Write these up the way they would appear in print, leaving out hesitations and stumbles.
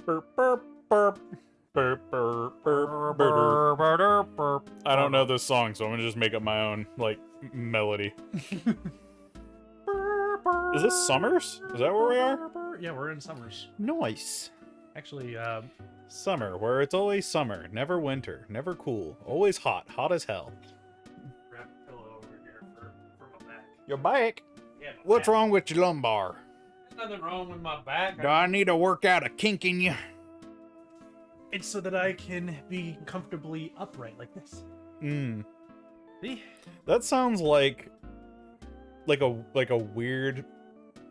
Burp, burp, burp. Burp, burp, burp, burp. I don't know this song, so I'm gonna just make up my own, like, melody. Is this Summers? Is that where we are? Yeah, we're in Summers. Nice. Actually, Summer, where it's always summer, never winter, never cool, always hot, hot as hell. wrap a pillow over here for my back. Your back? Yeah, my What's back. wrong with your lumbar? There's nothing wrong with my back. Do I need to work out a kink in you? It's so that I can be comfortably upright like this. Mm. See? That sounds like a weird,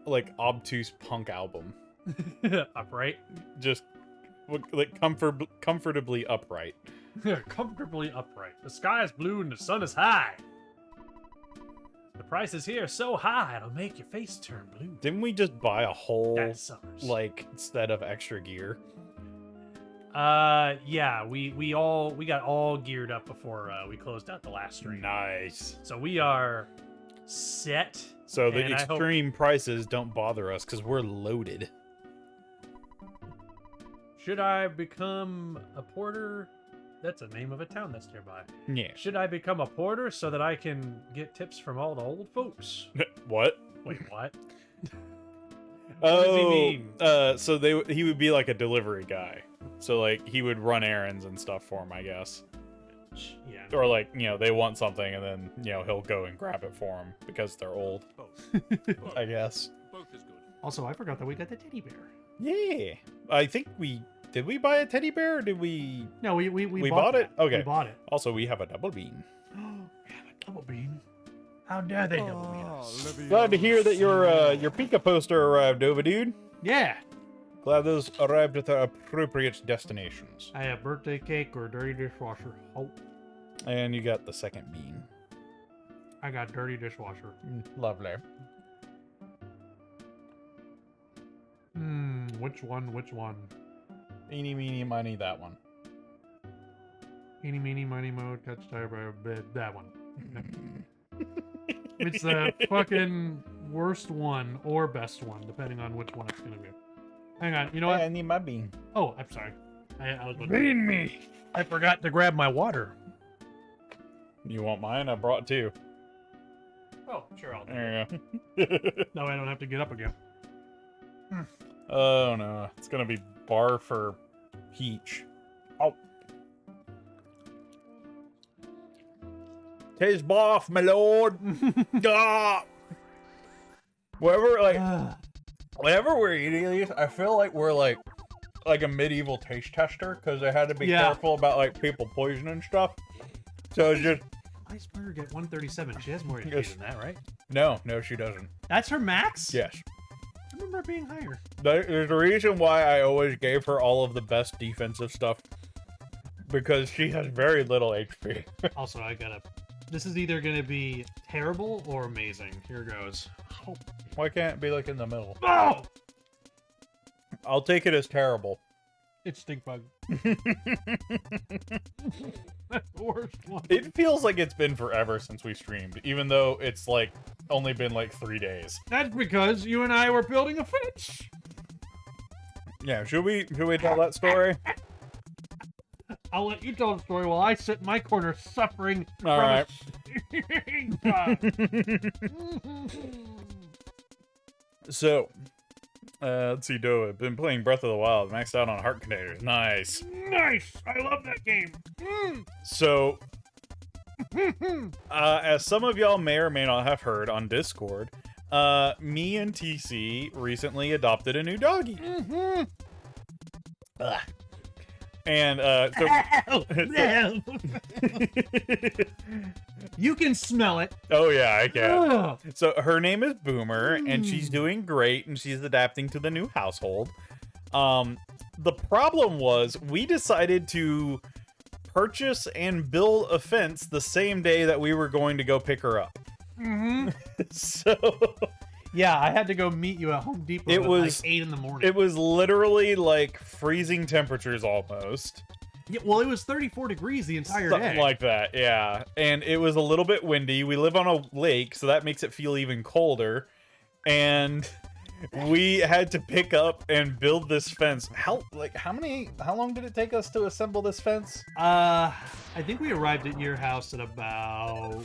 like, obtuse punk album. Upright. Just like comfortably upright. Comfortably upright. The sky is blue and the sun is high. The price is here so high it'll make your face turn blue. Didn't we just buy a whole That's Summers. like set of extra gear? Yeah, we got all geared up before we closed out the last stream. Nice. So we are set. So the and I hope- extreme prices don't bother us because we're loaded. Should I become a porter? That's the name of a town that's nearby. Yeah. Should I become a porter so that I can get tips from all the old folks? What? Wait, what? What does he mean? So he would be like a delivery guy. So like he would run errands and stuff for him, I guess. Yeah. Or like, you know, they want something and then, you know, he'll go and grab it for them because they're old, Both. I guess. Both is good. Also, I forgot that we got the teddy bear. Yeah. I think did we buy a teddy bear or did we? No, we bought it? that. Okay. We bought it. Also, we have a double bean. We have a double bean. How dare they double bean us? Glad to hear that your Pika poster arrived, Nova dude. Yeah. Glad those arrived at the appropriate destinations. I have birthday cake or dirty dishwasher. Oh, And you got the second bean. I got dirty dishwasher. Lovely. Which one? Which one? Eeny, meeny, miny, that one. Eeny, meeny, miny, mo, catch, tire, that one. It's the fucking worst one or best one, depending on which one it's gonna be. Hang on, you know what? I need my bean. Oh, I'm sorry. I was Bean me! I forgot to grab my water. You want mine? I brought two. Oh, sure, I'll do There it. you go. No, I don't have to get up again. Oh no, it's gonna be bar for peach. Oh. Taste off, my lord. Ah! Whenever we're eating these, I feel like we're like a medieval taste tester because they had to be Yeah. careful about like people poisoning stuff. So it's just Iceberg at 137. She has more HP Yes. than that, right? no, she doesn't. That's her max? Yes. I remember it being higher. There's a reason why I always gave her all of the best defensive stuff. Because she has very little HP. Also, this is either gonna be terrible or amazing. Here goes. Oh! Why can't it be like in the middle? Oh! I'll take it as terrible. It's stink bug. That's the worst one. It feels like it's been forever since we streamed, even though it's like only been like 3 days. That's because you and I were building a fence. Yeah, should we tell that story? I'll let you tell the story while I sit in my corner suffering All from right. a stink bug. So, let's see, Doe. I've been playing Breath of the Wild, maxed out on heart containers. Nice. Nice. I love that game. So, as some of y'all may or may not have heard on Discord, me and TC recently adopted a new doggy. Ugh. And so You can smell it. oh yeah, I can. Ugh. So her name is Boomer, and she's doing great, and she's adapting to the new household. The problem was we decided to purchase and build a fence the same day that we were going to go pick her up. So Yeah, I had to go meet you at Home Depot It at was- like 8 in the morning. it was literally like freezing temperatures almost. Yeah, well, it was 34 degrees the entire Something day. like that, yeah. And it was a little bit windy. We live on a lake, so that makes it feel even colder. And we had to pick up and build this fence. How long did it take us to assemble this fence? I think we arrived at your house at about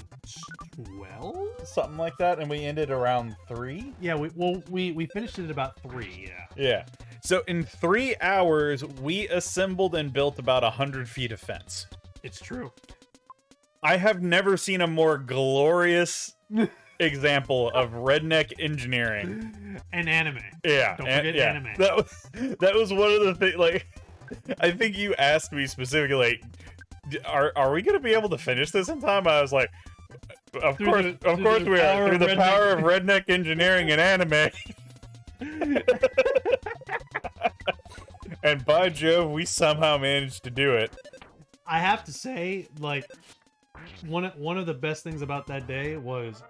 12? Something like that, and we ended around 3? Yeah, we finished it at about 3, yeah. Yeah. So in 3 hours, we assembled and built about 100 feet of fence. It's true. I have never seen a more glorious example of redneck engineering. And anime. Yeah. Don't forget anime. That was one of the things, like, I think you asked me specifically, like, are we going to be able to finish this in time? I was like, of course we are. Through the power of redneck engineering and anime. And by Jove, we somehow managed to do it. I have to say, like, one of the best things about that day was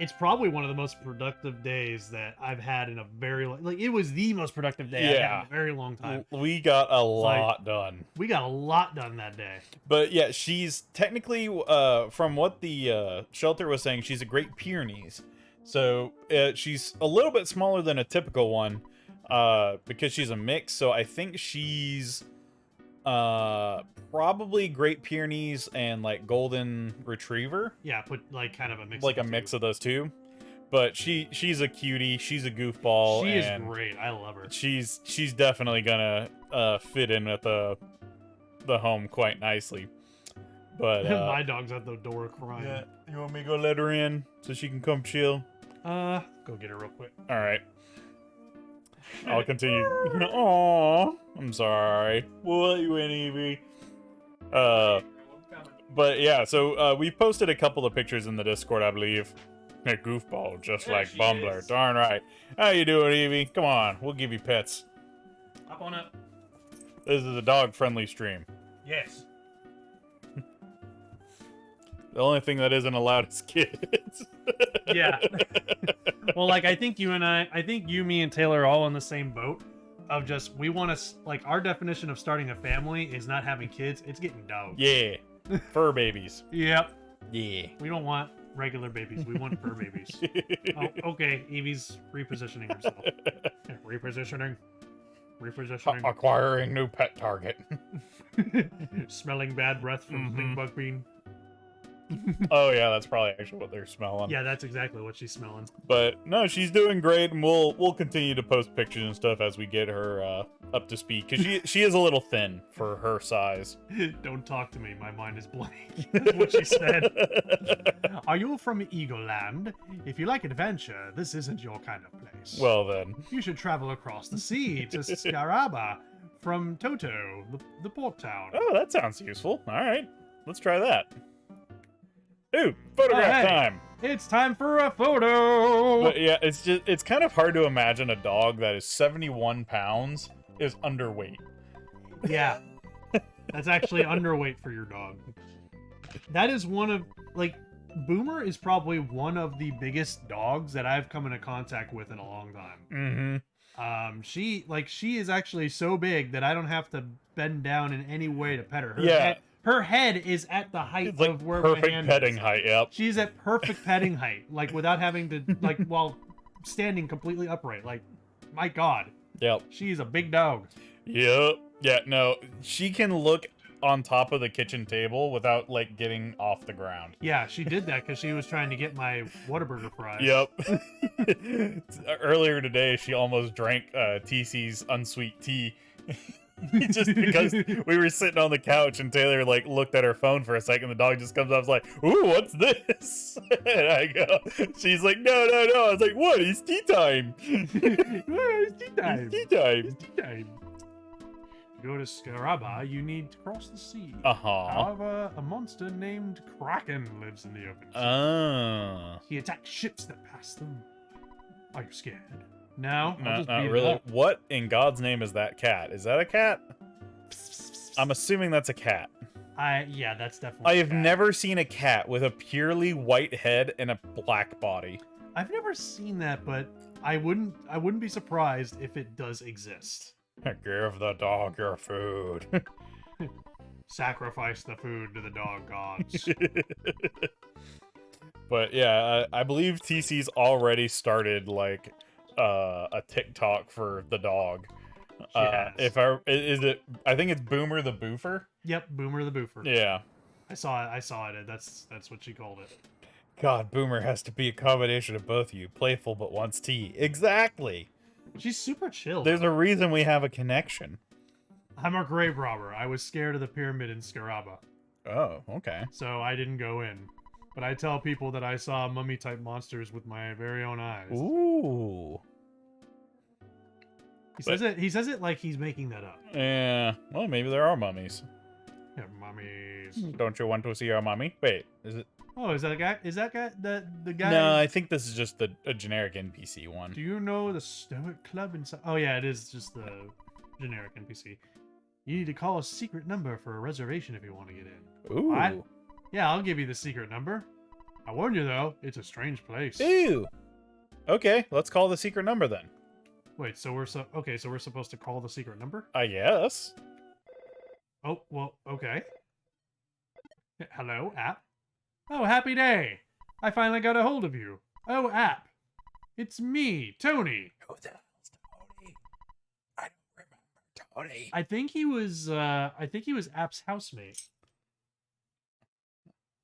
it's probably one of the most productive days that I've had in a very like it was the most productive day I've had in a very long time. We got a lot done. We got a lot done that day. But yeah, she's technically from what the shelter was saying, she's a Great Pyrenees. So she's a little bit smaller than a typical one because she's a mix. So I think she's probably Great Pyrenees and like Golden Retriever. Yeah, put like kind of a mix. Like a mix of those two. But she's a cutie. She's a goofball. She is great. I love her. She's definitely gonna fit in with the home quite nicely. But my dog's at the door crying. Yeah, you want me to go let her in so she can come chill? Go get her real quick. All right. I'll continue. Aww, I'm sorry. We'll let you in, Evie. But yeah, so we posted a couple of pictures in the Discord, I believe. A goofball, just There like she Bumbler. is. Darn right. How you doing, Evie? Come on, we'll give you pets. Up on up. This is a dog-friendly stream. Yes. The only thing that isn't allowed is kids. Yeah. Well, like I think you, me, and Taylor are all in the same boat. Of just we want to like our definition of starting a family is not having kids; it's getting dogs. Yeah, fur babies. Yep. Yeah. We don't want regular babies. We want fur babies. Oh, okay, Evie's repositioning herself. Repositioning. Acquiring new pet target. Smelling bad breath from Big Bug Bean. Oh yeah, that's probably actually what they're smelling. Yeah, that's exactly what she's smelling. But no, she's doing great, and we'll continue to post pictures and stuff as we get her up to speed, because she is a little thin for her size. Don't talk to me, my mind is blank. That's what she said. Are you from Eagleland? If you like adventure, this isn't your kind of place. Well then. You should travel across the sea to Scaraba from Toto, the port town. Oh, that sounds useful. All right, let's try that. Ooh, photograph time! It's time for a photo! But yeah, it's kind of hard to imagine a dog that is 71 pounds is underweight. Yeah. That's actually underweight for your dog. That is one of, like, Boomer is probably one of the biggest dogs that I've come into contact with in a long time. Mm-hmm. She is actually so big that I don't have to bend down in any way to pet her. Her head is at the height It's like of where my perfect hand petting is. height, yep. She's at perfect petting height, like without having to, like, while standing completely upright. Like, my God. Yep. She's a big dog. Yep. Yeah, no, she can look on top of the kitchen table without, like, getting off the ground. Yeah, she did that because she was trying to get my Whataburger fries. Yep. Earlier today, she almost drank TC's unsweet tea. Just because we were sitting on the couch and Taylor like looked at her phone for a second, the dog just comes up and is like, "Ooh, what's this?" And I go, she's like, "No." I was like, "What? It's tea time." It's tea time. It's tea time. It's tea time. To go to Scaraba, you need to cross the sea. Uh-huh. However, a monster named Kraken lives in the open sea. He attacks ships that pass them. Are you scared? No, I'll just not beat it really. up. What in God's name is that cat? Is that a cat? I'm assuming that's a cat. Yeah, that's definitely. I have a cat. never seen a cat with a purely white head and a black body. I've never seen that, but I wouldn't be surprised if it does exist. Give the dog your food. Sacrifice the food to the dog gods. But yeah, I believe TC's already started like a TikTok for the dog. She has. Is it, I think it's Boomer the Boofer. Yep, Boomer the Boofer. Yeah. I saw it. That's what she called it. God, Boomer has to be a combination of both of you. Playful but wants tea. Exactly. She's super chill. There's a reason we have a connection. I'm a grave robber. I was scared of the pyramid in Scaraba, Oh, okay. so I didn't go in. But I tell people that I saw mummy-type monsters with my very own eyes. Ooh. He says it like he's making that up. Yeah. Well, maybe there are mummies. Yeah, mummies. Don't you want to see our mummy? Wait, is it? Oh, is that a guy? Is that guy the guy? No, I think this is just a generic NPC one. Do you know the Stoic Club inside? Oh yeah, it is just the generic NPC. You need to call a secret number for a reservation if you want to get in. Ooh. What? Yeah, I'll give you the secret number. I warn you though, it's a strange place. Ew. Okay, let's call the secret number then. Wait, so we're supposed to call the secret number? I guess. Oh, well, okay. Hello, app? Oh, happy day! I finally got a hold of you. Oh, app. It's me, Tony. Who the hell's Tony? I don't remember Tony. I think he was app's housemate.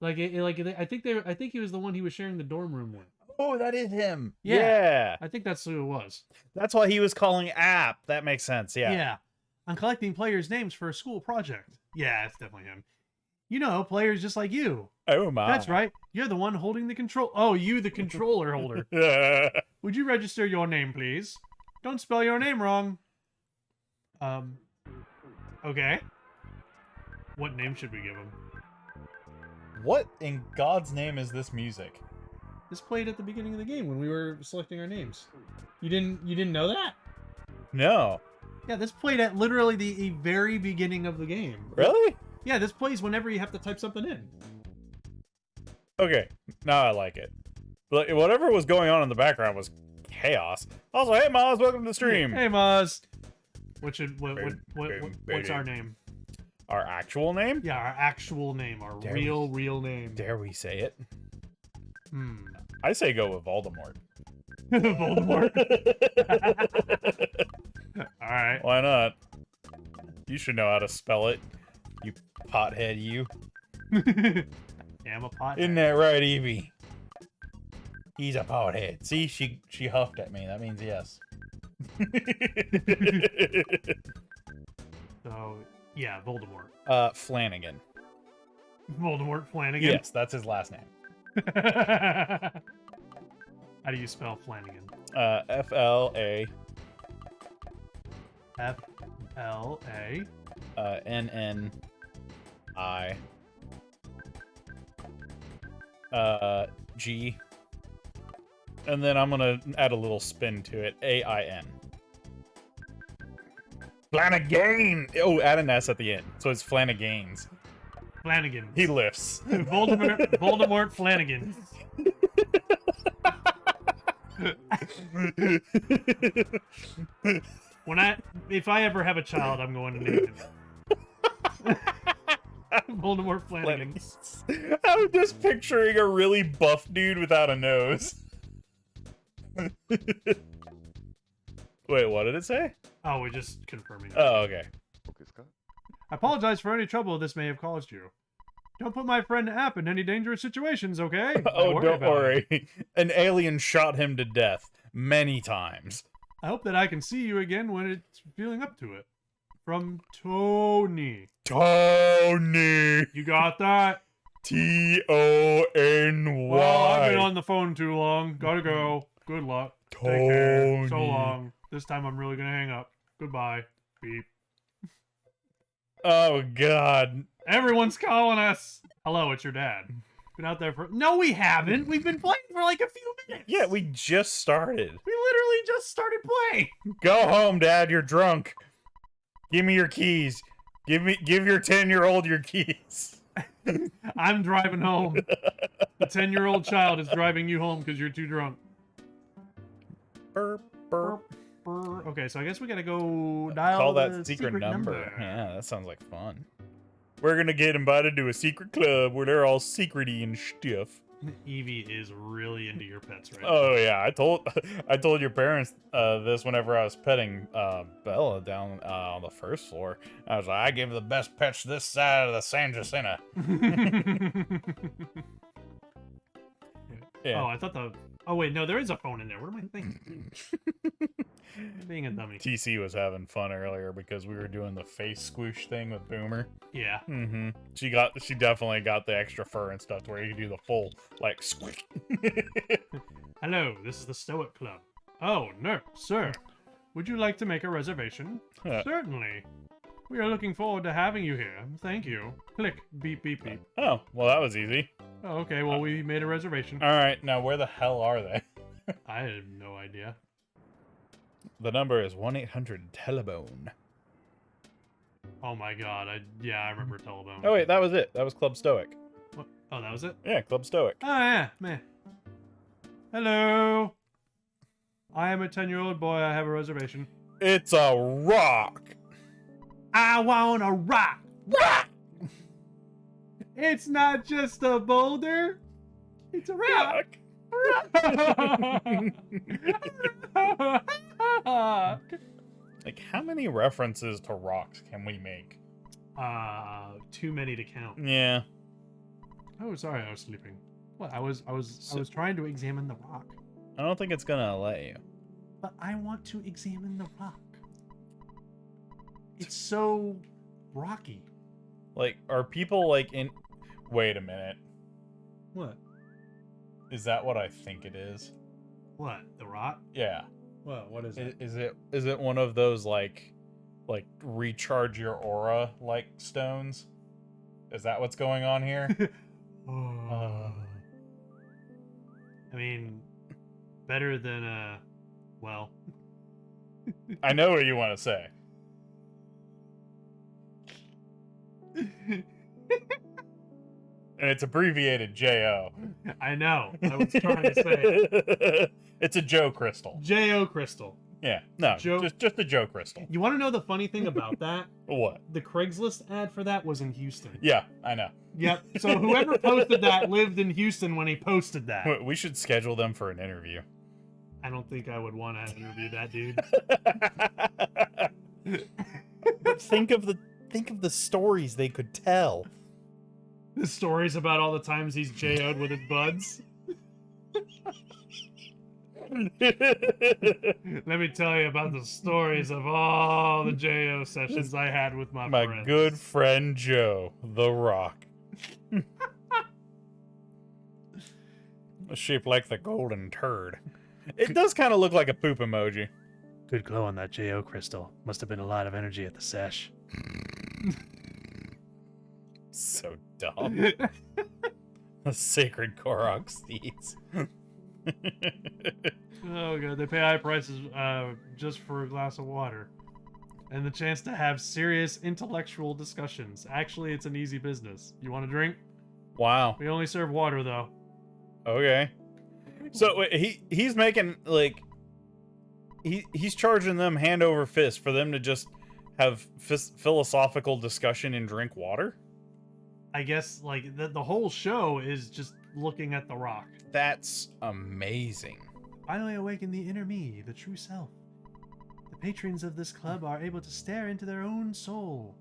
I think he was the one he was sharing the dorm room with. Oh, that is him. Yeah. Yeah. I think that's who it was. That's why he was calling app. That makes sense. Yeah. Yeah. I'm collecting players' names for a school project. Yeah, it's definitely him. You know, players just like you. Oh my. That's right. You're the one holding the control. Oh, you, the controller holder. Would you register your name, please? Don't spell your name wrong. Okay. What name should we give him? What in God's name is this music? This played at the beginning of the game when we were selecting our names. You didn't know that? No. Yeah, this played at literally the very beginning of the game. Really? Yeah, this plays whenever you have to type something in. Okay, now I like it. But whatever was going on in the background was chaos. Also, hey Maz, welcome to the stream. Hey Maz. What's our name? Our actual name? Yeah, our actual name, our real name. Dare we say it? Hmm. I say go with Voldemort. Voldemort. All right. Why not? You should know how to spell it, you pothead, you. Yeah, I'm a pothead. Isn't that right, Evie? He's a pothead. See, she huffed at me. That means yes. So, yeah, Voldemort. Flanagan. Voldemort Flanagan? Yes, that's his last name. How do you spell Flanagan? F-L-A. F-L-A. N-N-I. G. And then I'm gonna add a little spin to it. A-I-N. Flanagan! Oh, add an S at the end. So it's Flanagan's. Flanagan. He lifts. Voldemort Flanagan. If I ever have a child, I'm going to name him Voldemort Flanagan. I'm just picturing a really buff dude without a nose. Wait, what did it say? Oh, we're just confirming it. Oh, okay. I apologize for any trouble this may have caused you. Don't put my friend App in any dangerous situations, okay? Oh, don't worry. An alien shot him to death many times. I hope that I can see you again when it's feeling up to it. From Tony. Tony! You got that? T-O-N-Y. Well, I've been on the phone too long. Gotta go. Good luck. Tony. Take care. So long. This time I'm really gonna hang up. Goodbye. Beep. Oh, God. Everyone's calling us. Hello, it's your dad. Been out there for... No, we haven't. We've been playing for like a few minutes. Yeah, we just started. We literally just started playing. Go home, Dad. You're drunk. Give me your keys. Give your 10-year-old your keys. I'm driving home. The 10-year-old child is driving you home because you're too drunk. Burp, burp. Okay, so I guess we gotta go dial Call the that secret number. Yeah, that sounds like fun. We're gonna get invited to a secret club where they're all secrety and stuff. Evie is really into your pets right Oh yeah, I told your parents this whenever I was petting Bella down on the first floor. I was like, I give the best pets this side of the San Jacinto. now. Yeah. Oh, I thought the. Oh wait, no, there is a phone in there. What am I thinking? I'm being a dummy. TC was having fun earlier because we were doing the face squoosh thing with Boomer. Yeah. Mm-hmm. She definitely got the extra fur and stuff to where you can do the full like squish. Hello, this is the Stoic Club. Oh no, sir. Would you like to make a reservation? Certainly. We are looking forward to having you here. Thank you. Click. Beep beep beep. Oh, well that was easy. Oh, okay, well we made a reservation. All right, now where the hell are they? I have no idea. The number is 1-800-TELEBONE. Oh my god, I remember Telebone. Oh wait, that was it. That was Club Stoic. What? Oh, that was it? Yeah, Club Stoic. Oh yeah, man. Hello. I am a 10-year-old boy. I have a reservation. It's a rock. I want a rock. Rock. It's not just a boulder. It's a rock. Like, how many references to rocks can we make? Too many to count. Yeah. Oh, sorry, I was sleeping. What? I was trying to examine the rock. I don't think it's gonna let you. But I want to examine the rock. It's so rocky. Like, are people like in? Wait a minute. What? Is that what I think it is? What? The rock? Yeah. What is it? Is it one of those like recharge your aura like stones? Is that what's going on here? I mean, better than well. I know what you want to say. And it's abbreviated JO. I know. I was trying to say It's a Joe crystal. JO crystal. Yeah. No, Joe- just a Joe crystal. You want to know the funny thing about that? What? The Craigslist ad for that was in Houston. Yeah, I know. Yep. So whoever posted that lived in Houston when he posted that. We should schedule them for an interview. I don't think I would want to interview that dude. But think of the stories they could tell. The stories about all the times he's JO'd with his buds. Let me tell you about the stories of all the JO sessions I had with my friends. Good friend Joe, the Rock. Shaped like the golden turd. It does kind of look like a poop emoji. Good glow on that JO crystal. Must have been a lot of energy at the sesh. So dumb. The sacred Korok steeds. Oh god, they pay high prices just for a glass of water. And the chance to have serious intellectual discussions. Actually, it's an easy business. You want a drink? Wow. We only serve water, though. Okay. So wait, he's making like he's charging them hand over fist for them to just have philosophical discussion and drink water? I guess like the whole show is just looking at the rock. That's amazing. Finally awaken the inner me, the true self. The patrons of this club are able to stare into their own soul.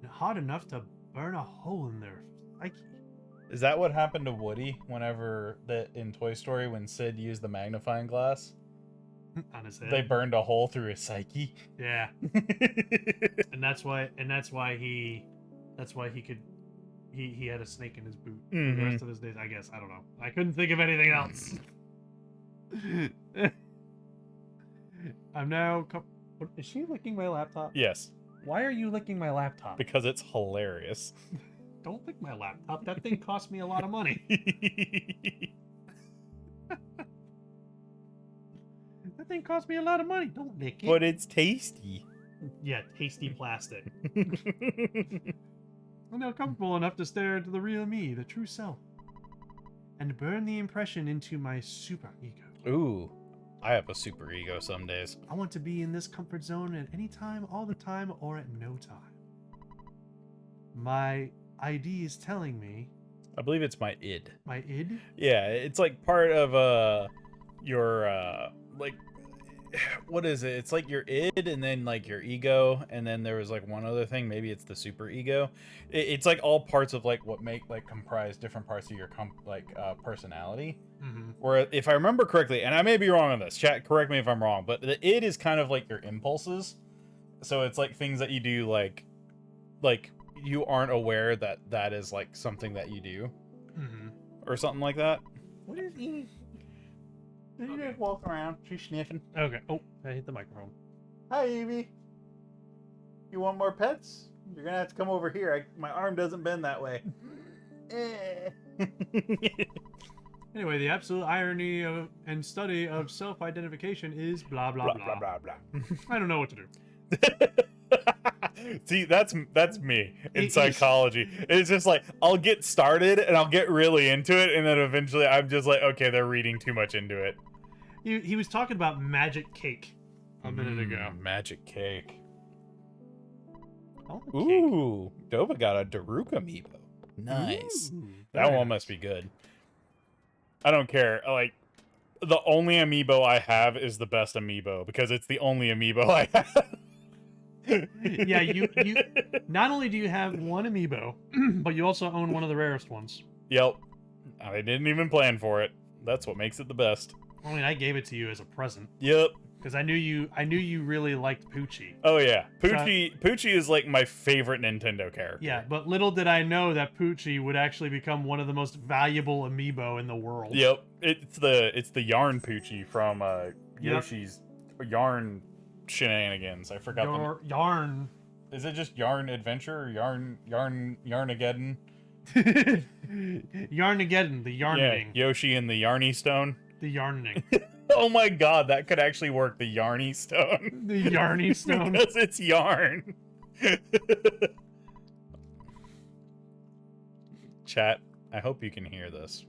Hot enough to burn a hole in their psyche. Is that what happened to Woody whenever in Toy Story when Sid used the magnifying glass? On his head. They burned a hole through his psyche. Yeah. and that's why he had a snake in his boot for the rest of his days, I guess. I don't know. I couldn't think of anything else. I'm now is she licking my laptop? Yes. Why are you licking my laptop? Because it's hilarious. Don't lick my laptop. That thing cost me a lot of money. That thing cost me a lot of money. Don't lick it. But it's tasty. Yeah, tasty plastic. I'm now comfortable enough to stare into the real me, the true self, and burn the impression into my super ego. Ooh, I have a super ego some days. I want to be in this comfort zone at any time, all the time, or at no time. My ID is telling me I believe it's my id. My id? Yeah, it's like part of your like what is it? It's like your id and then like your ego, and then there was like one other thing. Maybe it's the super ego. It's like all parts of like what make like comprise different parts of your personality. Mm-hmm. Where if I remember correctly, and I may be wrong on this, chat, correct me if I'm wrong, but the id is kind of like your impulses. So it's like things that you do like you aren't aware that that is like something that you do, or something like that. What is he? You just walk around. She's sniffing. Okay. Oh, I hit the microphone. Hi, Evie. You want more pets? You're gonna have to come over here. My arm doesn't bend that way. Anyway, the absolute irony of and study of self-identification is blah blah blah. Blah blah blah. I don't know what to do. See, that's me in psychology. It's just like I'll get started and I'll get really into it, and then eventually I'm just like, okay, they're reading too much into it. He was talking about magic cake a minute ago. Magic cake. Oh, Ooh, Dova got a Daruk amiibo. Nice. Ooh, that one must be good. I don't care. Like, the only amiibo I have is the best amiibo because it's the only amiibo I have. Yeah, you not only do you have one amiibo, but you also own one of the rarest ones. Yep. I didn't even plan for it. That's what makes it the best. I mean, I gave it to you as a present. Yep. Because I knew you really liked Poochie. Oh yeah, Poochie is like my favorite Nintendo character. Yeah, but little did I know that Poochie would actually become one of the most valuable amiibo in the world. Yep, it's the Yarn Poochie from Yoshi's Yarn Shenanigans. I forgot Yarn. Is it just Yarn Adventure or Yarnageddon? Yarnageddon, the yarning. Yeah, Yoshi and the Yarny Stone. The yarning. Oh my god, that could actually work. The Yarny Stone. The Yarny Stone. Because it's yarn. Chat, I hope you can hear this.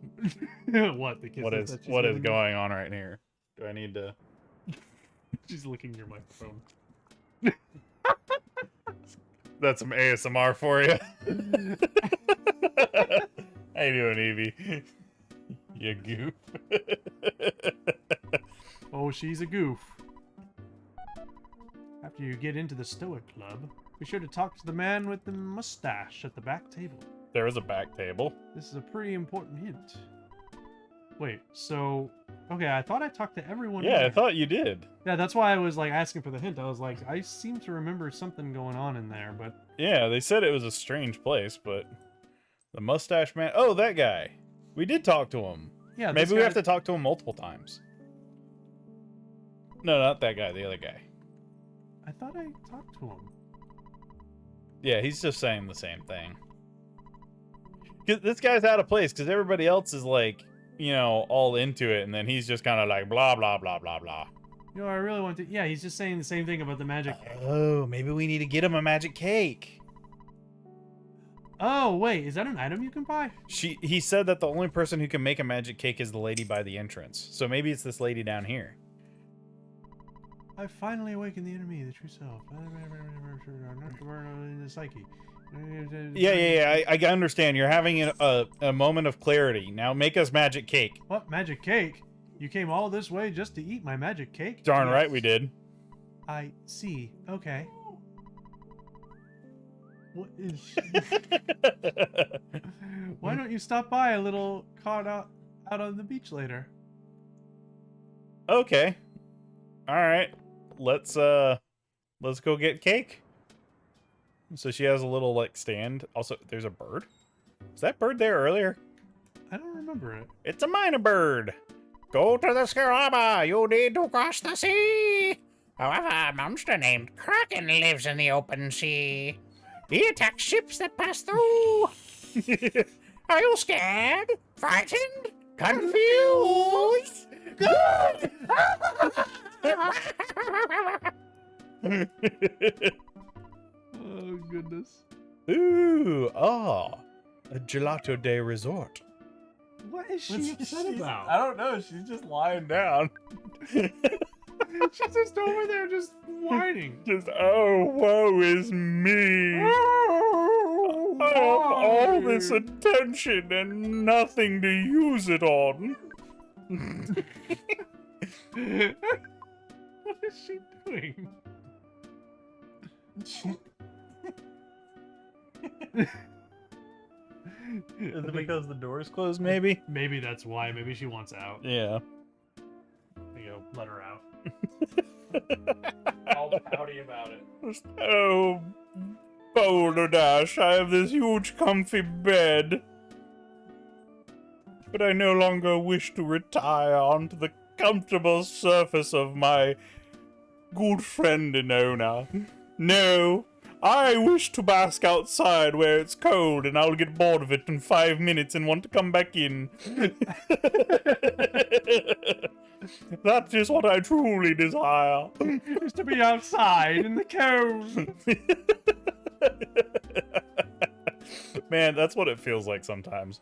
What? The kisses what is going on right here? Do I need to... She's licking your microphone. That's some ASMR for you. How you doing, Evie? You goof. Oh, she's a goof. After you get into the Stoic Club, be sure to talk to the man with the mustache at the back table. There is a back table. This is a pretty important hint. Wait, so... Okay, I thought I talked to everyone. Yeah, here. I thought you did. Yeah, that's why I was like asking for the hint. I was like, I seem to remember something going on in there, but... Yeah, they said it was a strange place, but... The mustache man... Oh, that guy. We did talk to him. Yeah, Maybe we have to talk to him multiple times. No, not that guy, the other guy. I thought I talked to him. Yeah, he's just saying the same thing. This guy's out of place, because everybody else is like, you know, all into it, and then he's just kind of like, blah, blah, blah, blah, blah. You know, I really want to... Yeah, he's just saying the same thing about the magic... Oh, maybe we need to get him a magic cake. Oh, wait, is that an item you can buy? He said that the only person who can make a magic cake is the lady by the entrance. So maybe it's this lady down here. I finally awakened the enemy, the true self. Not to burn in the psyche. Yeah. I understand. You're having a moment of clarity. Now make us magic cake. What? Magic cake? You came all this way just to eat my magic cake? Darn Yes. right we did. I see. Okay. What is... Why don't you stop by a little cart out on the beach later? Okay. All right. Let's go get cake. So she has a little like stand. Also, there's a bird. Was that bird there earlier? I don't remember it. It's a minor bird. Go to the Scaraba. You need to cross the sea. However, a monster named Kraken lives in the open sea. He attacks ships that pass through. Are you scared? Frightened? Confused? Good! Oh, goodness. Ooh, a Gelato Day resort. What is she upset about? I don't know. She's just lying down. She's just over there just whining. Just, oh, woe is me. I have all this attention and nothing to use it on. What is she doing? Is it because the door's closed, maybe? Maybe that's why. Maybe she wants out. Yeah. There you go. Let her out. All pouty about it. Oh, Boulder Dash, I have this huge comfy bed. But I no longer wish to retire onto the comfortable surface of my good friend and owner. No, I wish to bask outside where it's cold and I'll get bored of it in 5 minutes and want to come back in. That is what I truly desire. Is to be outside in the cold. Man, that's what it feels like sometimes.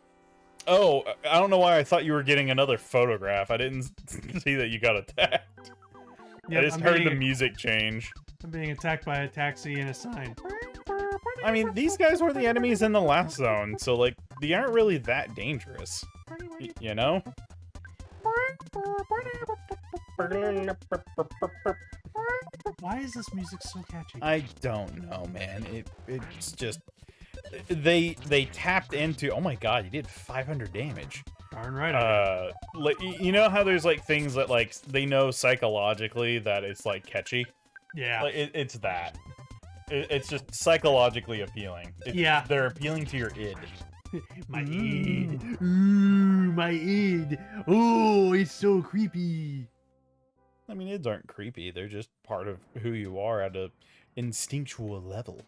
Oh, I don't know why I thought you were getting another photograph. I didn't see that you got attacked. Yep, I just heard the music change. I'm being attacked by a taxi and a sign. I mean, these guys were the enemies in the last zone, so, like, they aren't really that dangerous. You know? Why is this music so catchy? I don't know, man. It's just... They tapped into... Oh my god, you did 500 damage. Darn right. Like, you know how there's, like, things that, like, they know psychologically that it's, like, catchy? Yeah. Like, it's that. It's just psychologically appealing. Yeah. They're appealing to your id. My id. Ooh, my id. Oh, it's so creepy. I mean, ids aren't creepy. They're just part of who you are at a instinctual level.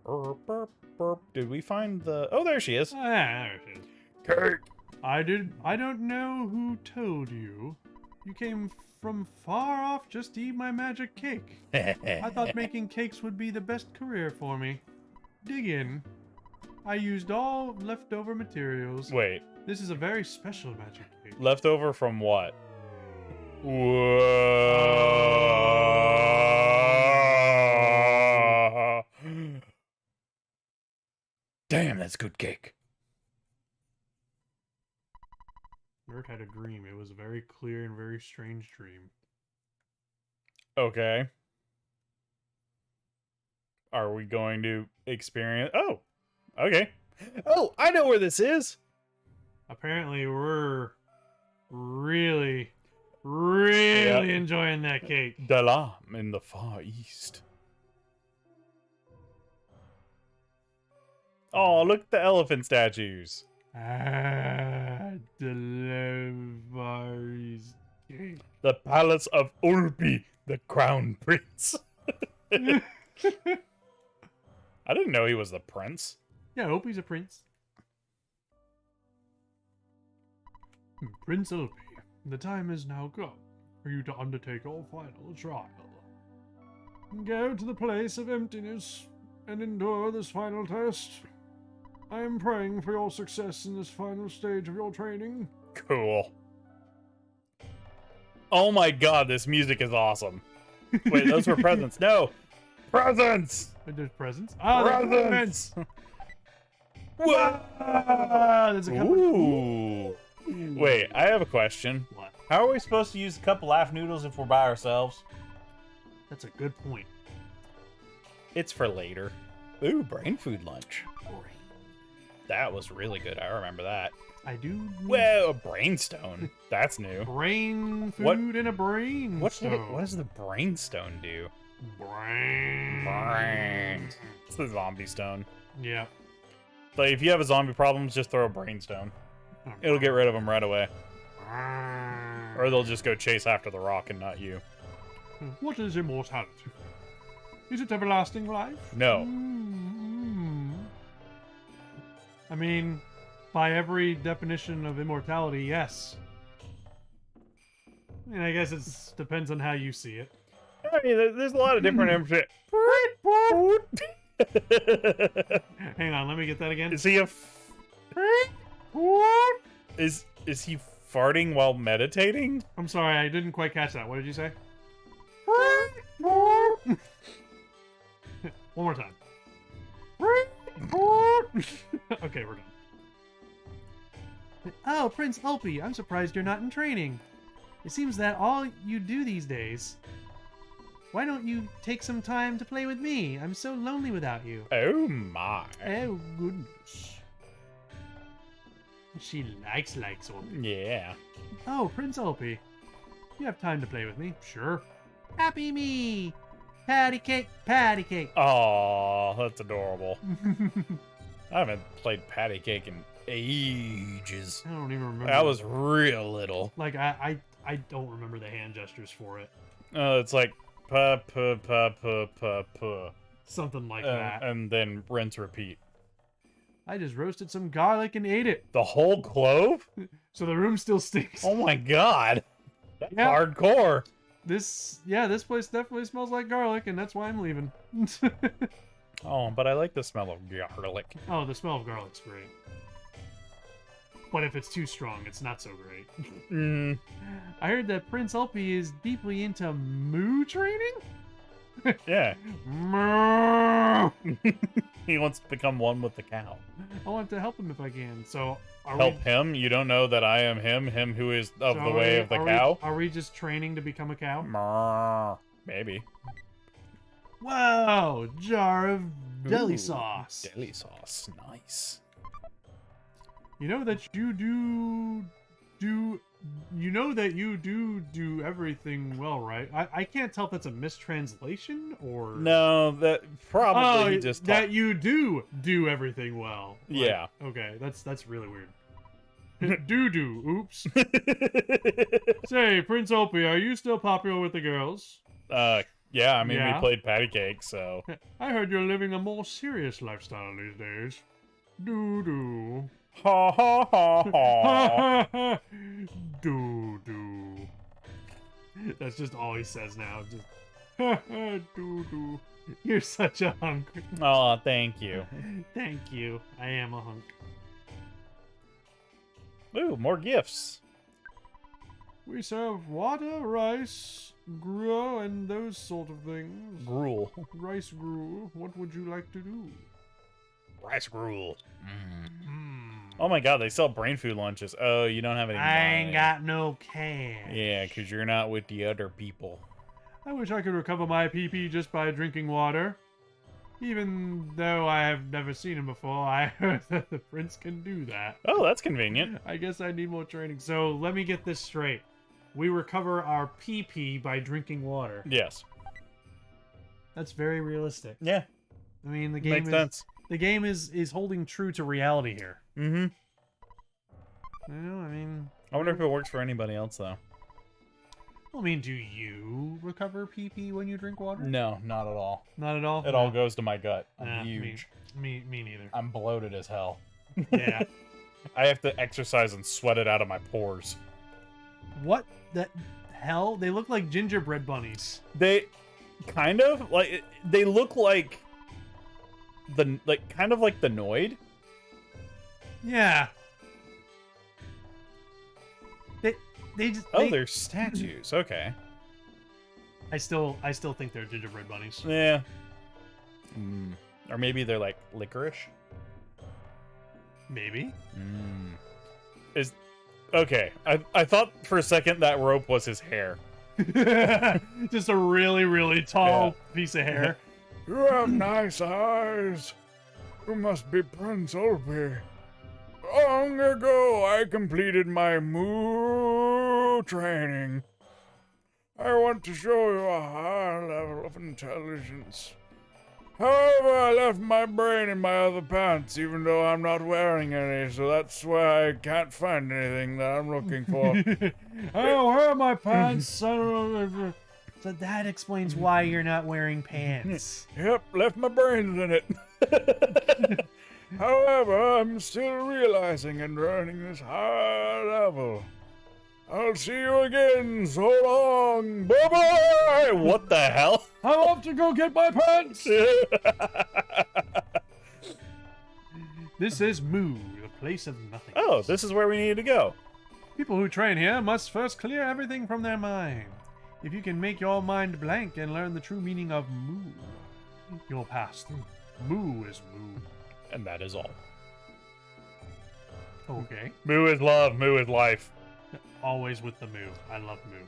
Burp, burp, burp. Did we find the... Oh, there she is. There she is. Kurt. I don't know who told you. You came from far off just to eat my magic cake. I thought making cakes would be the best career for me. Dig in. I used all leftover materials. Wait. This is a very special magic cake. Leftover from what? Whoa. Damn, that's good cake. Nerd had a dream. It was a very clear and very strange dream. Okay. Are we going to experience... Oh, okay. Oh, I know where this is. Apparently, we're really enjoying that cake. Dalam in the Far East. Oh, look at the elephant statues. Ah, deliveries cake. The palace of Ulpi, the crown prince. I didn't know he was the prince. Yeah, I hope he's a prince. Prince Ulpi, the time is now come for you to undertake your final trial. Go to the place of emptiness and endure this final test. I am praying for your success in this final stage of your training. Cool. Oh my god, this music is awesome. Wait, those were presents. No! Presents! Wait, there's presents? Ah, Presents! Whoa! There's a couple. Ooh. Wait, I have a question. What? How are we supposed to use a cup of laugh noodles if we're by ourselves? That's a good point. It's for later. Ooh, brain food lunch. That was really good. I remember that. I do. Whoa, a brainstone. That's new. Brain food What- and a brain. What does the brainstone do? Brain. It's the zombie stone. Yeah. Like, if you have a zombie problem, just throw a brainstone. It'll get rid of them right away. Or they'll just go chase after the rock and not you. What is immortality? Is it everlasting life? No. I mean, by every definition of immortality, yes. And I guess it depends on how you see it. I mean, there's a lot of different... Hang on, let me get that again. Is he a... Is he farting while meditating? I'm sorry, I didn't quite catch that. What did you say? One more time. Okay, we're done. Oh, Prince Ulpi, I'm surprised you're not in training. It seems that all you do these days. Why don't you take some time to play with me? I'm so lonely without you. Oh my. Oh, goodness. She likes Ulpi. Yeah. Oh, Prince Ulpi. You have time to play with me? Sure. Happy me! Patty cake, patty cake. Oh, that's adorable. I haven't played patty cake in ages. I don't even remember. I was real little. Like, I don't remember the hand gestures for it. It's like pa pa pa pa pa pa. Something like that. And then rinse repeat. I just roasted some garlic and ate it. The whole clove? So the room still stinks. Oh my god. That's Yeah. hardcore. This place definitely smells like garlic, and that's why I'm leaving. Oh, but I like the smell of garlic. Oh, the smell of garlic's great. But if it's too strong, it's not so great. Mm. I heard that Prince Ulpi is deeply into moo training? Yeah. Moo! He wants to become one with the cow. I want to help him if I can. So, Help him? You don't know that I am him who is of the way of the cow? Are we just training to become a cow? Maybe. Wow! Jar of deli Ooh, sauce. Deli sauce. Nice. You know that you do everything well, right? I can't tell if that's a mistranslation or No, that probably just that you do everything well. Like, yeah. Okay, that's really weird. Do. Oops. Say, Prince Ulpi, are you still popular with the girls? Yeah, I mean, Yeah? we played patty cake, so. I heard you're living a more serious lifestyle these days. Do. Ha ha ha ha. Do. That's just all he says now. Just do. You're such a hunk. Oh, thank you. Thank you. I am a hunk. Ooh, more gifts. We serve water, rice, gruel, and those sort of things. Gruel. Rice gruel. What would you like to do? Rice gruel. Oh my god, they sell brain food lunches. Oh, you don't have any money. I ain't got no cash. Yeah, because you're not with the other people. I wish I could recover my PP just by drinking water. Even though I have never seen him before, I heard that the prince can do that. Oh, that's convenient. I guess I need more training. So let me get this straight. We recover our PP by drinking water. Yes. That's very realistic. Yeah. I mean, the game Makes sense. The game is holding true to reality here. Mm-hmm. I mean... I wonder if it works for anybody else, though. I mean, do you recover PP when you drink water? No, not at all. Not at all? It all goes to my gut. I'm Nah, huge. Me neither. I'm bloated as hell. Yeah. I have to exercise and sweat it out of my pores. What the hell? They look like gingerbread bunnies. They kind of like they look like kind of like the Noid. Yeah. They just They're statues. Okay. I still think they're gingerbread bunnies. Yeah. Or maybe they're like licorice. Maybe. Okay. I thought for a second that rope was his hair. Just a really, really tall piece of hair. You have nice eyes. You must be Prince Ulpi. Long ago, I completed my moo training. I want to show you a high level of intelligence. However, I left my brain in my other pants, even though I'm not wearing any, so that's why I can't find anything that I'm looking for. Oh, where are my pants? So that explains why you're not wearing pants. Yep, left my brains in it. However, I'm still realizing and learning this high level. I'll see you again. So long. Bye-bye. What the hell? I'm off to go get my pants. This is Moo, the place of nothing. Oh, this is where we need to go. People who train here must first clear everything from their mind. If you can make your mind blank and learn the true meaning of Moo, you'll pass through. Moo is Moo. And that is all. Okay. Moo is love. Moo is life. Always with the moo. I love moo.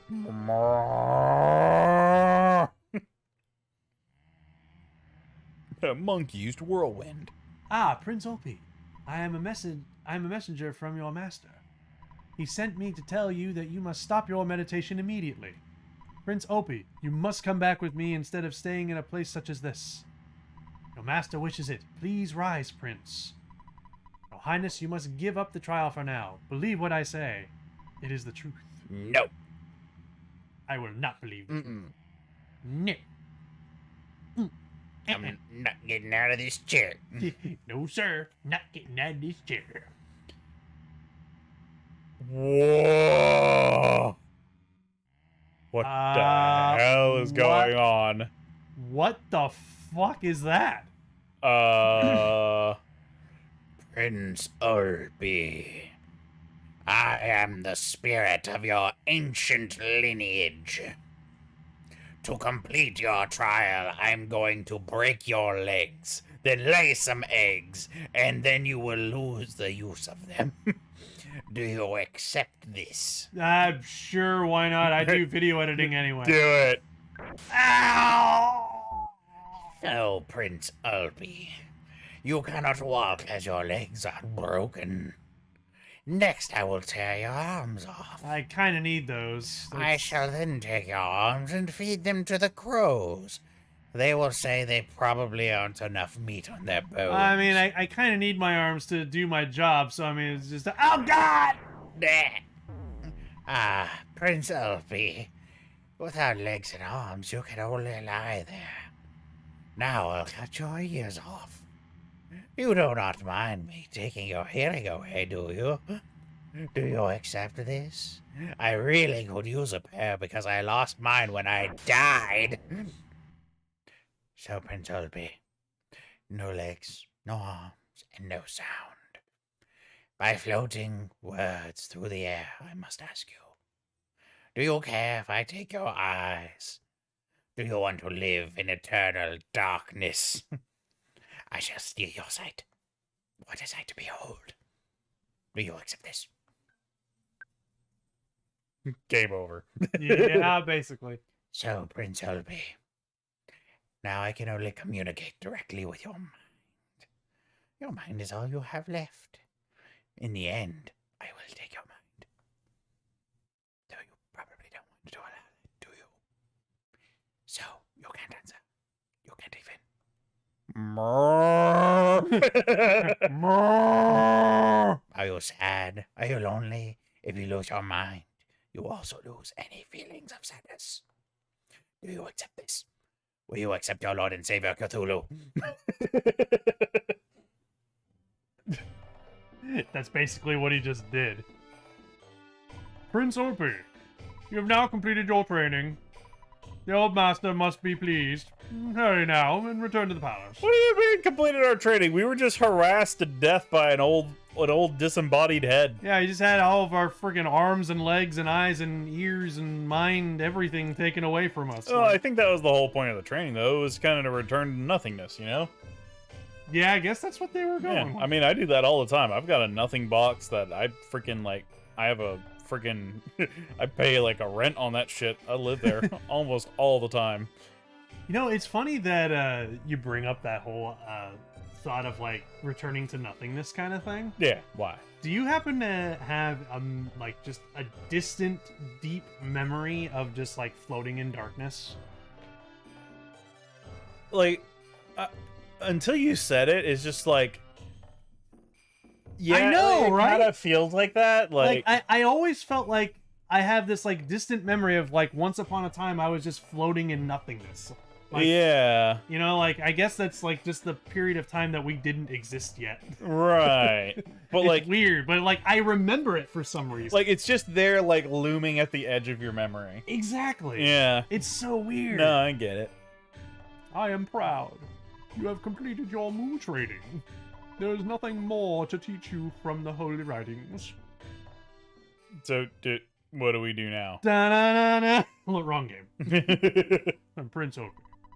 A monk used whirlwind. Ah, Prince Opie. I am a messenger from your master. He sent me to tell you that you must stop your meditation immediately. Prince Opie, you must come back with me instead of staying in a place such as this. Your master wishes it. Please rise, Prince. Your Highness, you must give up the trial for now. Believe what I say. It is the truth. No. I will not believe you. No. I'm not getting out of this chair. No, sir. Not getting out of this chair. Whoa. What the hell is going on? What the fuck is that? Prince Olby, I am the spirit of your ancient lineage. To complete your trial, I'm going to break your legs, then lay some eggs, and then you will lose the use of them. Do you accept this? I'm sure, why not? I do video editing anyway. Do it. Ow! So, Prince Olby, you cannot walk as your legs are broken. Next, I will tear your arms off. I kind of need those. I shall then take your arms and feed them to the crows. They will say they probably aren't enough meat on their bones. I mean, I kind of need my arms to do my job, so I mean, it's just... Oh, God! Ah, Prince Olby. Without legs and arms, you can only lie there. Now I'll cut your ears off. You do not mind me taking your hearing away, do you? Do you accept this? I really could use a pair because I lost mine when I died. So, Prince Olby, no legs, no arms, and no sound. By floating words through the air, I must ask you, do you care if I take your eyes? Do you want to live in eternal darkness? I shall steal your sight. What is I to behold? Do you accept this? Game over. Yeah, basically. So, Prince Olby, now I can only communicate directly with your mind. Your mind is all you have left. In the end, I will take your mind. Though you probably don't want to allow it, do you? So, you can't answer. You can't even. Are you sad? Are you lonely? If you lose your mind, you also lose any feelings of sadness. Do you accept this? Will you accept your Lord and Savior Cthulhu? That's basically what he just did. Prince Opie, you have now completed your training. The old master must be pleased. Hurry now and return to the palace. What do you mean completed our training? We were just harassed to death by an old disembodied head. Yeah, he just had all of our freaking arms and legs and eyes and ears and mind, everything taken away from us. Well, I think that was the whole point of the training, though. It was kind of to return to nothingness, you know? Yeah, I guess that's what they were going Yeah, with. I mean, I do that all the time. I've got a nothing box that I freaking, like, I have a freaking, I pay, like, a rent on that shit. I live there almost all the time. You know, it's funny that you bring up that whole thought of, like, returning to nothingness kind of thing. Yeah, why? Do you happen to have, like, just a distant, deep memory of just, like, floating in darkness? Like, until you said it, it's just like, yeah, I know, right? It kind of feels like that. Like, I always felt like I have this, like, distant memory of, like, once upon a time I was just floating in nothingness. Like, yeah. You know, like, I guess that's, like, just the period of time that we didn't exist yet. Right. But, It's like, weird, but, like, I remember it for some reason. like, it's just there, like, looming at the edge of your memory. Exactly. Yeah. It's so weird. No, I get it. I am proud. You have completed your moo training. There is nothing more to teach you from the holy writings. So, what do we do now? Da-na-na-na. Well, wrong game. I'm Prince Opie.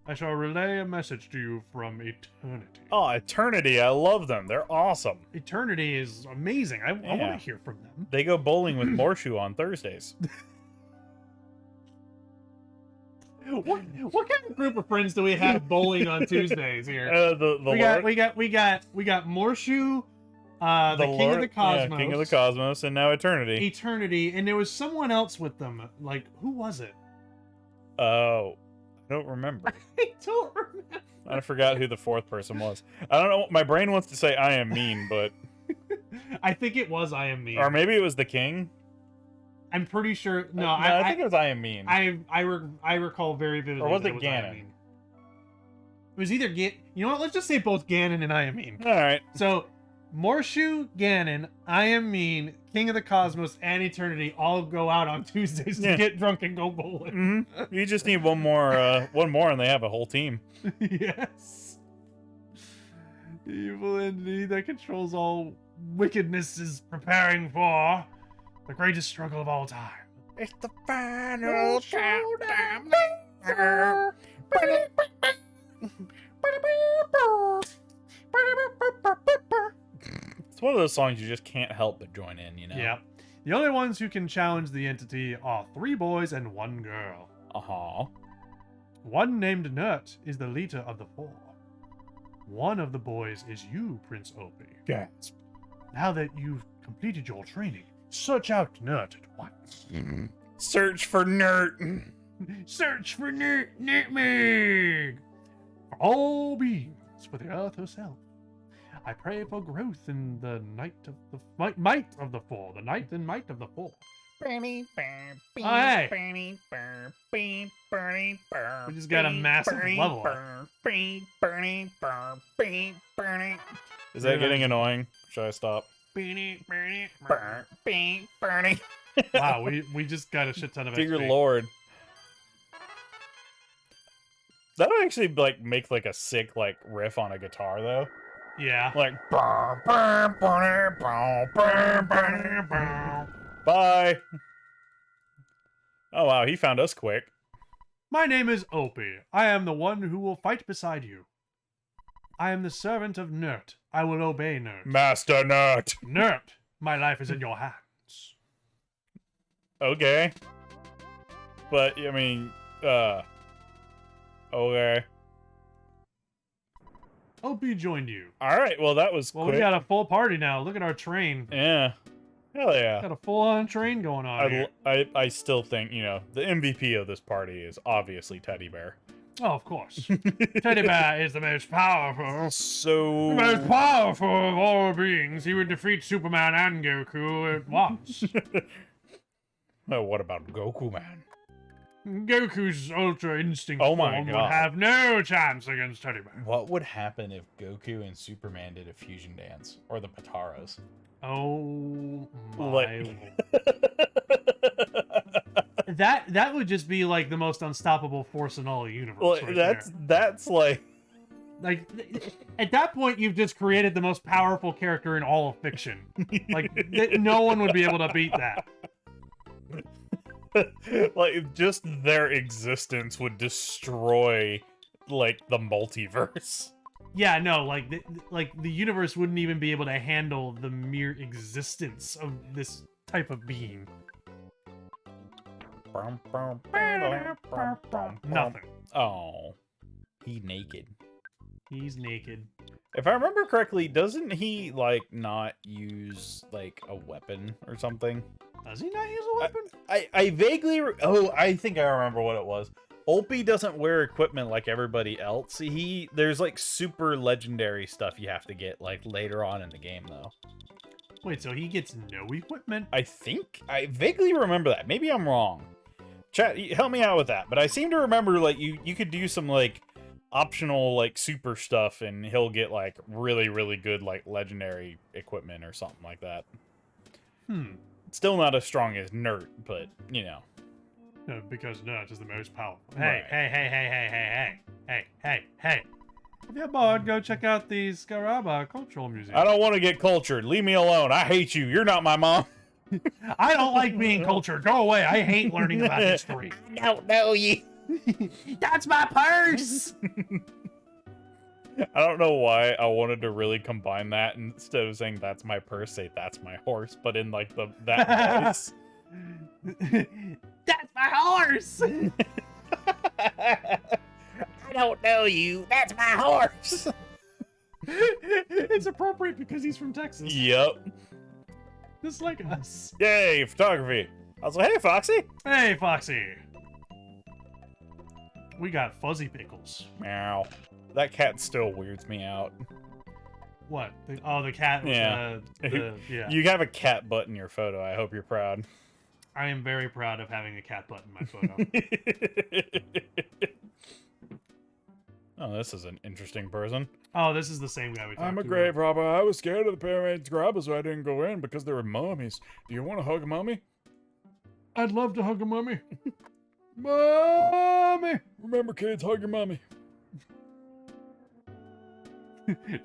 I shall relay a message to you from Eternity. Oh, Eternity. I love them. They're awesome. Eternity is amazing. I want Yeah. to hear from them. They go bowling with Morshu on Thursdays. What kind of group of friends do we have bowling on Tuesdays here? We we got Morshu, the King of the Cosmos. Yeah, King of the Cosmos, and now Eternity. Eternity, and there was someone else with them. Like, who was it? Oh, I don't remember. I don't remember. I forgot who the fourth person was. I don't know. My brain wants to say I am mean, but I think it was I Am Mean. or maybe it was the King. I'm pretty sure. No, I think it was I am mean. I recall very vividly. Or was that it I Am Ganon? Mean. It was either You know what? Let's just say both Ganon and I Am Mean. All right. So, Morshu, Ganon, I Am Mean, King of the Cosmos, and Eternity all go out on Tuesdays to Yeah. get drunk and go bowling. You just need one more, and they have a whole team. Yes. The evil entity that controls all wickedness is preparing for the greatest struggle of all time. It's the final countdown. It's one of those songs you just can't help but join in, you know? Yeah. The only ones who can challenge the entity are 3 boys and 1 girl. Uh-huh. One named Nert is the leader of the 4. One of the boys is you, Prince Opie. Gasp. Now that you've completed your training, search out Nert at once. Search for Nert. Search for Nutmeg! For all beings, for the earth herself. I pray for growth in the night of the might of the 4, the night and might of the 4. Hey. We just got a massive level up. Is that getting annoying? Should I stop? Wow, we just got a shit ton of Dear XP. Lord. That would actually like make like a sick like riff on a guitar though. Yeah. Like bye. Oh wow, he found us quick. My name is Opie. I am the one who will fight beside you. I am the servant of Nert. I will obey Nert. Master Nut. Nert, my life is in your hands. Okay. But I mean, okay. Opie joined you. Alright, well that was Well, quick. we got a full party now. Look at our train. Yeah. Hell yeah. Got a full-on train going on here. I still think, you know, the MVP of this party is obviously Teddy Bear. Oh, of course. Teddy Bear is the most powerful. So The most powerful of all beings. He would defeat Superman and Goku at once. oh, what about Goku, man? Goku's Ultra Instinct Oh my form would God. have no chance against Teddy Bear. What would happen if Goku and Superman did a fusion dance? Or the Pataras? Oh my Like- that would just be like the most unstoppable force in all the universe. well, right that's like there. Like at that point you've just created the most powerful character in all of fiction. Like no one would be able to beat that. like just their existence would destroy like the multiverse. Yeah, no, like the universe wouldn't even be able to handle the mere existence of this type of being. Nothing. Oh. He naked. He's naked. If I remember correctly, doesn't he like not use like a weapon or something? Does he not use a weapon? I vaguely I think I remember what it was. Opie doesn't wear equipment like everybody else. There's like super legendary stuff you have to get like later on in the game though. Wait, so he gets no equipment? I vaguely remember that. Maybe I'm wrong. Chat, help me out with that. But I seem to remember like you could do some like optional like super stuff and he'll get like really really good like legendary equipment or something like that. Still not as strong as Nert, but you know. No, because Nerd is the most powerful. Right. Hey. If you're bored, go check out the Scaraba Cultural Museum. I don't want to get cultured. Leave me alone. I hate you. You're not my mom. I don't like being cultured. Go away. I hate learning about history. I don't know you. That's my purse. I don't know why I wanted to really combine that instead of saying that's my purse, say that's my horse, but in like that voice. That's my horse. I don't know you. That's my horse. It's appropriate because he's from Texas. Yep. Just like us. Yay, photography. I was like, hey, Foxy. Hey, Foxy. We got fuzzy pickles. Meow. That cat still weirds me out. What? The cat. Yeah. Yeah. You have a cat butt in your photo. I hope you're proud. I am very proud of having a cat butt in my photo. Oh, this is an interesting person. Oh, this is the same guy we talked to. I'm a grave robber. I was scared of the pyramids grubber, so I didn't go in because there were mummies. Do you want to hug a mummy? I'd love to hug a mummy. Mommy! Remember, kids, hug your mummy.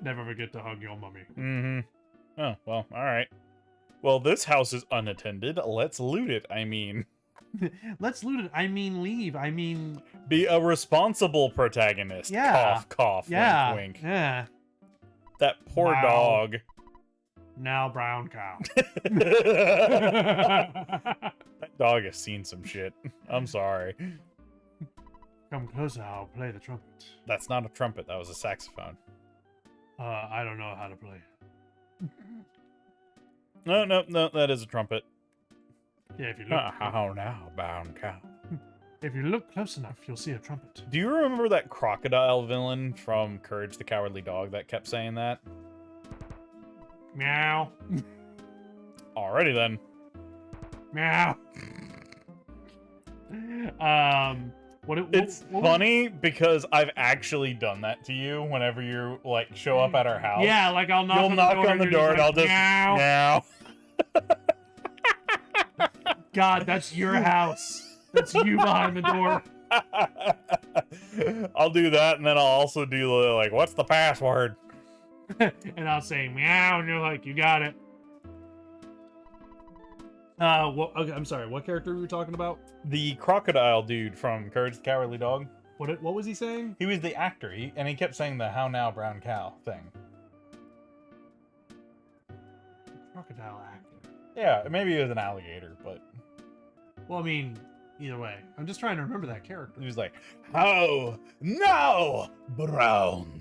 Never forget to hug your mummy. Mm-hmm. Oh, well, all right. Well, this house is unattended. Let's loot it, I mean. Let's loot it. I mean leave. I mean... Be a responsible protagonist. Yeah. Cough, cough, Yeah. wink, wink. Yeah. That poor Wow. dog. Now brown cow. That dog has seen some shit. I'm sorry. Come closer, I'll play the trumpet. That's not a trumpet. That was a saxophone. I don't know how to play. No, that is a trumpet. Yeah, if you look, How now, bound cow. if you look close enough, you'll see a trumpet. Do you remember that crocodile villain from Courage the Cowardly Dog that kept saying that? Meow. Alrighty then. Meow. It's funny because I've actually done that to you whenever you like show up at our house. Yeah, like I'll knock You'll on knock the door on the you're door and I'll like, just meow. God, that's your house. That's you behind the door. I'll do that, and then I'll also do the, like, what's the password? And I'll say meow, and you're like, you got it. Okay, I'm sorry. What character were we talking about? The crocodile dude from Courage the Cowardly Dog. What was he saying? He was the actor, and he kept saying the "How now, brown cow" thing. Crocodile actor. Yeah, maybe he was an alligator, but Well, I mean, either way, I'm just trying to remember that character. he was like, "How now, brown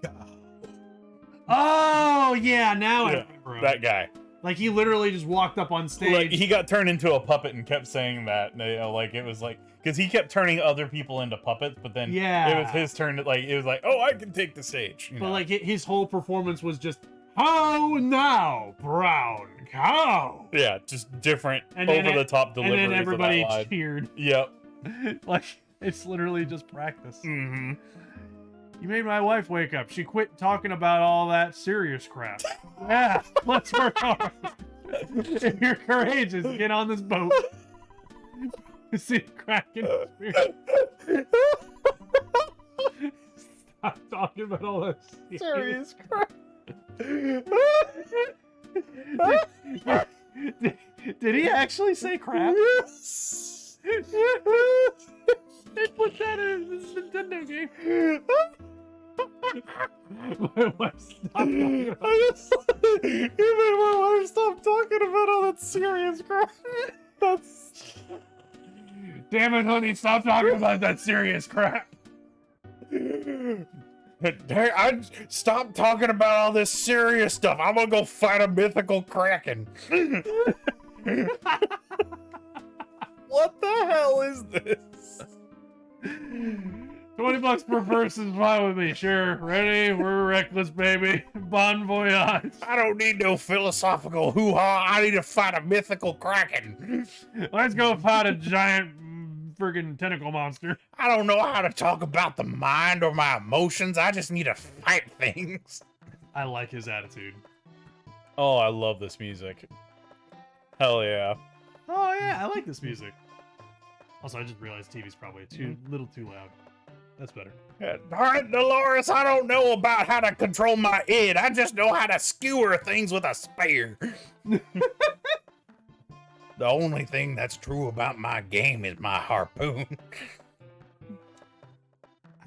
cow." Oh yeah, now I Yeah, remember him. That guy. Like he literally just walked up on stage. Like, he got turned into a puppet and kept saying that. You know, like it was like because he kept turning other people into puppets, but then Yeah. it was his turn. Like it was like, oh, I can take the stage. You But know? like his whole performance was just, how now, brown cow. Yeah, just different And then over the top And deliveries. then everybody of that line. cheered. Yep. Like it's literally just practice. Mm-hmm. You made my wife wake up. She quit talking about all that serious crap. Yeah, let's work hard. If you're courageous, get on this boat. See it cracking. Stop talking about all that serious crap. Did he actually say crap? Yes. They put that in his Nintendo game. My wife stopped talking about You made my wife stop talking about all that serious crap. That's. Damn it, honey, stop talking about that serious crap. I stop talking about all this serious stuff. I'm gonna go fight a mythical kraken. What the hell is this? $20 per person is fine with me. Sure. Ready? We're reckless, baby. Bon voyage. I don't need no philosophical hoo-ha. I need to fight a mythical kraken. Let's go fight a giant friggin' tentacle monster. I don't know how to talk about the mind or my emotions. I just need to fight things. I like his attitude. Oh, I love this music. Hell yeah. Oh, yeah, I like this music. Also, I just realized TV's probably little too loud. That's better. Yeah, darn it, Dolores, I don't know about how to control my id. I just know how to skewer things with a spear. The only thing that's true about my game is my harpoon.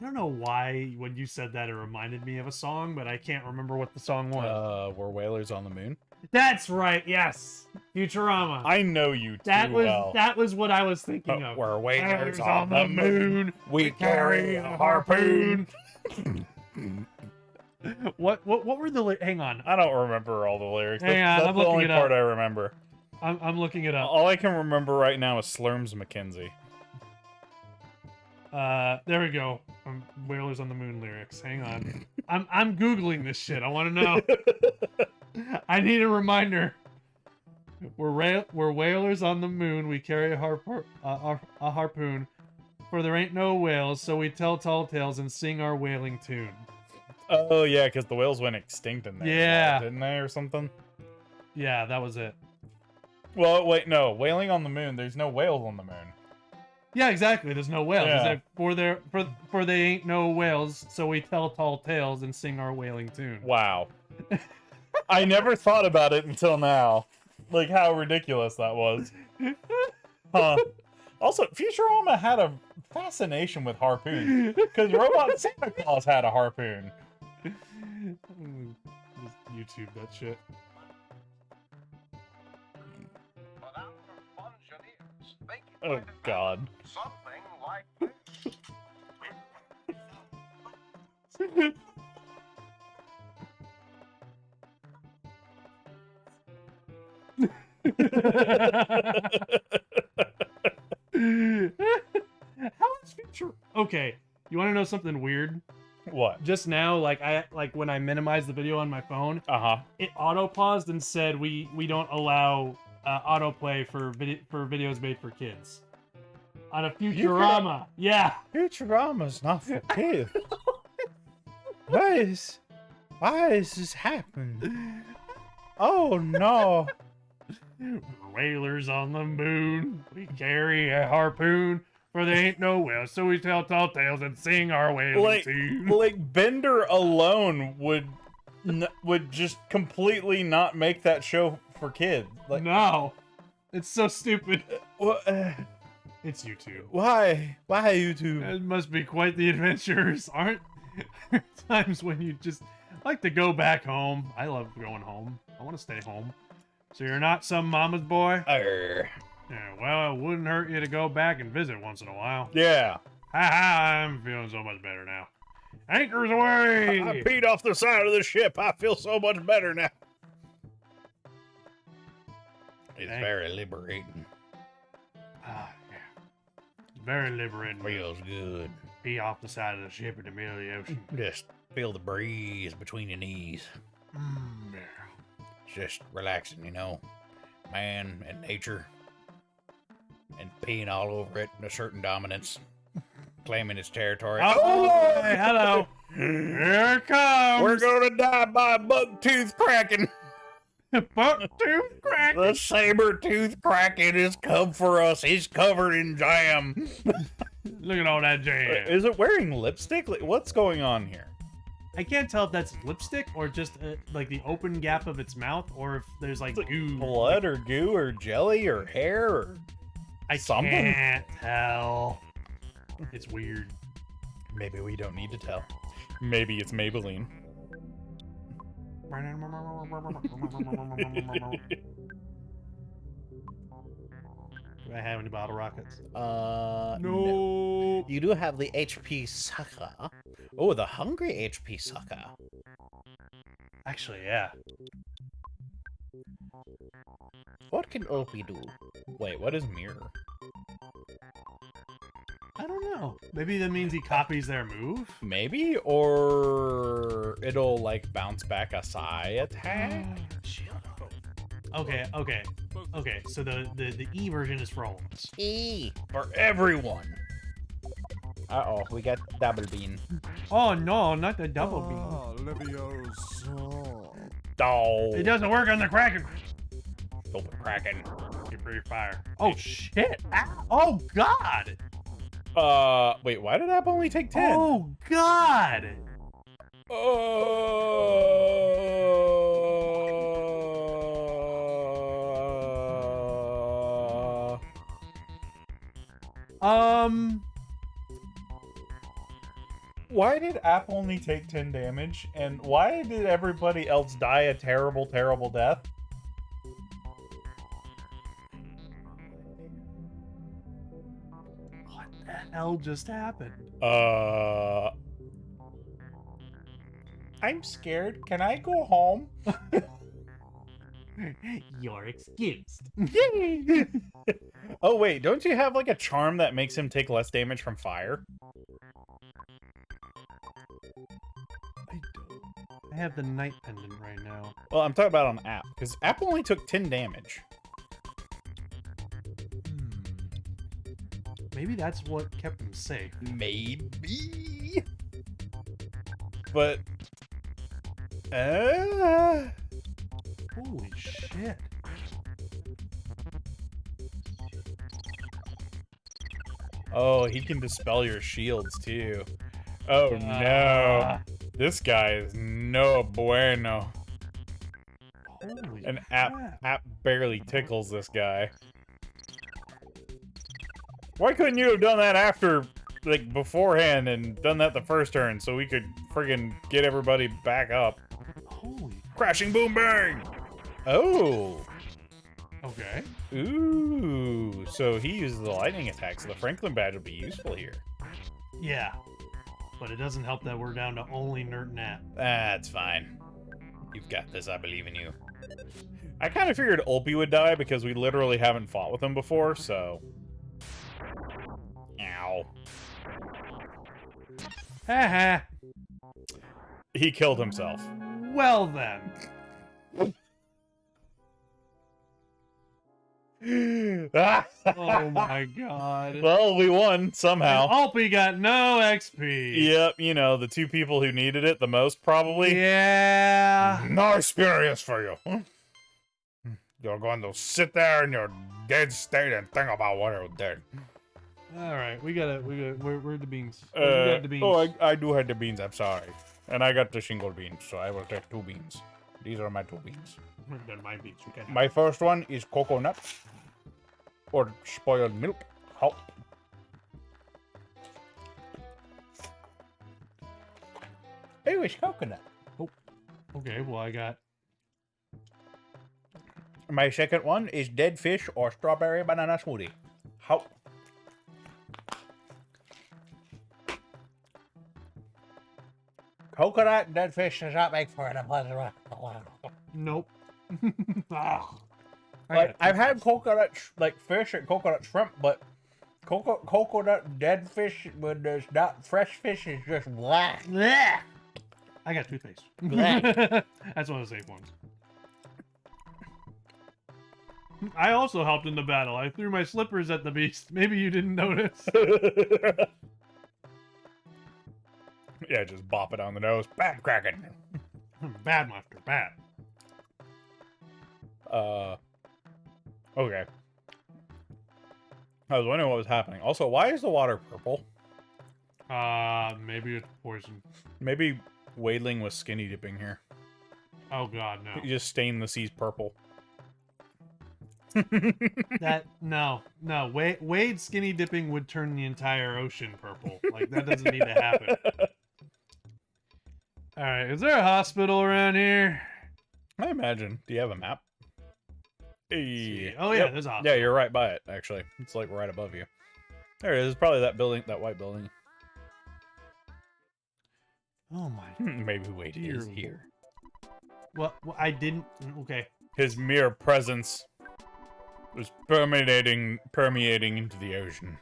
don't know why when you said that it reminded me of a song, but I can't remember what the song was. Were whalers on the moon? That's right. Yes, Futurama. I know you too well. That was what I was thinking of. We're whalers Whalers on the moon. We carry a harpoon. What were the hang on? I don't remember all the lyrics. Hang on, That's I'm the looking only it up. part I remember. I'm looking it up. All I can remember right now is Slurms McKenzie. There we go. Whalers on the Moon lyrics. Hang on. I'm googling this shit. I want to know. I need a reminder. We're whalers on the moon. We carry a harpoon. For there ain't no whales, so we tell tall tales and sing our whaling tune. Oh yeah, because the whales went extinct in there. Yeah. Didn't they, or something? Yeah, that was it. Well, wait, no. Whaling on the moon. There's no whales on the moon. Yeah, exactly. There's no whales. Yeah. For they ain't no whales, so we tell tall tales and sing our whaling tune. Wow. I never thought about it until now. Like how ridiculous that was. Huh. Also, Futurama had a fascination with harpoons because Robot Santa Claus had a harpoon. Just YouTube that shit. Oh God. Something like How is Future? Okay, you want to know something weird? What? Just now, like when I minimized the video on my phone, Uh-huh. it auto paused and said we don't allow autoplay for videos made for kids. On a Futurama, yeah. Futurama's not for kids. Why is this happening? Oh no. Whalers on the moon, we carry a harpoon. For there ain't no whales, so we tell tall tales and sing our whaling tune. Like Bender alone would just completely not make that show for kids. Like No, it's so stupid. what? It's YouTube. Why YouTube? It must be quite the adventures, aren't there? Times when you just like to go back home. I love going home. I want to stay home. So you're not some mama's boy? Yeah, well, it wouldn't hurt you to go back and visit once in a while. Yeah. Ha ha, I'm feeling so much better now. Anchors away! I peed off the side of the ship. I feel so much better now. It's Dang. very liberating. Ah, yeah. It's very liberating. Feels good. Be off the side of the ship in the middle of the ocean. Just feel the breeze between your knees. Yeah. It's just relaxing, you know. Man and nature. And peeing all over it in a certain dominance. Claiming its territory. Oh, boy, hello. Here it comes. We're gonna die by a buck-tooth kraken. Buck-tooth kraken. The saber-tooth kraken has come for us. He's covered in jam. Look at all that jam. Is it wearing lipstick? Like, what's going on here? I can't tell if that's lipstick or just like the open gap of its mouth, or if there's like goo. Blood or goo or jelly or hair or I something? can't tell. It's weird. Maybe we don't need to tell. Maybe it's Maybelline. Do I have any bottle rockets? No. You do have the HP sucker. Oh, the hungry HP sucker. Actually, yeah. What can Opie do? Wait, what is mirror? I don't know. Maybe that means he copies their move? Maybe, or it'll like bounce back a psi attack. Okay. So the E version is for all of us. E for everyone. Uh-oh, we got double bean. Oh no, not the double beam. Oh, It doesn't work on the Kraken. open kraken. You breathe fire. Oh shit! Ow. Oh god! Wait, why did App only take 10? Oh god! Why did App only take 10 damage? And why did everybody else die a terrible, terrible death? What the hell just happened? I'm scared. Can I go home? You're excused. Oh, wait. Don't you have, like, a charm that makes him take less damage from fire? I don't. I have the night pendant right now. Well, I'm talking about on App, because App only took 10 damage. Maybe that's what kept him safe. Maybe. But... Holy shit. Oh, he can dispel your shields, too. Oh, no. This guy is no bueno. Holy And crap. App barely tickles this guy. Why couldn't you have done that after, like, beforehand and done that the first turn so we could friggin' get everybody back up? Holy. Crashing boom bang! Oh. Okay. Ooh. So he uses the lightning attack, so the Franklin badge will be useful here. Yeah. But it doesn't help that we're down to only Nert Nat. That's fine. You've got this, I believe in you. I kind of figured Ulpi would die because we literally haven't fought with him before, so... Ow. Haha. He killed himself. Well then. Oh my god. Well, we won somehow. Alpi got no XP. Yep, you know, the two people who needed it the most, probably. Yeah. No experience for you. You're going to sit there in your dead state and think about what you did. All right, we got where are the beans? We got the beans. Oh, I do have the beans, I'm sorry. And I got the shingle beans, so I will take 2 beans. These are my 2 beans. They're my beans. We can. My first one is coconut. Or spoiled milk. Help. Ooh, it's coconut. Okay, well I got. My second one is dead fish or strawberry banana smoothie. Help. Coconut and dead fish does not make for an pleasant. Nope. Ah. Like, I've had coconut, like, fish and coconut shrimp, but coconut dead fish when there's not fresh fish is just black. Blech. I got toothpaste. Blech. That's one of the safe ones. I also helped in the battle. I threw my slippers at the beast. Maybe you didn't notice. Yeah, just bop it on the nose. Bam, cracking. Bad laughter. Bad. Okay. I was wondering what was happening. Also, why is the water purple? Maybe it's poison. Maybe Wadling was skinny dipping here. Oh god, no. He just stained the seas purple. No. Wade skinny dipping would turn the entire ocean purple. Like, that doesn't need to happen. Alright, is there a hospital around here? I imagine. Do you have a map? Hey. Oh yeah, there's a hospital. Yeah, you're right by it, actually. It's like right above you. There it is. It's probably that building, that white building. Oh my Maybe Wade dear is here. Well, I didn't. Okay. His mere presence was permeating into the ocean.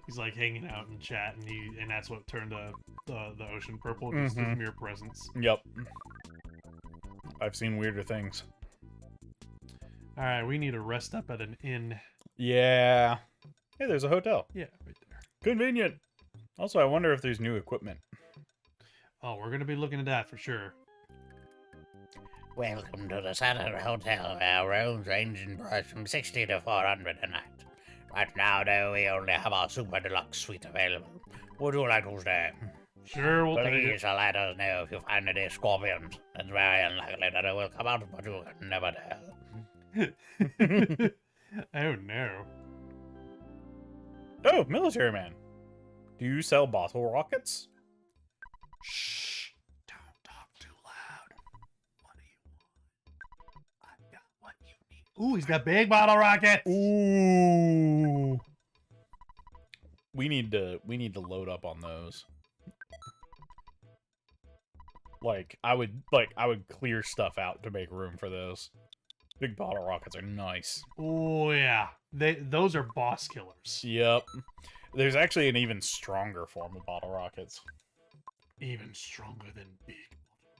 He's like hanging out and chat, and that's what turned the ocean purple. Just his mere presence. Yep. I've seen weirder things. All right, we need to rest up at an inn. Yeah. Hey, there's a hotel. Yeah, right there. Convenient. Also, I wonder if there's new equipment. Oh, we're gonna be looking at that for sure. Welcome to the Sutter Hotel. Our rooms range in price from 60 to 400 a night. Right now, though, we only have our super deluxe suite available. Would you like to stay? Sure, we'll take Please let us know if you find any scorpions. It's very unlikely that it will come out, but you can never tell. it. Oh no. Oh, military man. Do you sell bottle rockets? Shh. Don't talk too loud. What do you want? I've got what you need. Ooh, he's got big bottle rockets. Ooh. We need to load up on those. I would clear stuff out to make room for those. Big bottle rockets are nice. Oh yeah. Those are boss killers. Yep. There's actually an even stronger form of bottle rockets. Even stronger than big.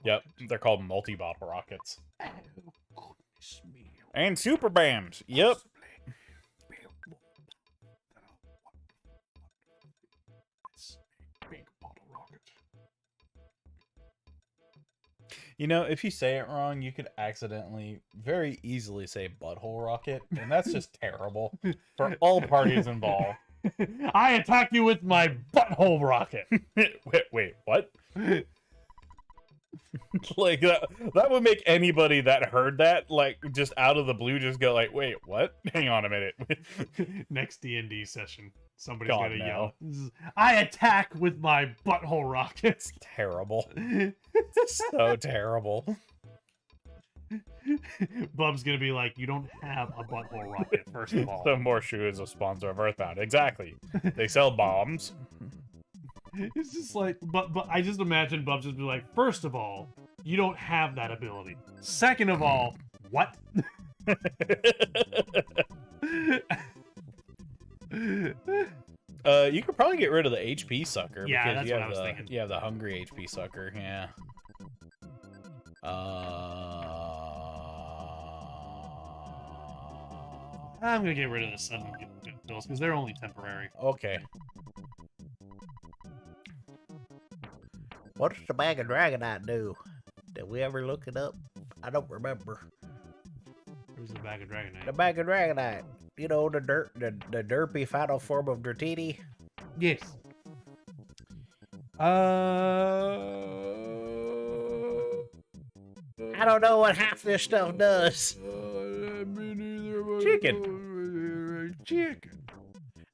Yep, they're called multi-bottle rockets. Oh, goodness me. And super bams. Yep. Big bottle rocket. You know, if you say it wrong, you could accidentally very easily say butthole rocket, and that's just terrible for all parties involved. I attack you with my butthole rocket. Wait, what? Like that would make anybody that heard that just out of the blue just go like, wait, what? Hang on a minute. Next D&D session, somebody's God, gonna no. yell, I attack with my butthole rockets. Terrible. So terrible. Bub's gonna be like, you don't have a butthole rocket, first of all. So Morshu is a sponsor of EarthBound. Exactly. They sell bombs. It's just like, but I just imagine Bubs just be like, first of all, you don't have that ability. Second of all, what? You could probably get rid of the HP sucker. Yeah, because that's what I was thinking. You have the hungry HP sucker. Yeah. I'm gonna get rid of the sudden pills because they're only temporary. Okay. What does the bag of Dragonite do? Did we ever look it up? I don't remember. Where's the bag of The Dragonite? bag of Dragonite. You know, the derpy final form of Dratini. Yes. I don't know what half this stuff does. Chicken.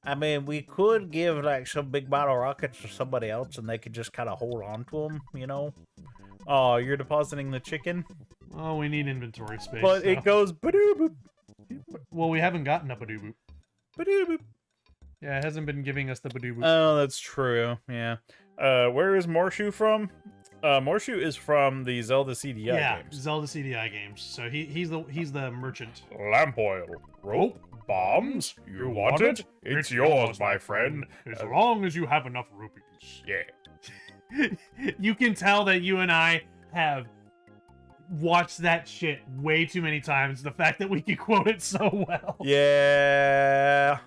I mean, we could give like some big bottle rockets to somebody else, and they could just kind of hold on to them, you know. Oh, you're depositing the chicken? Oh, we need inventory space. But so. it goes ba-doo-boop, Well, we haven't gotten a Badoo Boop. ba-doo-boop. Yeah, it hasn't been giving us the Badoo Boop. Oh, that's true. Yeah. Where is Morshu from? Morshu is from the Zelda CDI games. Zelda CDI games. So he's the merchant. Lamp oil, rope, bombs. You want it? It's yours, my friend. As long as you have enough rupees. Yeah. You can tell that you and I have watched that shit way too many times. The fact that we can quote it so well. Yeah.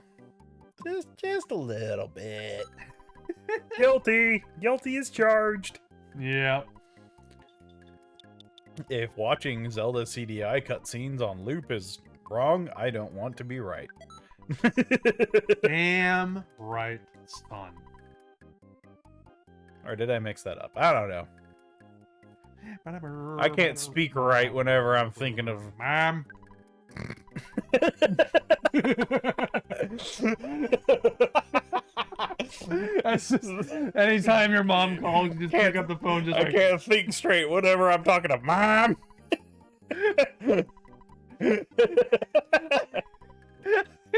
Just a little bit. Guilty. Guilty is charged. Yeah. If watching Zelda CDI cutscenes on loop is wrong, I don't want to be right. Damn right, son. Or did I mix that up? I don't know. I can't speak right whenever I'm thinking of... Mom. That's just, anytime your mom calls, you just pick up the phone. Just I like, can't think straight whenever I'm talking to Mom.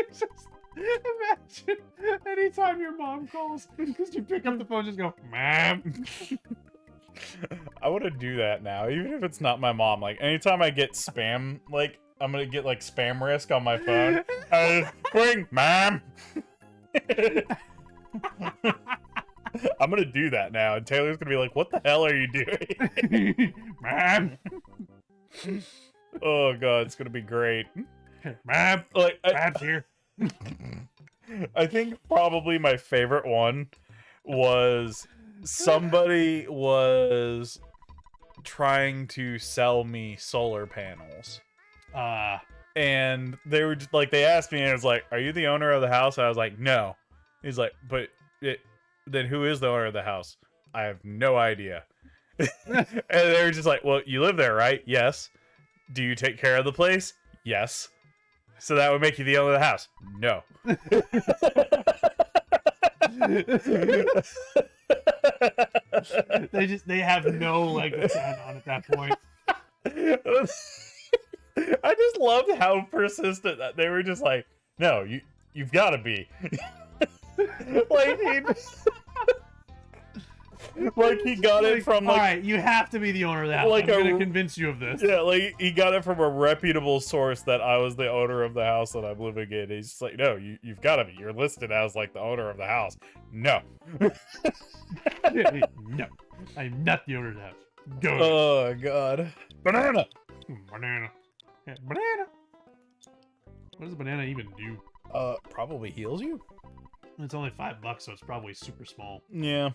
just imagine anytime your mom calls, because you pick up the phone, just go, Mom. I want to do that now, even if it's not my mom. Like, anytime I get spam, like, I'm gonna get, like, spam risk on my phone. Ring, Mom! I'm gonna do that now, and Taylor's gonna be like, what the hell are you doing? Mom. Oh, God, it's gonna be great. Mom. Like, Mom's here. I think probably my favorite one was somebody was trying to sell me solar panels. And they were just like, they asked me, and it was like, are you the owner of the house? And I was like, no. He's like, then who is the owner of the house? I have no idea. And they were just like, well, you live there, right? Yes. Do you take care of the place? Yes. So that would make you the owner of the house? No. They have no leg to stand on at that point. I just loved how persistent that they were. Just like, no, you've got to be. Like he got it from all like, right, you have to be the owner of the house. like I'm gonna convince you of this. yeah, like he got it from a reputable source that I was the owner of the house that I'm living in. He's just like, no, you've got to be. You're listed as like the owner of the house. No. No, I'm not the owner of the house. Go. Oh God. Banana. Banana. Yeah, banana. What does a banana even do? Probably heals you. It's only $5, so it's probably super small. Yeah.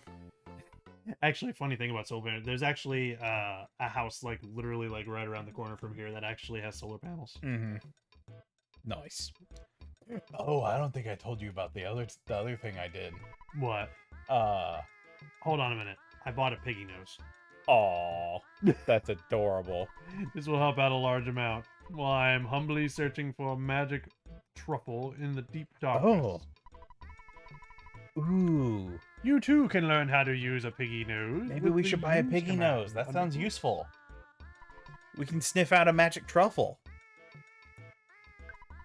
Actually, funny thing about solar panels, there's actually a house like literally like right around the corner from here that actually has solar panels. Mm-hmm. Nice. Oh, I don't think I told you about the other thing I did. What? Hold on a minute. I bought a piggy nose. Aw, that's adorable. This will help out a large amount while I am humbly searching for a magic truffle in the deep darkness. Oh. Ooh. You too can learn how to use a piggy nose. Maybe with we the should buy a use piggy command. nose. That sounds useful. We can sniff out a magic truffle.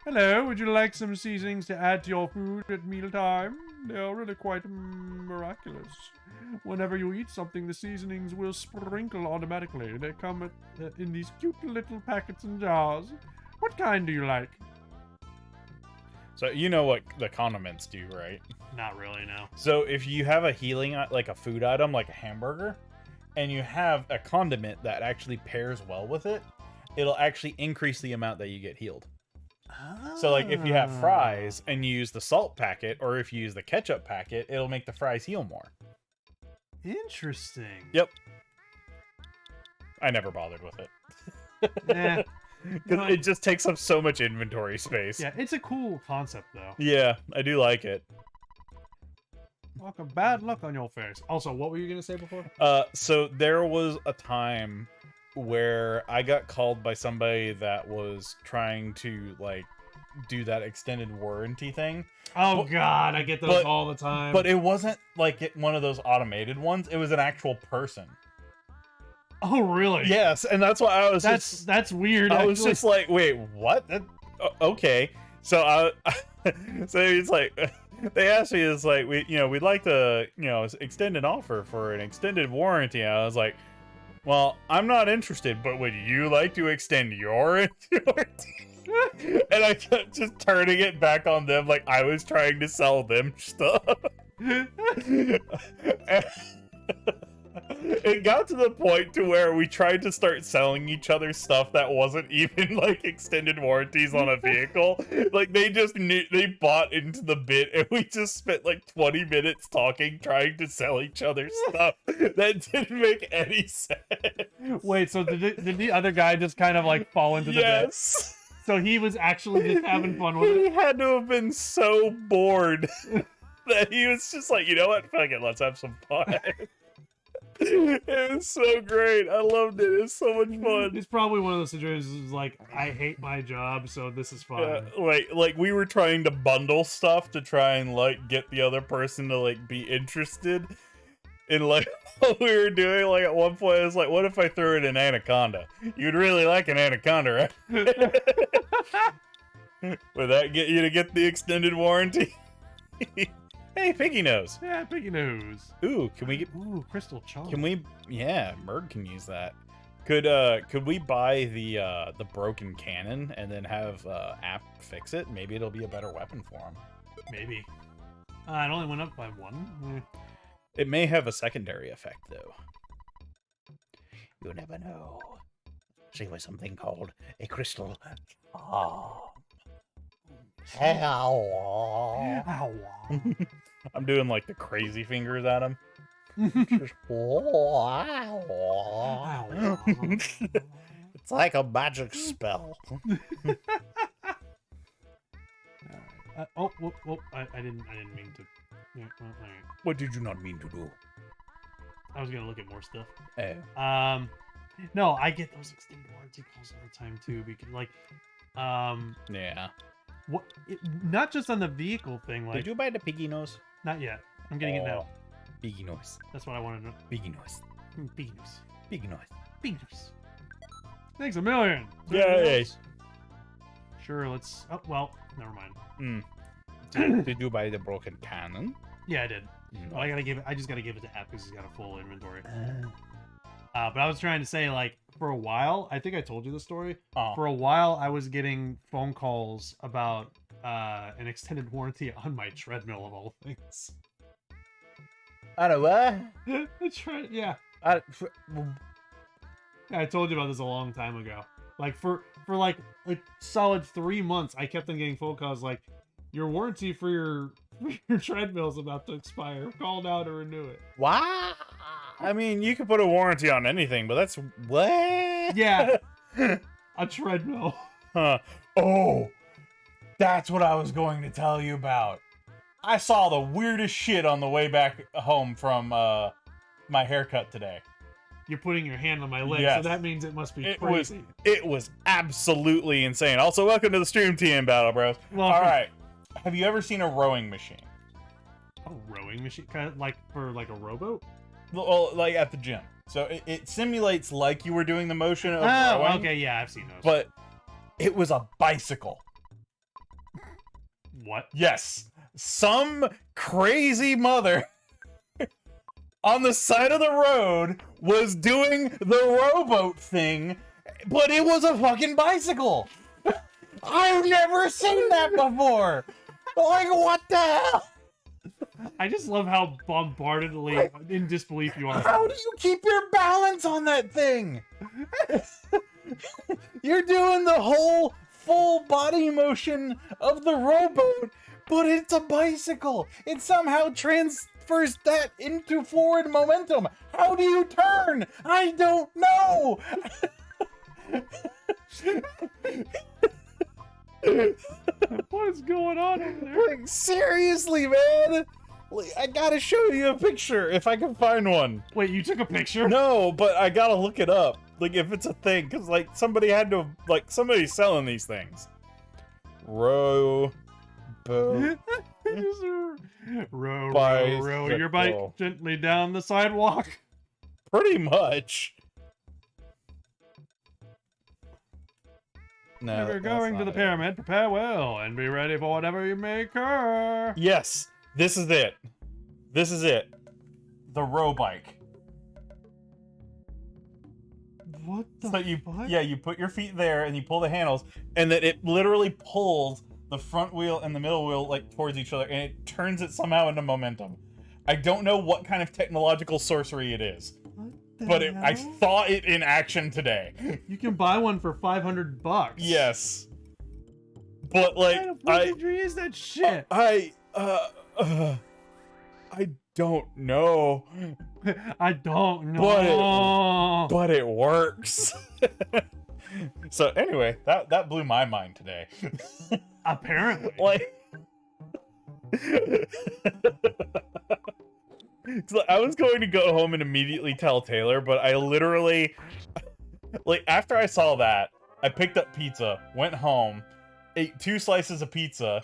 Hello, would you like some seasonings to add to your food at mealtime? They are really quite miraculous. Whenever you eat something, the seasonings will sprinkle automatically. They come in these cute little packets and jars. What kind do you like? So you know what the condiments do, right? Not really, no. So if you have a healing, like a food item, like a hamburger, and you have a condiment that actually pairs well with it, it'll actually increase the amount that you get healed. So like if you have fries and you use the salt packet, or if you use the ketchup packet, it'll make the fries heal more. Interesting. Yep. I never bothered with it. Yeah. Because it just takes up so much inventory space. Yeah, it's a cool concept, though. Yeah, I do like it. Like a bad luck on your face. Also, what were you gonna say before? So there was a time where I got called by somebody that was trying to like do that extended warranty thing. Oh God, I get those all the time. But it wasn't like one of those automated ones. It was an actual person. Oh really? Yes, and that's why I was. That's weird. I was just like, wait, what? Okay, so so it's like. They asked me, it's like, we'd like to, extend an offer for an extended warranty. And I was like, well, I'm not interested, but would you like to extend your warranty? And I kept just turning it back on them like I was trying to sell them stuff. It got to the point to where we tried to start selling each other stuff that wasn't even like extended warranties on a vehicle. Like they just they bought into the bit, and we just spent like 20 minutes talking, trying to sell each other stuff that didn't make any sense. Wait, so did the other guy just kind of like fall into the bit? Yes. So he was actually just having fun with He it. had to have been so bored that he was just like, you know what? Fuck it, let's have some fun. It was so great. I loved it. It was so much fun. It's probably one of those situations like I hate my job, so this is fun. Like we were trying to bundle stuff to try and like get the other person to like be interested in like what we were doing. Like at one point, I was like, "What if I threw in an anaconda? You'd really like an anaconda, right?" Would that get you to get the extended warranty? Hey, piggy nose. Yeah, piggy nose. Ooh, can we get? Ooh, crystal chunk. Can we? Yeah, Merg can use that. Could we buy the broken cannon and then have App fix it? Maybe it'll be a better weapon for him. Maybe. It only went up by one. It may have a secondary effect though. You never know. See, with something called a crystal. Oh. Hell. I'm doing like the crazy fingers at him. It's like a magic spell. I didn't mean to. Yeah, well, all right. What did you not mean to do? I was gonna look at more stuff. Oh. No, I get those extended warranty calls all the time too, because like, Yeah. not just on the vehicle thing. Like, Did you buy the piggy nose? not yet. I'm getting it now. Big noise. That's what I want to know. Big noise. Big news. Big noise. Big news. Thanks a million. Yay. Sure, let's... Oh, well, never mind. Did you buy the broken cannon? Yeah, I did. Mm. Well, I just gotta give it to App because he's got a full inventory. But I was trying to say, like, for a while, I think I told you the story. Oh. For a while, I was getting phone calls about an extended warranty on my treadmill, of all things. I don't know The yeah. what. Yeah, I told you about this a long time ago. Like, for like a solid 3 months, I kept on getting phone calls like, your warranty for your treadmill's about to expire. Call now to renew it. Wow. I mean, you can put a warranty on anything, but that's what? Yeah. A treadmill. Huh. Oh, that's what I was going to tell you about. I saw the weirdest shit on the way back home from my haircut today. You're putting your hand on my leg, Yes. so that means it must be It crazy. was absolutely insane. Also, welcome to the Stream Team Battle Bros. Well, All right. Have you ever seen a rowing machine? A rowing machine? Kind of like for like a rowboat? Well, like at the gym. So it simulates like you were doing the motion of Oh, rowing. okay, yeah, I've seen those. But it was a bicycle. What? Yes. Some crazy mother on the side of the road was doing the rowboat thing, but it was a fucking bicycle. I've never seen that before. Like, what the hell? I just love how bombardedly in disbelief you are. How do you keep your balance on that thing? You're doing the whole full body motion of the rowboat, but it's a bicycle. It somehow transfers that into forward momentum. How do you turn? I don't know. What is going on over there? Like, seriously, man. Like, I gotta show you a picture if I can find one. Wait, you took a picture? No, but I gotta look it up. Like, if it's a thing, because, like, somebody had to, like, somebody's selling these things. Row, boat, row your bike bicycle. gently down the sidewalk. Pretty much. No, If you're that's going to not the it. pyramid, prepare well and be ready for whatever you may occur. Yes, this is it. This is it. The row bike. What the So you, fuck? yeah, you put your feet there and you pull the handles, and then it literally pulls the front wheel and the middle wheel like towards each other, and it turns it somehow into momentum. I don't know what kind of technological sorcery it is, What the but I hell? saw it in action today. You can buy one for $500. Yes, but What like kind of I wizardry is that shit? I don't know, I don't know. but it works. So anyway, that blew my mind today. Apparently. Like, 'cause I was going to go home and immediately tell Taylor, but I literally, like, after I saw that, I picked up pizza, went home, ate 2 slices of pizza,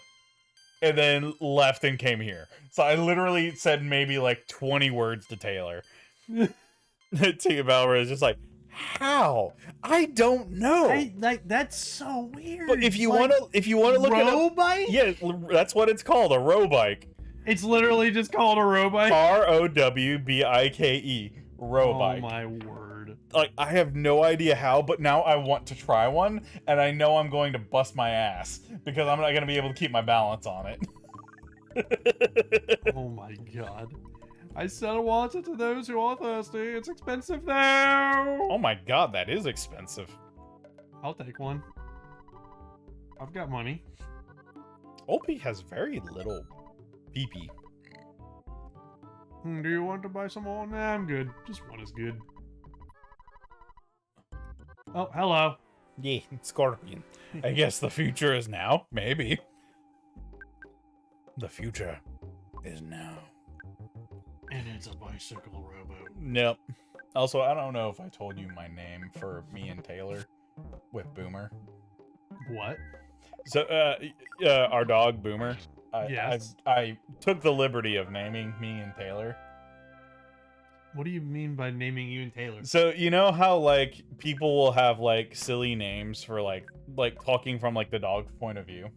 and then left and came here. So I literally said maybe like 20 words to Taylor. To Valra is just like, how? I don't know. Like that's so weird. But if you Like, want to look at row bike? yeah, that's what it's called, a row bike. It's literally just called a row bike. ROWBIKE, row Oh bike. my word. Like, I have no idea how, but now I want to try one, and I know I'm going to bust my ass because I'm not going to be able to keep my balance on it. Oh my god. I sell water to those who are thirsty. It's expensive though. Oh my god, that is expensive. I'll take one. I've got money. Opie has very little pee-pee. Do you want to buy some more? Nah, I'm good. Just one is good. Oh, hello. Yeah, Scorpion. I guess the future is now. Maybe. The future is now. And it's a bicycle rowboat. Nope. Also, I don't know if I told you my name for me and Taylor with Boomer. What? So, our dog Boomer. Yes. I took the liberty of naming me and Taylor. What do you mean by naming you and Taylor? So you know how like people will have like silly names for like talking from like the dog's point of view.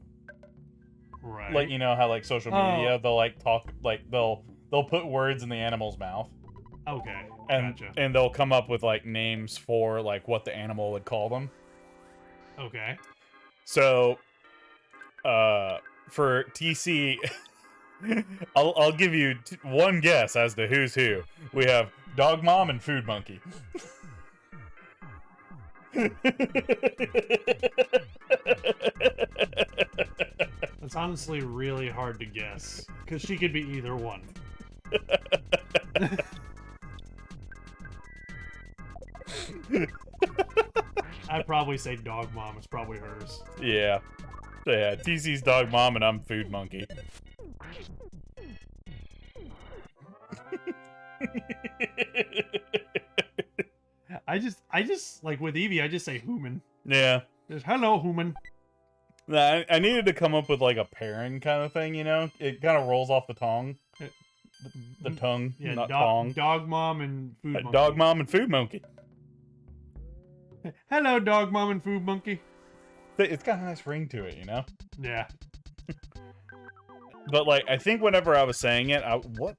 Right. Like you know how like social media they'll like talk like they'll put words in the animal's mouth. Okay. And Gotcha. and they'll come up with like names for like what the animal would call them. Okay. So for TC I'll give you one guess as to who's who. We have Dog Mom and Food Monkey. That's honestly really hard to guess because she could be either one. I'd probably say Dog Mom. It's probably hers. Yeah. Yeah, TC's Dog Mom and I'm Food Monkey. I just like with Evie, I just say human. Yeah. Just hello human. Nah, I needed to come up with like a pairing kind of thing, you know? It kind of rolls off the tongue. The tongue, Yeah, not tongue. Dog Mom and Food Monkey. Dog Mom and Food Monkey. Hello, Dog Mom and Food Monkey. It's got a nice ring to it, you know? Yeah. But like, I think whenever I was saying it, what?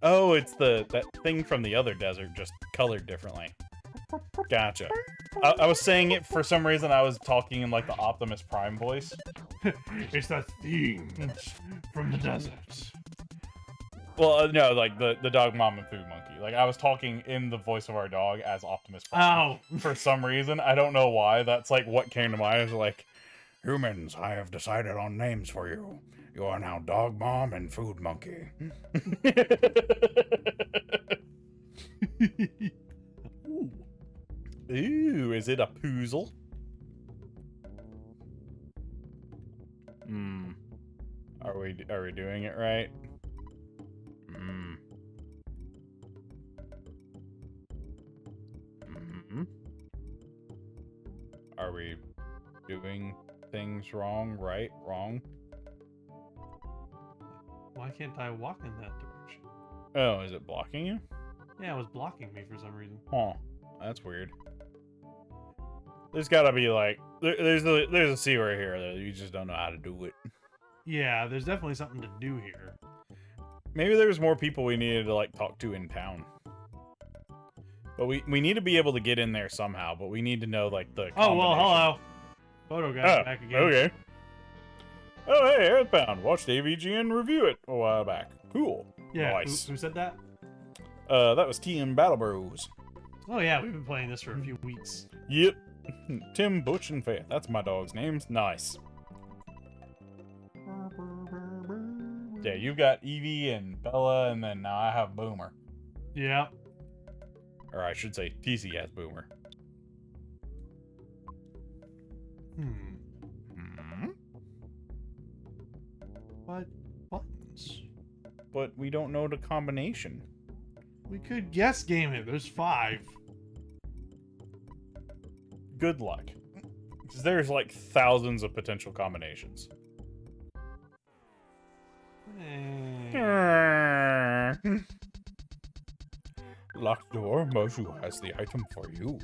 Oh, it's that thing from the other desert, just colored differently. Gotcha. I was saying it for some reason. I was talking in like the Optimus Prime voice. It's that thing from the desert. Well, no, like the Dog Mom and Food Monkey. Like I was talking in the voice of our dog as Optimus Prime. Oh. For some reason, I don't know why. That's like what came to mind. I was like, Humans, I have decided on names for you. You are now Dog Mom and Food Monkey. ooh, is it a poozle? Hmm. Are we doing it right? Hmm. Hmm. Are we doing things wrong, right, wrong? Why can't I walk in that direction? Oh, is it blocking you? Yeah, it was blocking me for some reason. Huh. That's weird. There's gotta be like there's a secret here that you just don't know how to do it. Yeah, there's definitely something to do here. Maybe there's more people we needed to like talk to in town. But we need to be able to get in there somehow, but we need to know like the Oh, well, combination. hello. Photo guy back again. Okay. Oh, hey, EarthBound. Watched AVG and review it a while back. Cool. Yeah, Nice. who said that? That was TM Battle Bros. Oh, yeah, we've been playing this for a few weeks. Yep. Tim, Butch, and Faith. That's my dog's names. Nice. Yeah, you've got Evie and Bella, and then now I have Boomer. Yeah. Or I should say, TC has Boomer. Hmm. Hmm? What buttons? But we don't know the combination. We could guess game it. There's 5. Good luck. Because there's like thousands of potential combinations. Locked door, Moju has the item for you.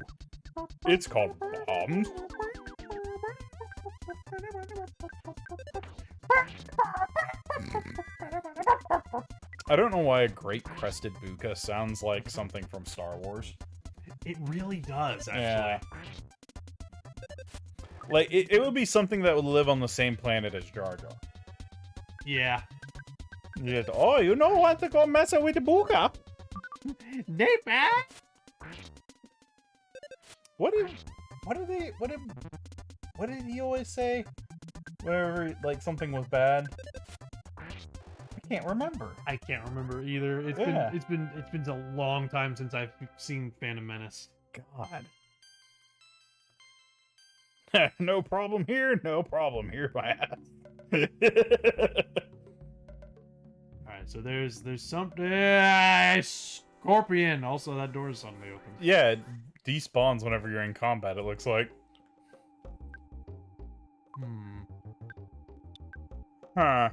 It's called bombs. I don't know why a great crested buka sounds like something from Star Wars. It really does, actually. Yeah. Like, it would be something that would live on the same planet as Jar Jar. Yeah. Just, oh, you don't want to go mess with the buka? What did he always say? Whenever like something was bad? I can't remember. I can't remember either. It's been a long time since I've seen Phantom Menace. God. No problem here, my ass. Alright, so there's something. Scorpion. Also, that door is suddenly open. Yeah, it despawns whenever you're in combat, it looks like. Hmm. Huh.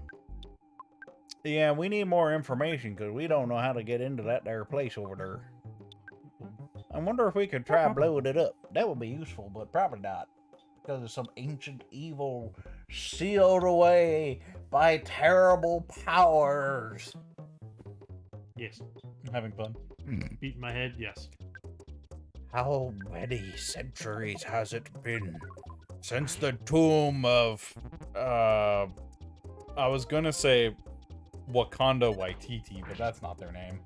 Yeah, we need more information because we don't know how to get into that there place over there. I wonder if we could try blowing it up. That would be useful, but probably not. Because of some ancient evil sealed away by terrible powers. Yes. Having fun. Beating my head, yes. How many centuries has it been since the tomb of... I was gonna say Wakanda Waititi, but that's not their name.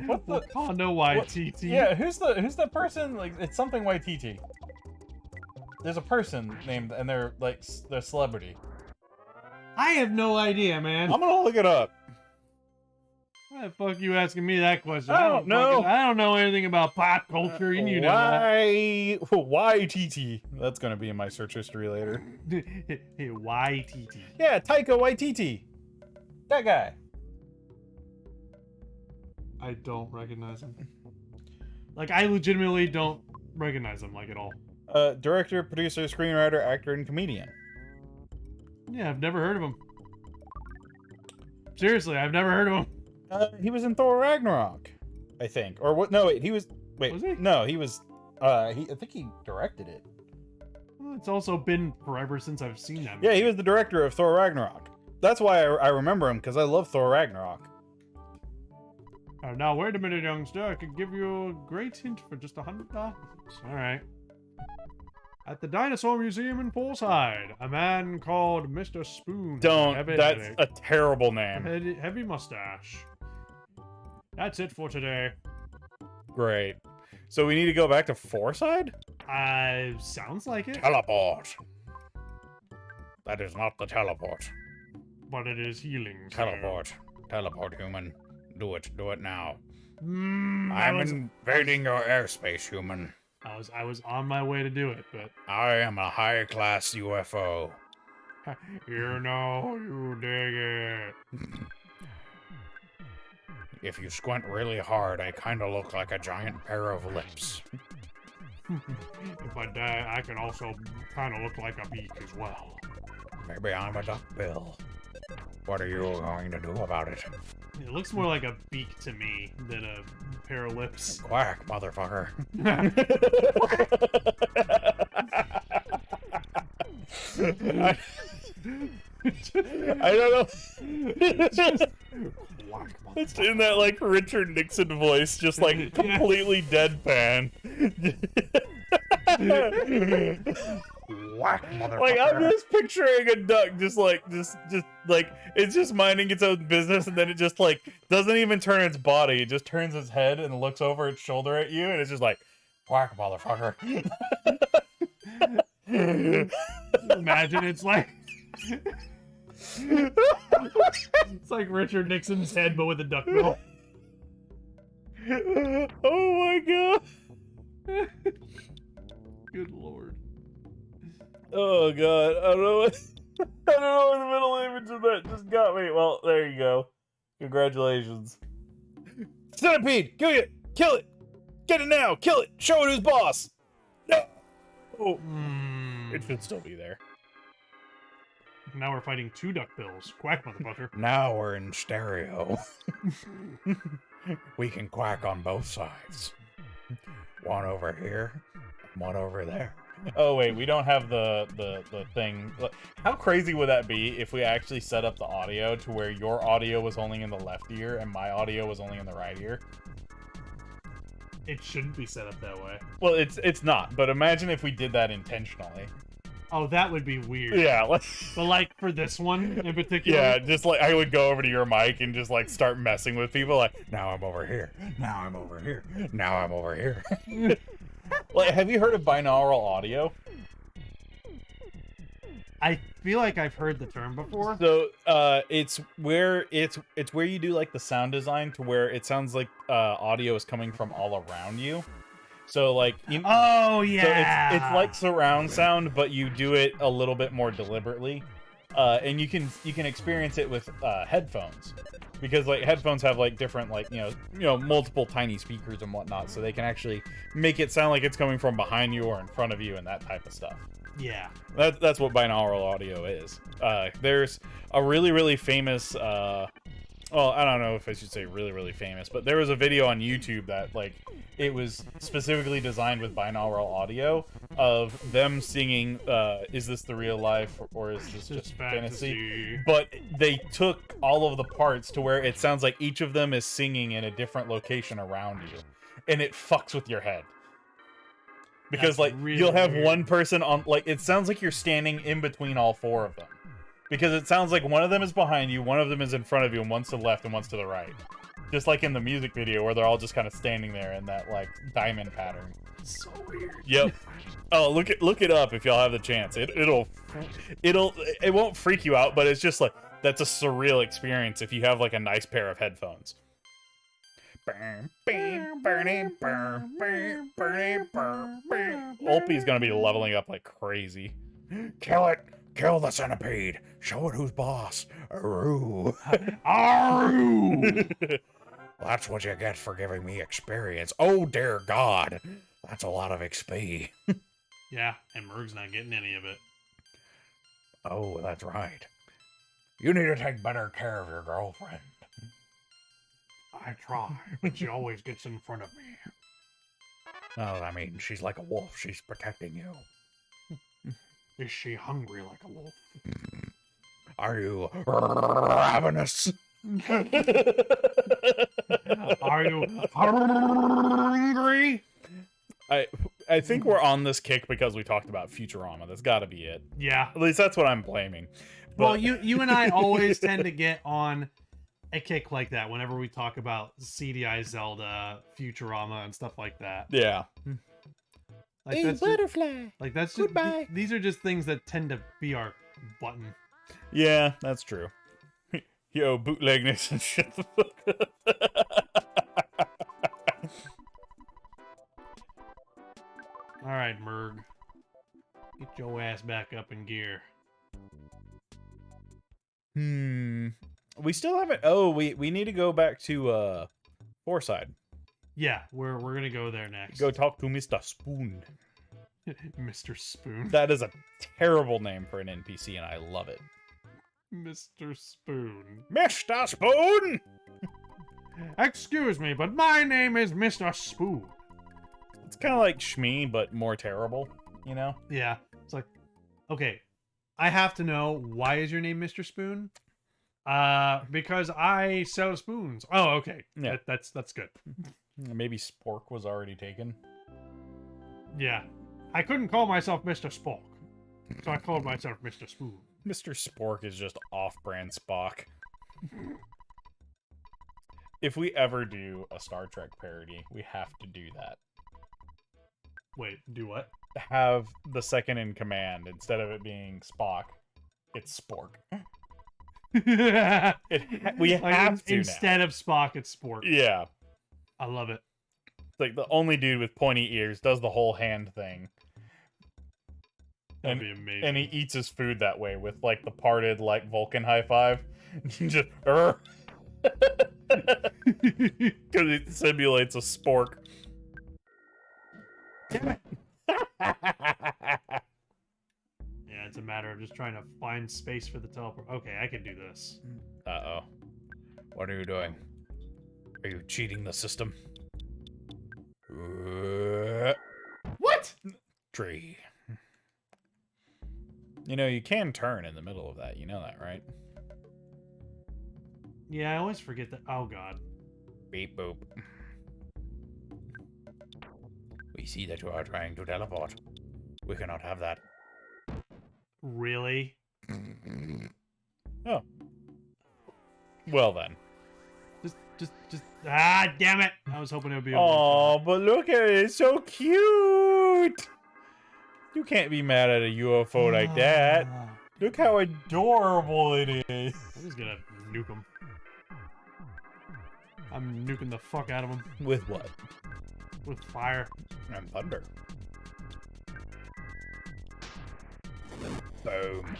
What the? Wakanda YTT. Yeah, who's the person? Like, it's something Waititi. There's a person named, and they're like they're celebrity. I have no idea, man. I'm gonna look it up. Why the fuck you asking me that question? I don't know. I don't know anything about pop culture, and you know. YTT. That's gonna be in my search history later. YTT. Yeah, Taika Waititi. That guy. I don't recognize him. Like, I legitimately don't recognize him, like, at all. Director, producer, screenwriter, actor, and comedian. Yeah, I've never heard of him. Seriously, I've never heard of him. He was in Thor Ragnarok, I think. Or what? No, wait, he was. Wait, Was he? No, he was. I think he directed it. Well, it's also been forever since I've seen that. Yeah, he was the director of Thor Ragnarok. That's why I remember him, because I love Thor Ragnarok. Now, wait a minute, youngster. I could give you a great hint for just $100. All right. At the Dinosaur Museum in Poolside, a man called Mr. Spoon. That's a terrible name. Heavy mustache. That's it for today. Great. So we need to go back to Fourside? Sounds like it. Teleport. That is not the teleport. But it is healing. so- Teleport. Teleport, human. Do it. Do it now. I I'm was, invading your airspace, human. I was on my way to do it, but I am a high-class UFO. you know you dig it. If you squint really hard, I kind of look like a giant pair of lips. But I can also kind of look like a beak as well. Maybe I'm a duckbill. What are you going to do about it? It looks more like a beak to me than a pair of lips. Quack, motherfucker. I don't know. It's in that like Richard Nixon voice, just like completely deadpan. Whack, motherfucker. Like I'm just picturing a duck, just like it's just minding its own business, and then it just like doesn't even turn its body; it just turns its head and looks over its shoulder at you, and it's just like, Quack, motherfucker. Imagine it's like it's like Richard Nixon's head, but with a duck bill. oh my god! Good lord. Oh god, I don't know. I don't know what the middle image of that just got me. Well, there you go. Congratulations. Centipede, kill it! Kill it! Get it now! Kill it! Show it who's boss! No! Oh, it should still be there. Now we're fighting two duck bills. Quack, motherfucker. Now we're in stereo. We can quack on both sides. One over here, one over there. Oh wait, we don't have the thing. How crazy would that be if we actually set up the audio to where your audio was only in the left ear and my audio was only in the right ear? It shouldn't be set up that way. Well, it's not, but imagine if we did that intentionally. Oh, that would be weird. Yeah, But like for this one in particular. yeah, just like I would go over to your mic and just like start messing with people like, Now I'm over here. Now I'm over here. Now I'm over here. like have you heard of binaural audio? I feel like I've heard the term before. So it's where you do like the sound design to where it sounds like audio is coming from all around you. So like Oh yeah. so it's like surround sound, but you do it a little bit more deliberately. And you can experience it with headphones, because like headphones have like different like you know multiple tiny speakers and whatnot, so they can actually make it sound like it's coming from behind you or in front of you and that type of stuff. Yeah. That's what binaural audio is. There's a really famous. Well, I don't know if I should say really famous, but there was a video on YouTube that like it was specifically designed with binaural audio of them singing. Is this the real life or is this just fantasy? But they took all of the parts to where it sounds like each of them is singing in a different location around you, and it fucks with your head. Because, That's like, really you'll have weird. one person on, like, it sounds like you're standing in between all four of them. Because it sounds like one of them is behind you, one of them is in front of you, and one's to the left and one's to the right. Just like in the music video where they're all just kind of standing there in that, like, diamond pattern. So weird. Yep. Oh, look it up if y'all have the chance. It won't freak you out, but it's just like, that's a surreal experience if you have, like, a nice pair of headphones. Olpie's gonna be leveling up like crazy. Kill it! Kill the centipede! Show it who's boss! Aroo! Aroo! That's what you get for giving me experience. Oh dear God! That's a lot of XP. Yeah, and Merg's not getting any of it. Oh, that's right. You need to take better care of your girlfriend. I try, but she always gets in front of me. Oh, I mean, she's like a wolf. She's protecting you. Is she hungry like a wolf? Are you ravenous? Are you hungry? I think we're on this kick because we talked about Futurama. That's got to be it. Yeah. At least that's what I'm blaming. Well, you and I always tend to get on a kick like that whenever we talk about CDI Zelda, Futurama, and stuff like that. Yeah. Like Hey, butterfly. like that's Goodbye. Just, these are just things that tend to be our button. Yeah, that's true. Yo, bootleg Nixon, shut the fuck up. All right, Merg, get your ass back up in gear. We still haven't. Oh, we need to go back to Fourside. Yeah, we're gonna go there next. Go talk to Mr. Spoon. Mr. Spoon. That is a terrible name for an NPC, and I love it. Mr. Spoon. Mr. Spoon. Excuse me, but my name is Mr. Spoon. It's kind of like Shmee, but more terrible. You know? Yeah, it's like, okay, I have to know, why is your name Mr. Spoon? Because I sell spoons. Oh, okay. Yeah. That's good. Maybe Spork was already taken. Yeah. I couldn't call myself Mr. Spock, so I called myself Mr. Spoon. Mr. Spork is just off-brand Spock. If we ever do a Star Trek parody, we have to do that. Wait, do what? Have the second in command, instead of it being Spock, it's Spork. We have to instead of Spock, it's Spork. Yeah. I love it. Like the only dude with pointy ears does the whole hand thing. That'd be amazing. And he eats his food that way with like the parted like Vulcan high five. Just because it simulates a spork. Yeah, it's a matter of just trying to find space for the teleport. Okay, I can do this. Uh-oh. What are you doing? Are you cheating the system? What? Tree. You know, you can turn in the middle of that. You know that, right? Yeah, I always forget that. Oh, God. Beep boop. We see that you are trying to teleport. We cannot have that. Really? Oh. Well then. Just. Ah, damn it! I was hoping it would be. Oh, but look at it. It's so cute. You can't be mad at a UFO like that. Look how adorable it is. I'm just gonna nuke him. I'm nuking the fuck out of him With what? with fire. And thunder. Boom.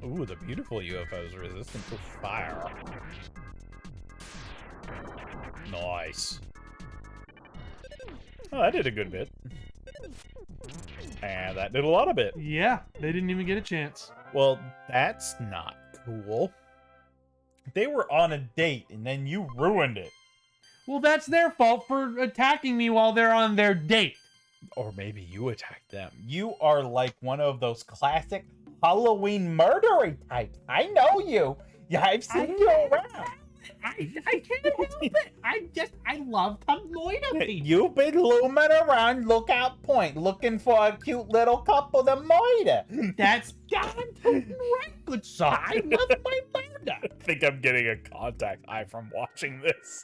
Ooh, the beautiful UFOs resistant to fire. Nice. Oh, I did a good bit. And that did a lot of it. Yeah, they didn't even get a chance. Well, that's not cool. They were on a date, and then you ruined it. Well, that's their fault for attacking me while they're on their date. Or maybe you attacked them. You are like one of those classic Halloween murdery types. I know you. Yeah, I've seen you around. I can't help it. I love to loiter people. You've been looming around Lookout Point looking for a cute little couple to murder. That's darn tootin' right, good sir. I love my murder. I think I'm getting a contact eye from watching this.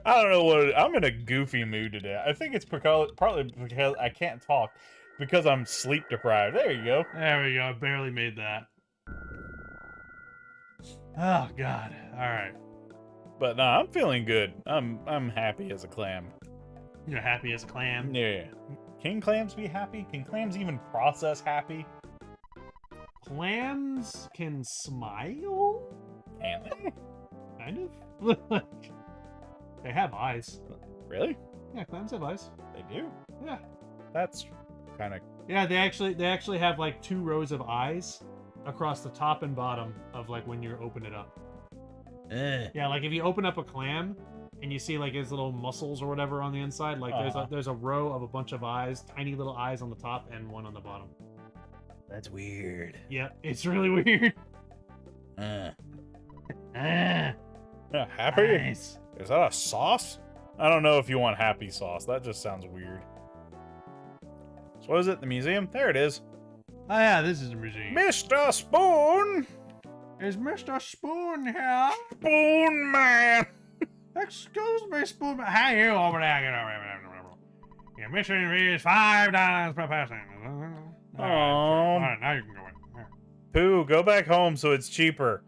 I don't know what I'm in a goofy mood today. I think it's partly because I can't talk because I'm sleep deprived. There you go. There we go. I barely made that. Oh God. All right. But no, I'm feeling good. I'm happy as a clam. You're happy as a clam. Yeah. Can clams be happy? Can clams even process happy? Clams can smile? Can they? Kind of. They have eyes. Really? Yeah, clams have eyes. They do? Yeah. That's kind of... Yeah, they actually have like 2 rows of eyes across the top and bottom of like when you open it up. Yeah, like if you open up a clam and you see like his little muscles or whatever on the inside, like there's a row of a bunch of eyes, tiny little eyes on the top and one on the bottom. That's weird. Yeah, it's really weird. Happy? Nice. Is that a sauce? I don't know if you want happy sauce. That just sounds weird. So what is it? The museum? There it is. Oh yeah, this is a museum. Mr. Spoon! Is Mr. Spoon here? Spoon Man! Excuse me, Spoon. Hey, you over there. Your mission is $5 per person. Aww. All right, now you can go in. Here. Pooh, go back home so it's cheaper.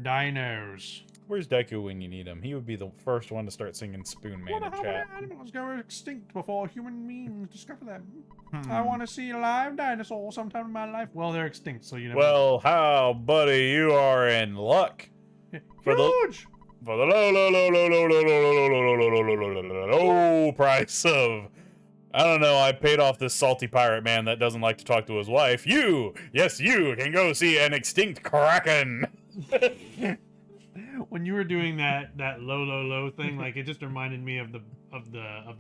Dinos. Where's Deku when you need him? He would be the first one to start singing Spoon Man in chat. Animals go extinct before human beings discover them. I want to see a live dinosaur sometime in my life. Well, they're extinct, so you never. Well, how, buddy, you are in luck. For Huge! For the low price of, I don't know, I paid off this salty pirate man that doesn't like to talk to his wife. You, yes, you can go see an extinct kraken. When you were doing that low thing, like it just reminded me of the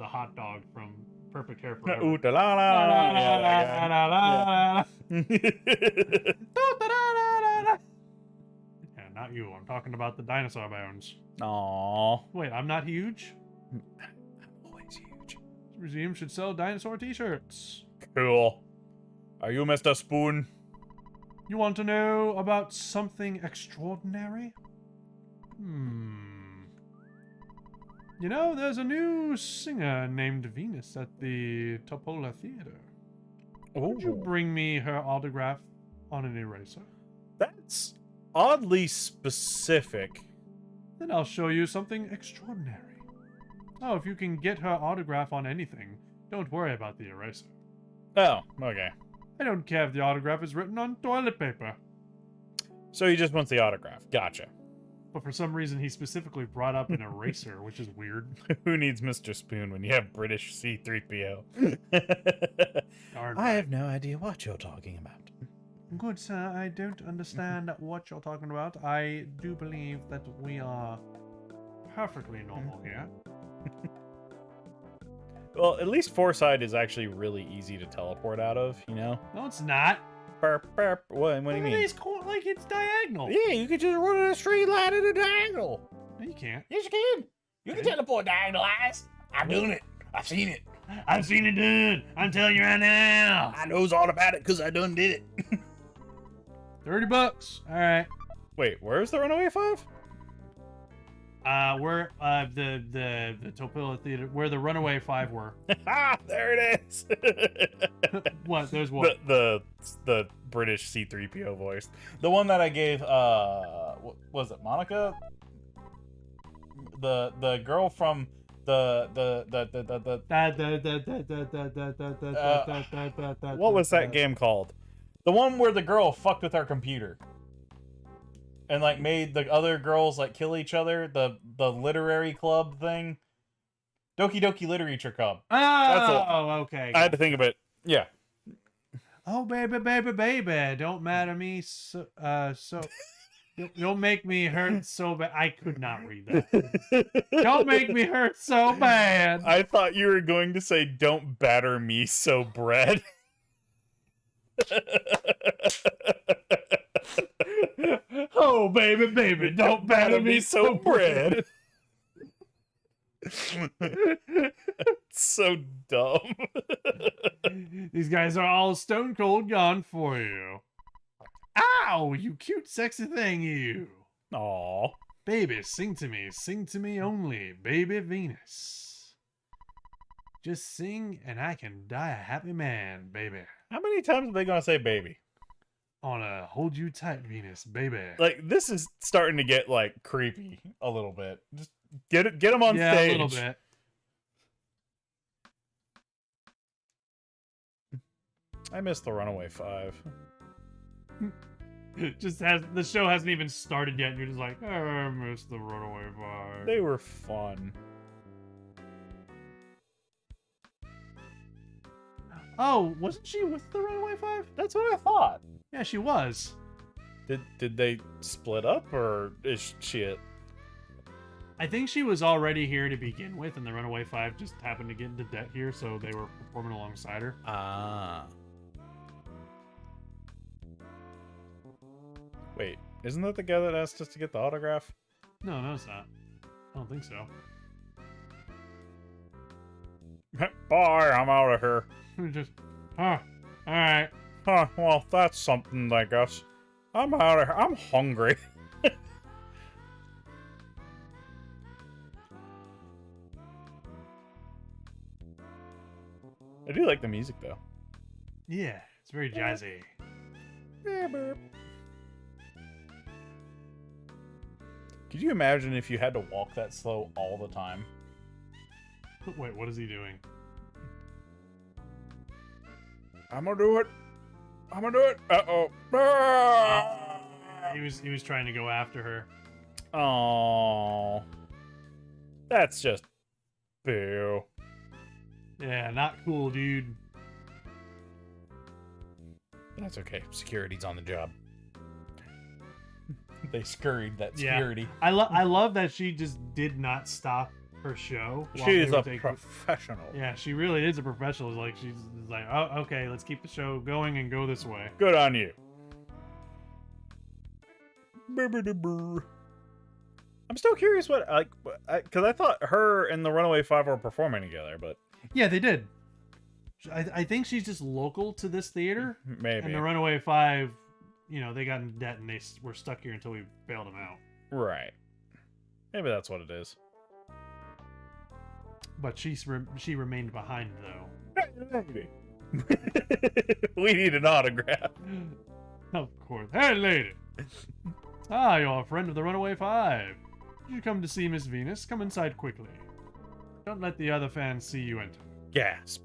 hot dog from Perfect Hair Forever. Ooh, la la. Yeah, not you. I'm talking about the dinosaur bones. Aww. Wait, I'm not huge? I'm always huge. This museum should sell dinosaur t-shirts. Cool. Are you Mr. Spoon? You want to know about something extraordinary? You know, there's a new singer named Venus at the Topola Theater. Would you bring me her autograph on an eraser? That's oddly specific. Then I'll show you something extraordinary. Oh, if you can get her autograph on anything, don't worry about the eraser. Oh, okay. I don't care if the autograph is written on toilet paper. So he just wants the autograph. Gotcha. But for some reason, he specifically brought up an eraser, which is weird. Who needs Mr. Spoon when you have British C-3PO? Darn I have no idea what you're talking about. Good, sir. I don't understand what you're talking about. I do believe that we are perfectly normal here. Well, at least Foresight is actually really easy to teleport out of, you know? No, it's not. Burp, burp. What do you mean? Like it's diagonal. Yeah, you could just run in a straight line in a diagonal. No, you can't. Yes, you can. You can teleport diagonalize. I'm doing it. I've seen it. I've seen it done. I'm telling you right now. I knows all about it because I done did it. $30. All right. Wait, where's the Runaway 5? Where the Topila Theater, where the Runaway 5 were. Ah, there it is. What? There's what? The British C-3PO voice. The one that I gave. What was it, Monica? The girl from what was that game called? The one where the girl fucked with our computer. and like made the other girls like kill each other. The literary club thing. Doki Doki Literature Club. Oh, okay. I had to think of it. Yeah. Oh, baby, baby, baby, don't matter me so. Don't make me hurt so bad. I could not read that. Don't make me hurt so bad. I thought you were going to say, "Don't batter me so bread." Oh, baby, baby, don't batter me so bread. So dumb. These guys are all stone cold gone for you. Ow, you cute, sexy thing, you. Aw. Baby, sing to me only, baby Venus. Just sing and I can die a happy man, baby. How many times are they gonna say baby? On a hold you tight, Venus, baby. Like, this is starting to get like creepy a little bit. Just get them on yeah, stage. a little bit. I miss the Runaway Five. The show hasn't even started yet, and you're just like, oh, I miss the Runaway Five. They were fun. Oh, wasn't she with the Runaway Five? That's what I thought. Yeah, she was. Did they split up, or is she it? I think she was already here to begin with, and the Runaway Five just happened to get into debt here, so they were performing alongside her. Ah. Wait, isn't that the guy that asked us to get the autograph? No, it's not. I don't think so. Bye, I'm out of here. Just, alright. Huh, well, that's something, I guess. I'm out of here. I'm hungry. I do like the music, though. Yeah, it's very jazzy. Could you imagine if you had to walk that slow all the time? Wait, what is he doing? I'm gonna do it. I'm gonna do it. Uh-oh. Ah! He was trying to go after her. Oh, that's just boo. Yeah, not cool, dude. That's okay. Security's on the job. They scurried that Yeah. security. I love that she just did not stop her show. while She they is were a taking- professional. Yeah, she really is a professional. Like she's like, oh, okay, let's keep the show going and go this way. Good on you. I'm still curious what, like, because I thought her and the Runaway Five were performing together, but Yeah, they did. I think she's just local to this theater, maybe. and the Runaway Five, they got in debt and they were stuck here until we bailed them out. Right. Maybe that's what it is. But she remained behind though. We need an autograph. Of course. Hey, lady. Ah, you're a friend of the Runaway Five. Did you come to see Miss Venus? Come inside quickly. Don't let the other fans see you enter. Gasp.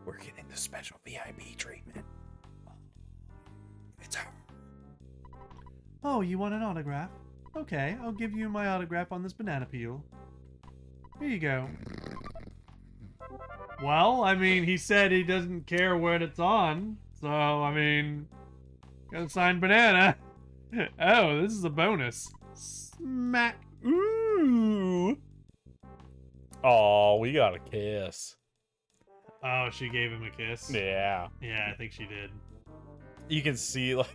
We're getting the special VIP treatment. It's her. Oh, you want an autograph? Okay, I'll give you my autograph on this banana peel. Here you go. Well, I mean, he said he doesn't care when it's on. So, I mean, got a signed banana. Oh, this is a bonus. Smack. Ooh. Oh, we got a kiss. Oh, she gave him a kiss? Yeah. Yeah, I think she did. You can see, like,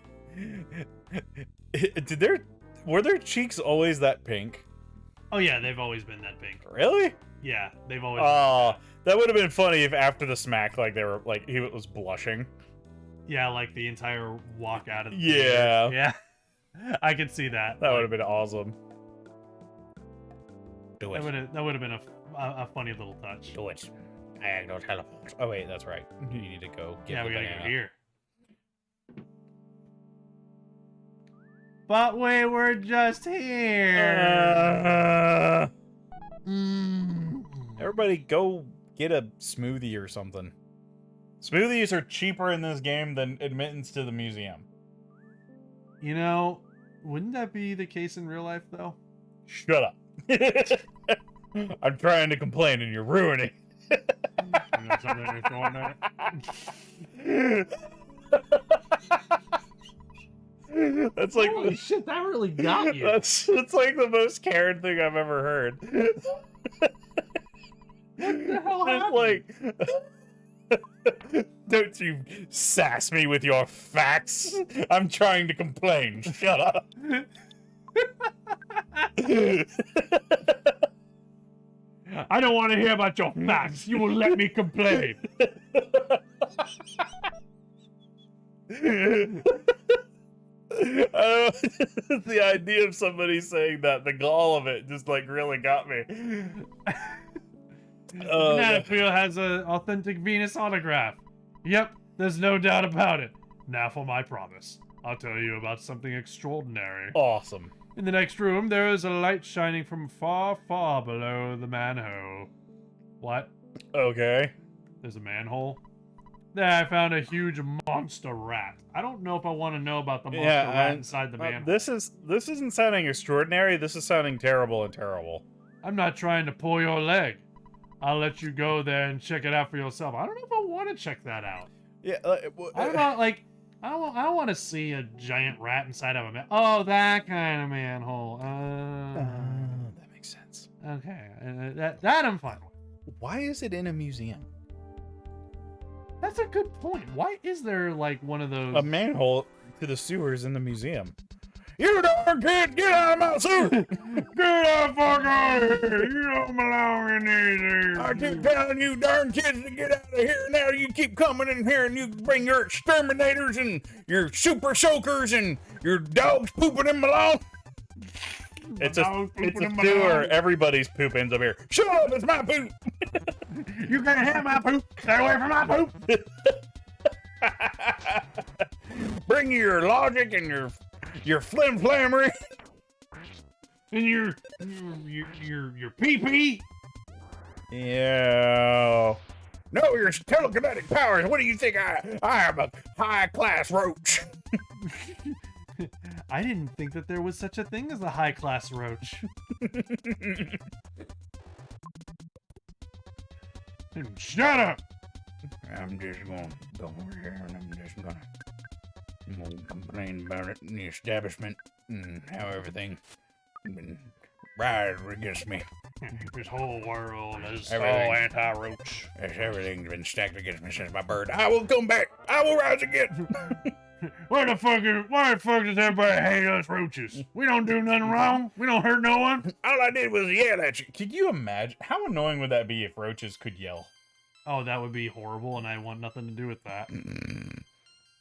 were their cheeks always that pink? Oh, yeah, they've always been that pink. Really? Yeah, they've always Oh, that would have been funny if after the smack, like, they were, like, he was blushing. Yeah, like the entire walk out of the Yeah. theater. Yeah. I could see that. That would have been awesome. Do That would have been a funny little touch. Do it. Diagonal teleport. Oh, wait, that's right. You need to go get Yeah, the we gotta banana. go here. But we were just here. Everybody go get a smoothie or something. Smoothies are cheaper in this game than admittance to the museum. Wouldn't that be the case in real life, though? Shut up. I'm trying to complain and you're ruining. You know, something that's going on. That's like Holy shit, that really got you. that's like the most Karen thing I've ever heard. What the hell Just happened? like, don't you sass me with your facts. I'm trying to complain. Shut up. I don't want to hear about your facts. You will let me complain. The idea of somebody saying that, the gall of it, just like really got me. Oh, God. Natafeel has an authentic Venus autograph. Yep, there's no doubt about it. Now for my promise. I'll tell you about something extraordinary. Awesome. In the next room, there is a light shining from far, far below the manhole. What? Okay. There's a manhole? There, I found a huge monster rat. I don't know if I want to know about the monster rat inside the manhole. This isn't sounding extraordinary. This is sounding terrible and terrible. I'm not trying to pull your leg. I'll let you go there and check it out for yourself. I don't know if I want to check that out. Yeah. I don't know, like, I don't want to see a giant rat inside of a man. Oh, that kind of manhole. That makes sense. Okay, that I'm fine with. Why is it in a museum? That's a good point. Why is there like one of those? A manhole to the sewers in the museum. You darn kid, get out of my sewer! Get the fuck out of here! You don't belong in these. I keep telling you darn kids to get out of here. Now you keep coming in here and you bring your exterminators and your super soakers and your dogs pooping in my lawn. It's a sewer. Everybody's poop ends up here. Shut up, it's my poop. You can't have my poop. Stay away from my poop. Bring your logic and your flim-flammery. And your pee-pee. Yeah. No, your telekinetic powers. What do you think I am a high-class roach? I didn't think that there was such a thing as a high-class roach. Shut up! I'm just gonna go over here and I'm just gonna complain about it in the establishment and how everything been right against me. This whole world is Everything. all anti-roach. As everything's been stacked against me since my birth. I will come back. I will rise again. Why the fuck does everybody hate us roaches? We don't do nothing wrong. We don't hurt no one. All I did was yell at you. Could you imagine? How annoying would that be if roaches could yell? Oh, that would be horrible, and I want nothing to do with that.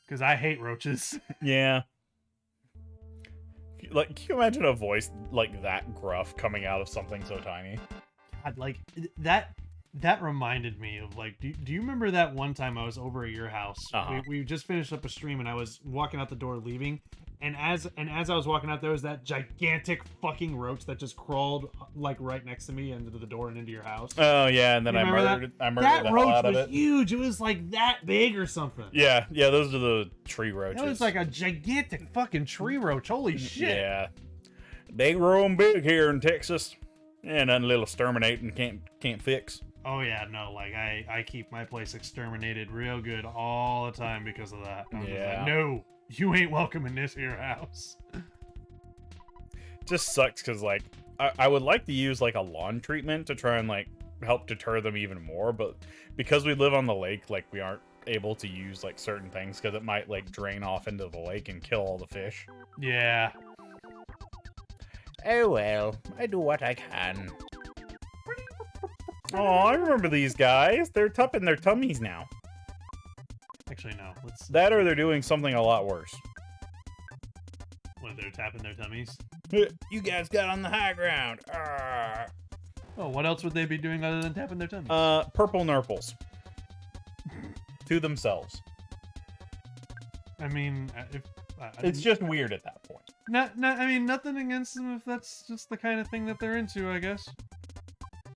Because I hate roaches. Yeah. Like, can you imagine a voice like that gruff coming out of something so tiny? God, like, that reminded me of, like, do you remember that one time I was over at your house? Uh-huh. We just finished up a stream, and I was walking out the door leaving, and as I was walking out, there was that gigantic fucking roach that just crawled, like, right next to me into the door and into your house. Oh, yeah, and then You I remember murdered the That hell roach out of was it. huge. It was, like, that big or something. Yeah, those are the tree roaches. That was like a gigantic fucking tree roach. Holy shit. Yeah. They grow 'em big here in Texas. Yeah, nothing little exterminating can't fix. Oh yeah, no, like I keep my place exterminated real good all the time because of that. I'm just Yeah. like, no, you ain't welcome in this here house. Just sucks because, like, I would like to use, like, a lawn treatment to try and, like, help deter them even more, but because we live on the lake, like, we aren't able to use, like, certain things because it might, like, drain off into the lake and kill all the fish. Yeah. Oh well, I do what I can. Oh, I remember these guys. They're tupping their tummies now. Actually, no. Let's. That or they're doing something a lot worse. What, they're tapping their tummies? You guys got on the high ground. Oh, what else would they be doing other than tapping their tummies? Purple nurples. To themselves. I mean, if It's just weird at that point. I mean, nothing against them if that's just the kind of thing that they're into, I guess.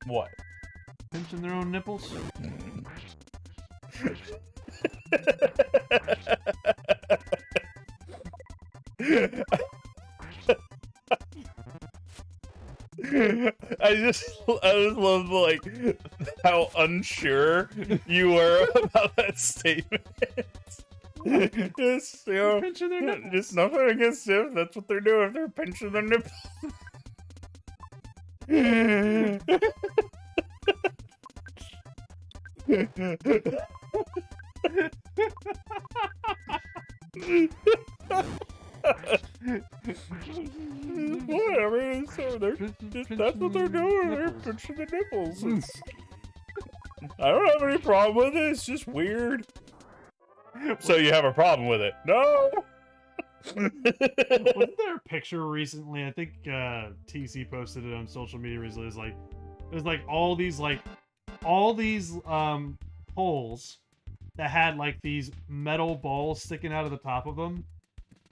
What? Pinching their own nipples. I just love like how unsure you were about that statement. Just, you know, Pinching their nipples. just nothing against them. That's what they're doing. They're pinching their nipples. Whatever. So that's what they're doing. They're pinching the nipples. I don't have any problem with it. It's just weird. So you have a problem with it? No. Wasn't there a picture recently? I think TC posted it on social media recently. It was like all these poles that had like these metal balls sticking out of the top of them.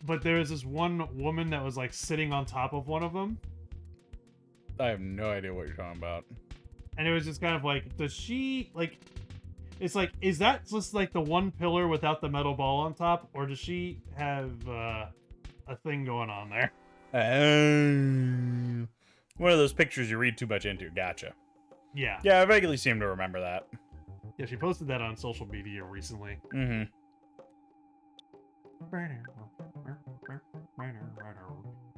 But there was this one woman that was like sitting on top of one of them. I have no idea what you're talking about. And it was just kind of like, does she like? It's like, is that just like the one pillar without the metal ball on top, or does she have a thing going on there? One of those pictures you read too much into. Gotcha. Yeah. Yeah, I vaguely seem to remember that. Yeah, she posted that on social media recently. Mm-hmm.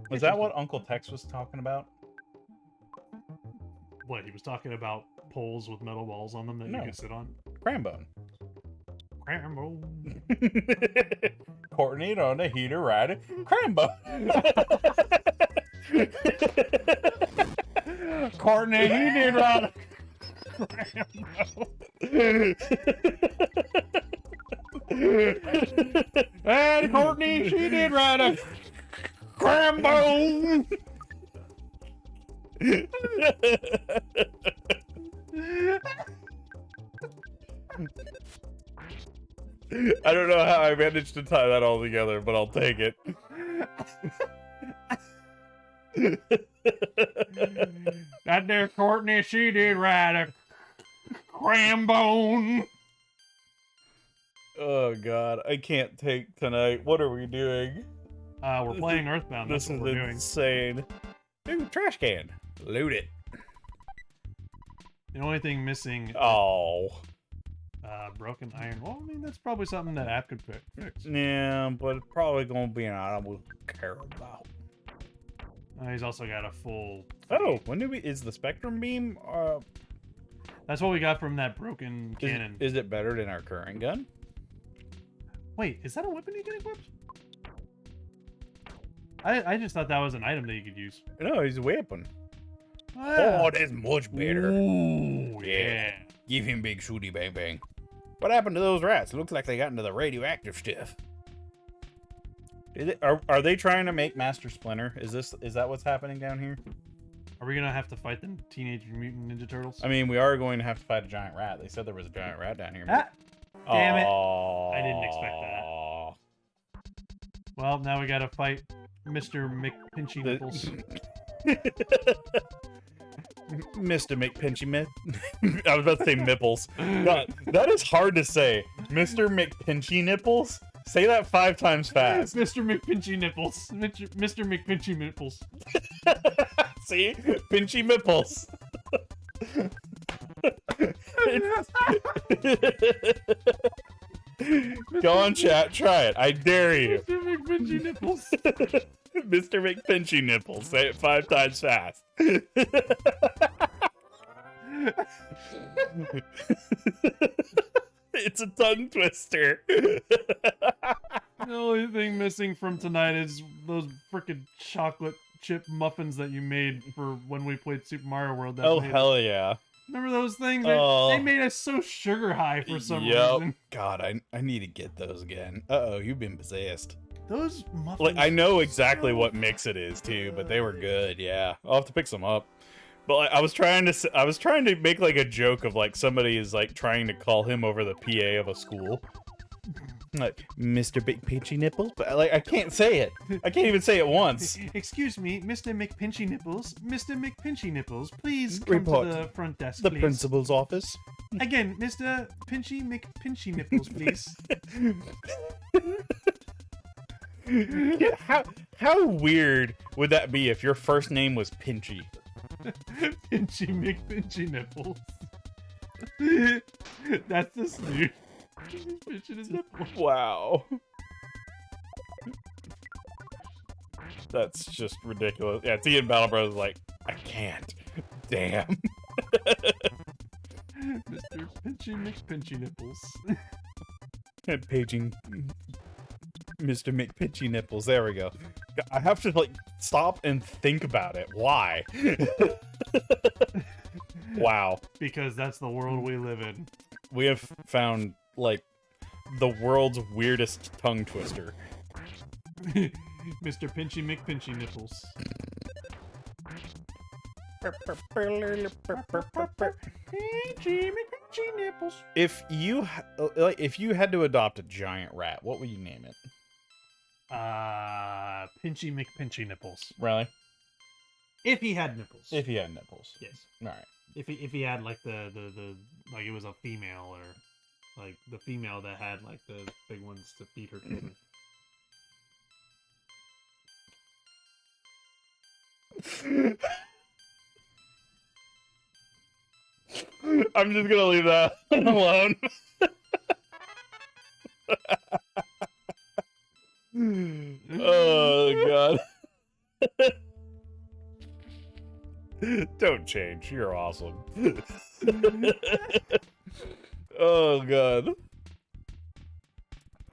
Was that what Uncle Tex was talking about? What, he was talking about poles with metal balls on them that you No. could sit on? Crambone. Crambo. Courtney on the heater riding Crambone. Courtney, he did ride and Courtney, she did ride a Crambone. I don't know how I managed to tie that all together, but I'll take it. That there Courtney, she did ride a Crambone. Oh god, I can't take tonight. What are we doing? We're playing EarthBound. That's This what is we're doing. insane. Ooh, trash can. Loot it. The only thing missing, Oh. broken iron. Well, I mean, that's probably something that app could fix. Yeah, but it's probably gonna be an item we'll care about. He's also got a full. Oh, when do we? Is the spectrum beam? That's what we got from that broken Is, cannon. is it better than our current gun? Wait, is that a weapon you can equip? I just thought that was an item that you could use. No, he's a weapon. Ah. Oh, that's much better. Ooh, Yeah. yeah. Give him big shooty bang bang. What happened to those rats? It looks like they got into the radioactive stuff. Are they trying to make Master Splinter? Is that what's happening down here? Are we gonna have to fight the Teenage Mutant Ninja Turtles? I mean, we are going to have to fight a giant rat. They said there was a giant rat down here. Ah, damn it. Oh, I didn't expect that. Well, now we gotta fight Mr. McPinchy Nipples. Mr. McPinchy Myth. I was about to say nipples. God, that is hard to say. Mr. McPinchy Nipples? Say that 5 times fast. Mr. McPinchy Nipples. Mr. McPinchy Nipples. See? Pinchy Nipples. Go on, chat. Try it. I dare you. Mr. McPinchy Nipples. Mr. McPinchy Nipples. Say it 5 times fast. It's a tongue twister. The only thing missing from tonight is those frickin' chocolate chip muffins that you made for when we played Super Mario World. That Oh, made- hell yeah. Remember those things? Oh. They made us so sugar high for some Yep. reason. God, I need to get those again. Uh-oh, you've been possessed. Those muffins. Like, I know exactly so what mix it is, too, but they were good, yeah. I'll have to pick some up. But like, I was trying to make like a joke of like somebody is like trying to call him over the PA of a school. Like, Mr. Big Pinchy Nipples? But like, I can't say it. I can't even say it once. Excuse me, Mr. McPinchy Nipples. Mr. McPinchy Nipples, please come Report. to the front desk, The please. principal's office. Again, Mr. Pinchy McPinchy Nipples, please. Yeah, how weird would that be if your first name was Pinchy? Pinchy McPinchy nipples. That's this dude. He's pinching his nipples. Wow. That's just ridiculous. Yeah, T and Battle Bros is like, I can't. Damn. Mr. Pinchy McPinchy nipples. And paging Mr. McPitchy nipples. There we go. I have to like stop and think about it. Why? Wow. Because that's the world we live in. We have found like the world's weirdest tongue twister. Mr. Pinchy McPinchy nipples. Pinchy McPinchy nipples. If you had to adopt a giant rat, what would you name it? Pinchy McPinchy nipples. Really? If he had nipples. If he had nipples. Yes. All right. If he had like the like it was a female or like the female that had like the big ones to feed her children. I'm just gonna leave that alone. Oh god. Don't change. You're awesome. Oh god.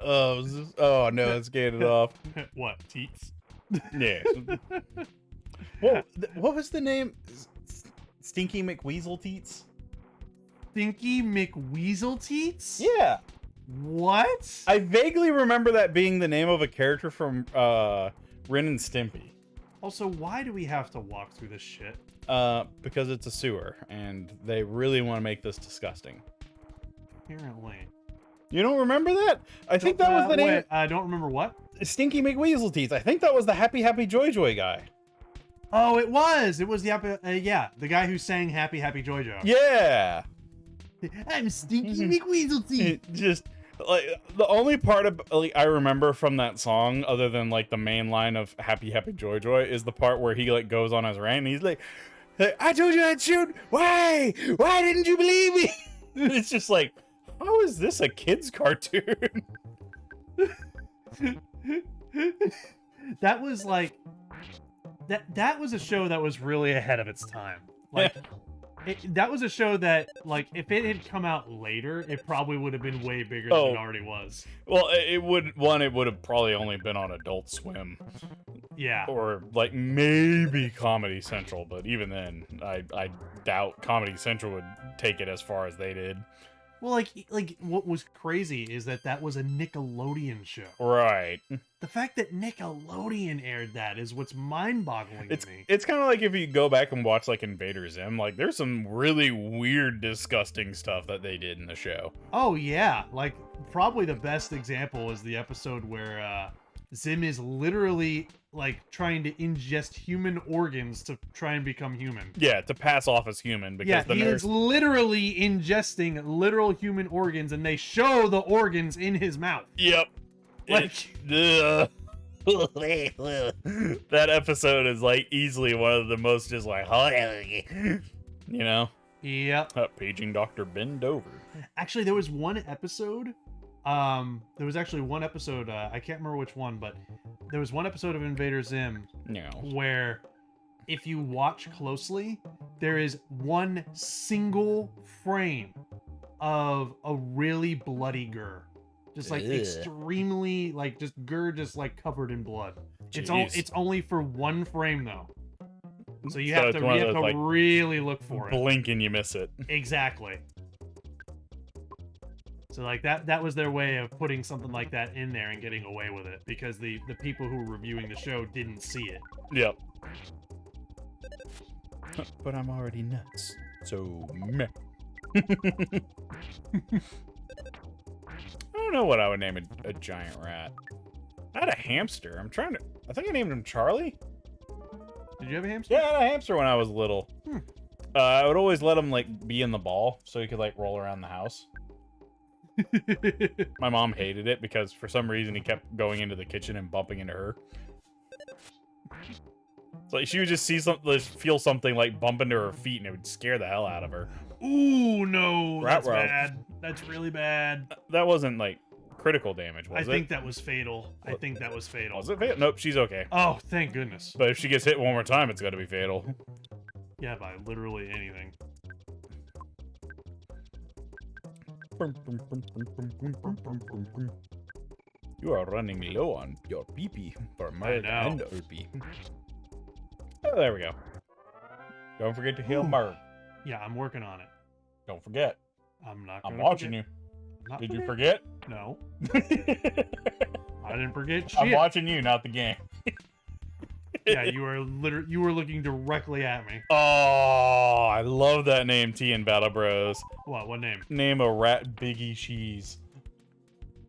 Oh no, it's getting it off. What, teats? Yeah. What was the name? Stinky McWeasel Teats? Stinky McWeasel teats? Yeah. What? I vaguely remember that being the name of a character from Ren and Stimpy. Also, why do we have to walk through this shit? Because it's a sewer, and they really want to make this disgusting. Apparently. You don't remember that? I think that was the name. Wait, I don't remember what? Stinky McWeasel Teats. I think that was the Happy Happy Joy Joy guy. Oh, it was. It was the the guy who sang Happy Happy Joy Joy. Yeah. I'm Stinky McWeasel teeth. Just like the only part of like I remember from that song, other than like the main line of Happy Happy Joy Joy, is the part where he like goes on his rant and he's like, I told you I'd shoot. Why didn't you believe me? It's just like, how is this a kid's cartoon? That was like that was a show that was really ahead of its time. Like that was a show that, like, if it had come out later, it probably would have been way bigger than it already was. Well, it would have probably only been on Adult Swim. Yeah. Or like maybe Comedy Central, but even then, I doubt Comedy Central would take it as far as they did. Well, like what was crazy is that was a Nickelodeon show. Right. The fact that Nickelodeon aired that is what's mind-boggling to me. It's kind of like if you go back and watch like Invader Zim, like there's some really weird, disgusting stuff that they did in the show. Oh yeah, like probably the best example is the episode where Zim is literally like trying to ingest human organs to try and become human. Yeah, to pass off as human because the he nurse is literally ingesting literal human organs, and they show the organs in his mouth. Yep. Like, that episode is like easily one of the most just like, you know? Yep. Paging Dr. Ben Dover. Actually, there was one episode. I can't remember which one, but there was one episode of Invader Zim where if you watch closely, there is one single frame of a really bloody Gur. Just like extremely, like just Gur just like covered in blood. It's only for one frame though. So you have to like, really look for it. Blink and you miss it. Exactly. So like that was their way of putting something like that in there and getting away with it, because the people who were reviewing the show didn't see it. Yep. But I'm already nuts. So meh. I don't know what I would name a giant rat. I had a hamster. I think I named him Charlie. Did you have a hamster? Yeah, I had a hamster when I was little. I would always let him like be in the ball so he could like roll around the house. My mom hated it because for some reason he kept going into the kitchen and bumping into her. It's like she would just see something, feel something like bump into her feet, and it would scare the hell out of her. Ooh, no, that's Ruh-roh. bad. That's really bad. That wasn't like critical damage, was I it? think that was fatal. I think that was fatal. Was it fatal? Nope, she's okay. Oh, thank goodness. But if she gets hit one more time, it's got to be fatal. Yeah, by literally anything. You are running low on your pee-pee for Merg know. and Opie. Oh, there we go. Don't forget to heal Ooh. Merg. Yeah, I'm working on it. Don't forget. I'm not. I'm gonna watching forget. you. Not Did you forget. forget? No, I didn't forget I'm shit. watching you, not the game. Yeah, you were you were looking directly at me. Oh, I love that name, T in Battle Bros. What name? Name a rat Biggie Cheese.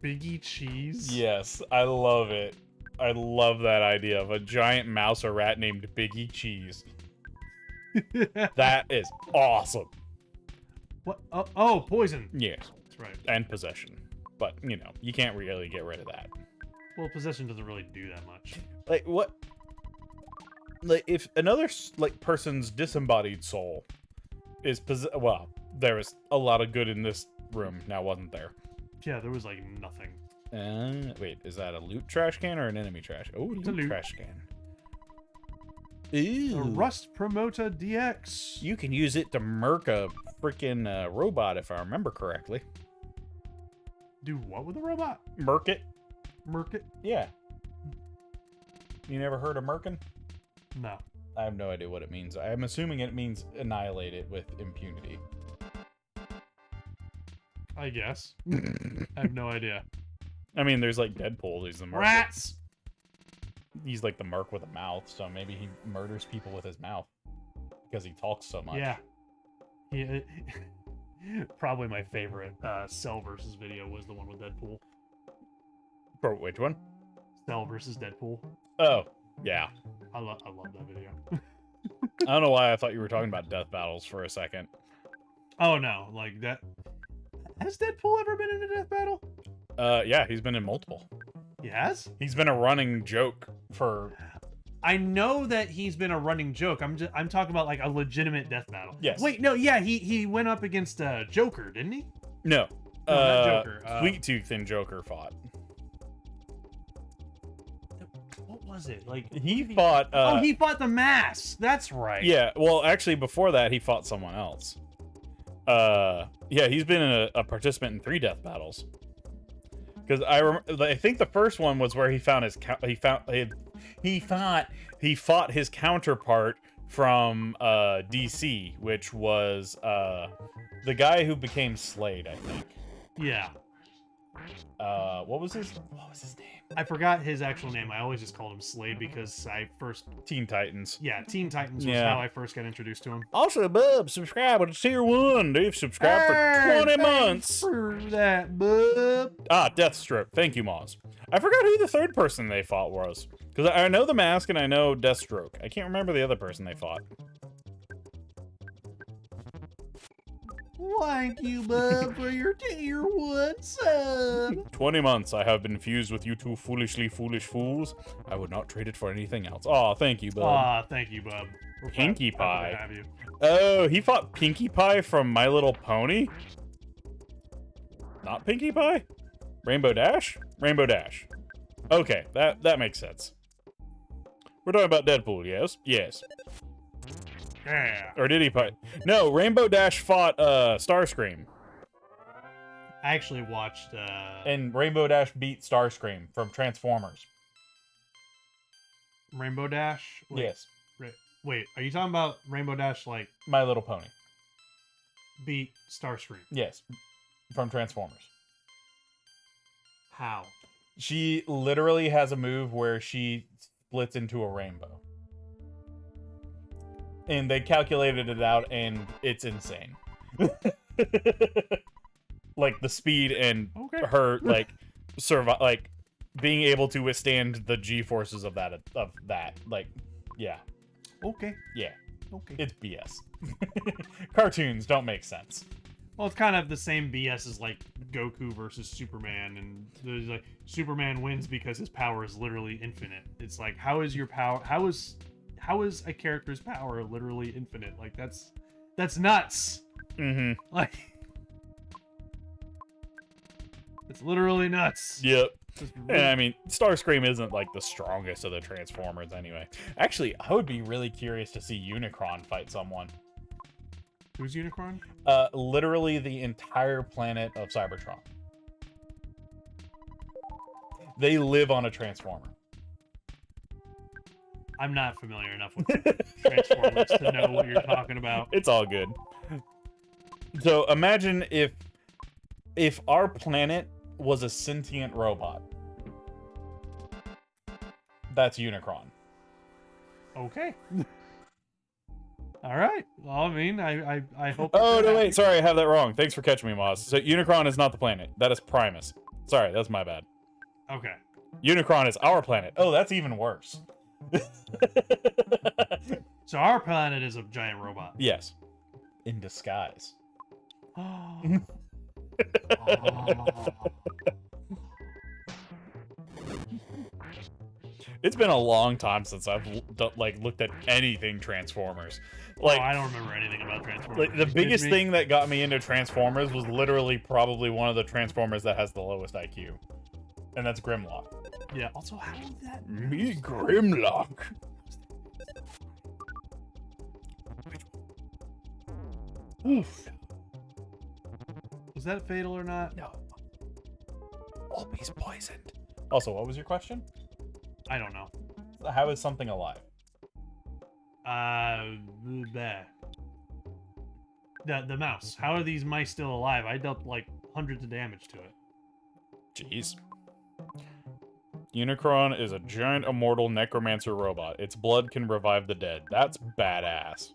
Biggie Cheese? Yes, I love it. I love that idea of a giant mouse or rat named Biggie Cheese. That is awesome. What? Oh, poison. Yes, That's right. and possession. But, you know, you can't really get rid of that. Well, possession doesn't really do that much. Like, what? Like, if another, like, person's disembodied soul is well, there was a lot of good in this room, now wasn't there? Yeah, there was like nothing. Wait, is that a loot trash can or an enemy trash? Oh, It's a loot loot. trash can. A Ooh. Rust Promoter DX. You can use it to murk a freaking robot, if I remember correctly. Do what with a robot? Murk it? Murk it? Yeah. You never heard of murking? No. I have no idea what it means. I'm assuming it means annihilate it with impunity. I guess. I have no idea. I mean, there's like Deadpool, who's the murk. Rats! He's like the merc with a mouth, so maybe he murders people with his mouth because he talks so much. Yeah. Probably my favorite Cell versus video was the one with Deadpool. Bro, which one? Cell versus Deadpool. Oh, yeah. I love that video. I don't know why I thought you were talking about death battles for a second. Oh no, like that. Has Deadpool ever been in a death battle? Yeah, he's been in multiple. He has? He's been a running joke for... I know that he's been a running joke. I'm talking about like a legitimate death battle. Yes. Wait, no, yeah, he went up against Joker, didn't he? No. No, not Joker. Sweet Tooth and Joker fought. What was it? Like He fought... oh, he fought the Mask. That's right. Yeah, well, actually, before that, he fought someone else. Yeah, he's been a participant in 3 death battles. Because I think the first one was where he found his he fought his counterpart from DC, which was the guy who became Slade, I think. Yeah. What was his name? I forgot his actual name. I always just called him Slade because I first... Teen Titans. Yeah, Teen Titans was Yeah. how I first got introduced to him. Also, Bub, subscribe to Tier 1. They've subscribed for 20 months. For that, bub. Ah, Deathstroke. Thank you, Moz. I forgot who the third person they fought was. Because I know the Mask and I know Deathstroke. I can't remember the other person they fought. Thank you, bub, for your Tier 1 sub. 20 months I have been fused with you two foolishly foolish fools. I would not trade it for anything else. Aw, thank you, bub. Aw, thank you, bub. We're Pinkie happy to Pie. have you. Oh, he fought Pinkie Pie from My Little Pony? Not Pinkie Pie? Rainbow Dash? Rainbow Dash. Okay, that makes sense. We're talking about Deadpool, yes? Yes. Yeah. Or did he fight? No, Rainbow Dash fought Starscream. I actually watched... And Rainbow Dash beat Starscream from Transformers. Rainbow Dash? Wait, Yes. Wait, are you talking about Rainbow Dash, like, My Little Pony. beat Starscream? Yes. From Transformers. How? She literally has a move where she splits into a rainbow. And they calculated it out, and it's insane. Like, the speed and Okay. her, like, like, being able to withstand the G-forces of that. Like, yeah. Okay. Yeah. Okay. It's BS. Cartoons don't make sense. Well, it's kind of the same BS as like Goku versus Superman, and there's like Superman wins because his power is literally infinite. It's like how is how is a character's power literally infinite? Like that's nuts. Mm-hmm. Like it's literally nuts. Yep. Just And really- I mean, Starscream isn't like the strongest of the Transformers anyway. Actually, I would be really curious to see Unicron fight someone. Who's Unicron? Literally the entire planet of Cybertron. They live on a Transformer. I'm not familiar enough with Transformers to know what you're talking about. It's all good. So imagine if our planet was a sentient robot. That's Unicron. Okay. All right. Well, I mean, I hope. Oh, that no, happens. wait. Sorry, I have that wrong. Thanks for catching me, Moz. So Unicron is not the planet. That is Primus. Sorry, that's my bad. Okay. Unicron is our planet. Oh, that's even worse. So our planet is a giant robot. Yes. In disguise. Oh. It's been a long time since I've looked at anything Transformers. Like, I don't remember anything about Transformers. like the You kidding biggest me? thing that got me into Transformers was literally probably one of the Transformers that has the lowest IQ. And that's Grimlock. Yeah. Also, how did that? Me, Grimlock. Oof. Was that fatal or not? No. Always poisoned. Also, what was your question? I don't know. How is something alive? Bleh. The mouse. How are these mice still alive? I dealt like hundreds of damage to it. Jeez. Unicron is a giant immortal necromancer robot. Its blood can revive the dead. That's badass.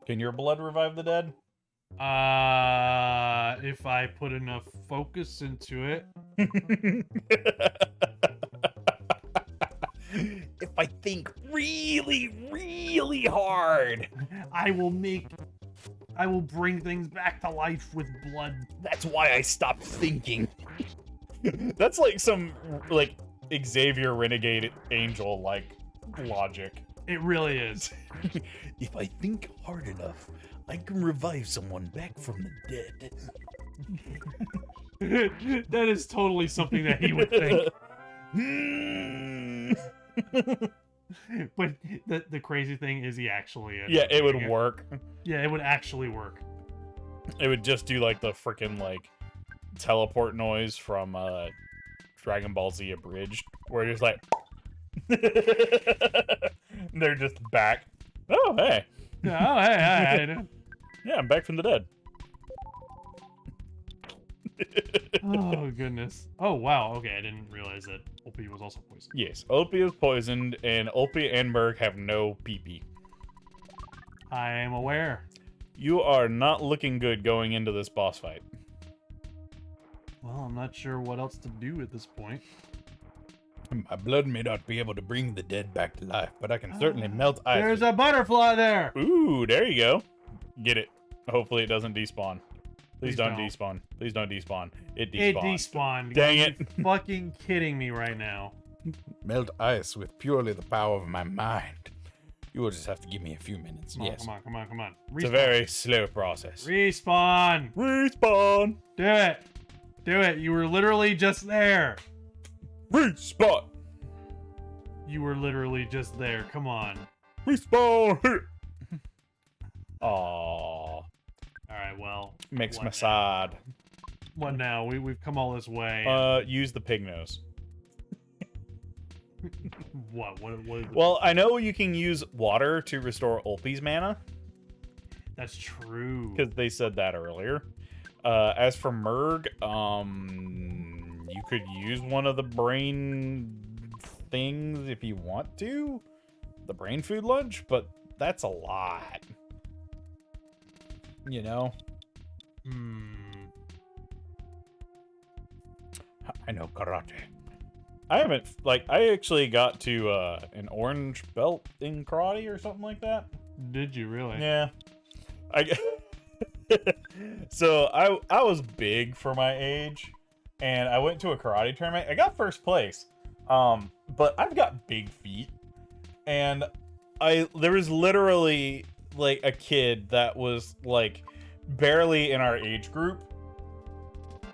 Can your blood revive the dead? If I put enough focus into it. If I think really, really hard. I will bring things back to life with blood. That's why I stopped thinking. That's like some like Xavier Renegade Angel like logic. It really is. If I think hard enough, I can revive someone back from the dead. That is totally something that he would think. But the crazy thing is he actually ended Yeah, up it would doing work. Yeah, it would actually work. It would just do like the freaking like teleport noise from Dragon Ball Z Abridged, where it's like they're just back. Oh hey, Oh, hey. yeah, I'm back from the dead. Oh, goodness. Oh, wow. Okay, I didn't realize that Opie was also poisoned. Yes, Opie is poisoned, and Opie and Berg have no pee-pee. I am aware. You are not looking good going into this boss fight. Well, I'm not sure what else to do at this point. My blood may not be able to bring the dead back to life, but I can certainly melt ice. There's a butterfly there! Ooh, there you go. Get it. Hopefully it doesn't despawn. Please Please don't don't. despawn. Please don't despawn. It It despawned. despawned. Dang Are it. you fucking kidding me right now. Melt ice with purely the power of my mind. You will just have to give me a few minutes. Come on, Yes. come on. It's a Respawn. very slow process. Respawn! Respawn! Do it! Do it! You were literally just there! Respawn! You were literally just there. Come on. Respawn! Aww. Alright, well. Makes what me now? sad. What now? We've come all this way. Use the pig nose. What is it? Well, I know you can use water to restore Ulpi's mana, That's true. because they said that earlier. As for Merg, you could use one of the brain things if you want to. The brain food lunch, but that's a lot. You know? I know karate. I haven't, I actually got to an orange belt in karate or something like that. Did you really? Yeah. So I was big for my age, and I went to a karate tournament. I got first place. But I've got big feet, and there was literally like a kid that was like barely in our age group,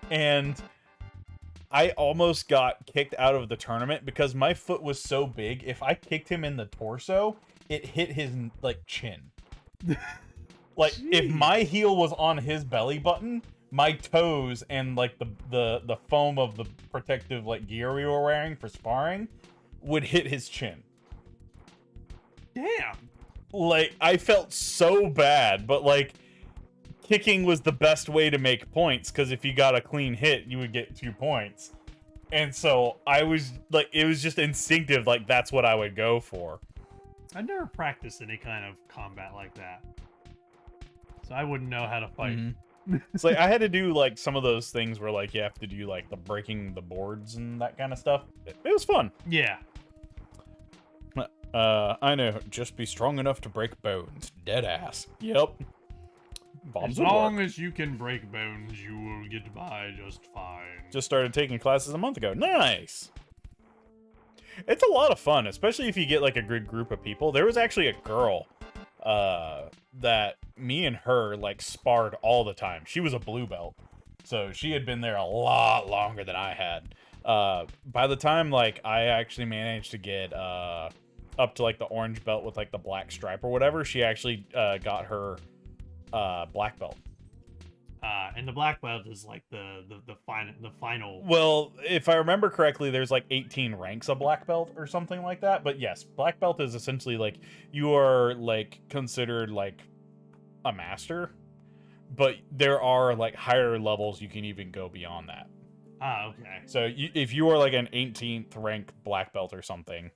and I almost got kicked out of the tournament because my foot was so big. If I kicked him in the torso, it hit his like chin. Like if my heel was on his belly button, my toes and like the foam of the protective like gear we were wearing for sparring would hit his chin. Damn. Like I felt so bad, but like kicking was the best way to make points, because if you got a clean hit, you would get 2 points. And so I was like, it was just instinctive, like that's what I would go for. I've never practiced any kind of combat like that, so I wouldn't know how to fight. It's like I had to do like some of those things where like you have to do like the breaking the boards and that kind of stuff. It was fun. Yeah. I know. Just be strong enough to break bones. Dead ass. Yep. Bombs As long as you can break bones, you will get by just fine. Just started taking classes a month ago. Nice. It's a lot of fun, especially if you get like a good group of people. There was actually a girl that me and her like sparred all the time. She was a blue belt, so she had been there a lot longer than I had. By the time like I actually managed to get up to like the orange belt with like the black stripe or whatever, she actually got her black belt. And the black belt is like the final. Well, if I remember correctly, there's like 18 ranks of black belt or something like that. But yes, black belt is essentially like you are like considered like a master, but there are like higher levels you can even go beyond that. Okay. So if you are like an 18th rank black belt or something,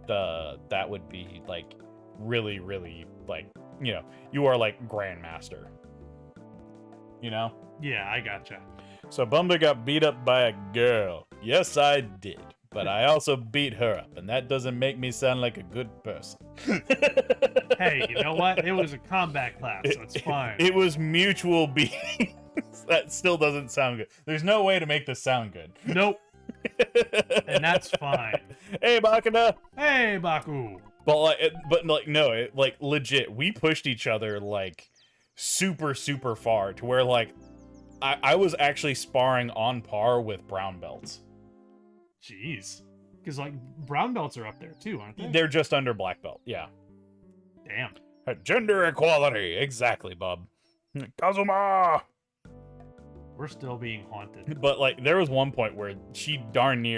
that would be like really, really like, you know, you are like grandmaster. You know? Yeah, I gotcha. So Bumba got beat up by a girl. Yes, I did. But I also beat her up, and that doesn't make me sound like a good person. Hey, you know what? It was a combat class, so it's fine. It was mutual beating. That still doesn't sound good. There's no way to make this sound good. Nope. And that's fine. Hey, Bakuna. Hey, Baku. But no, like legit, we pushed each other like super, super far to where like I was actually sparring on par with brown belts. Jeez. Because like brown belts are up there too, aren't they? They're just under black belt, yeah. Damn. Gender equality, exactly, bub. Kazuma. We're still being haunted. But like there was one point where she got me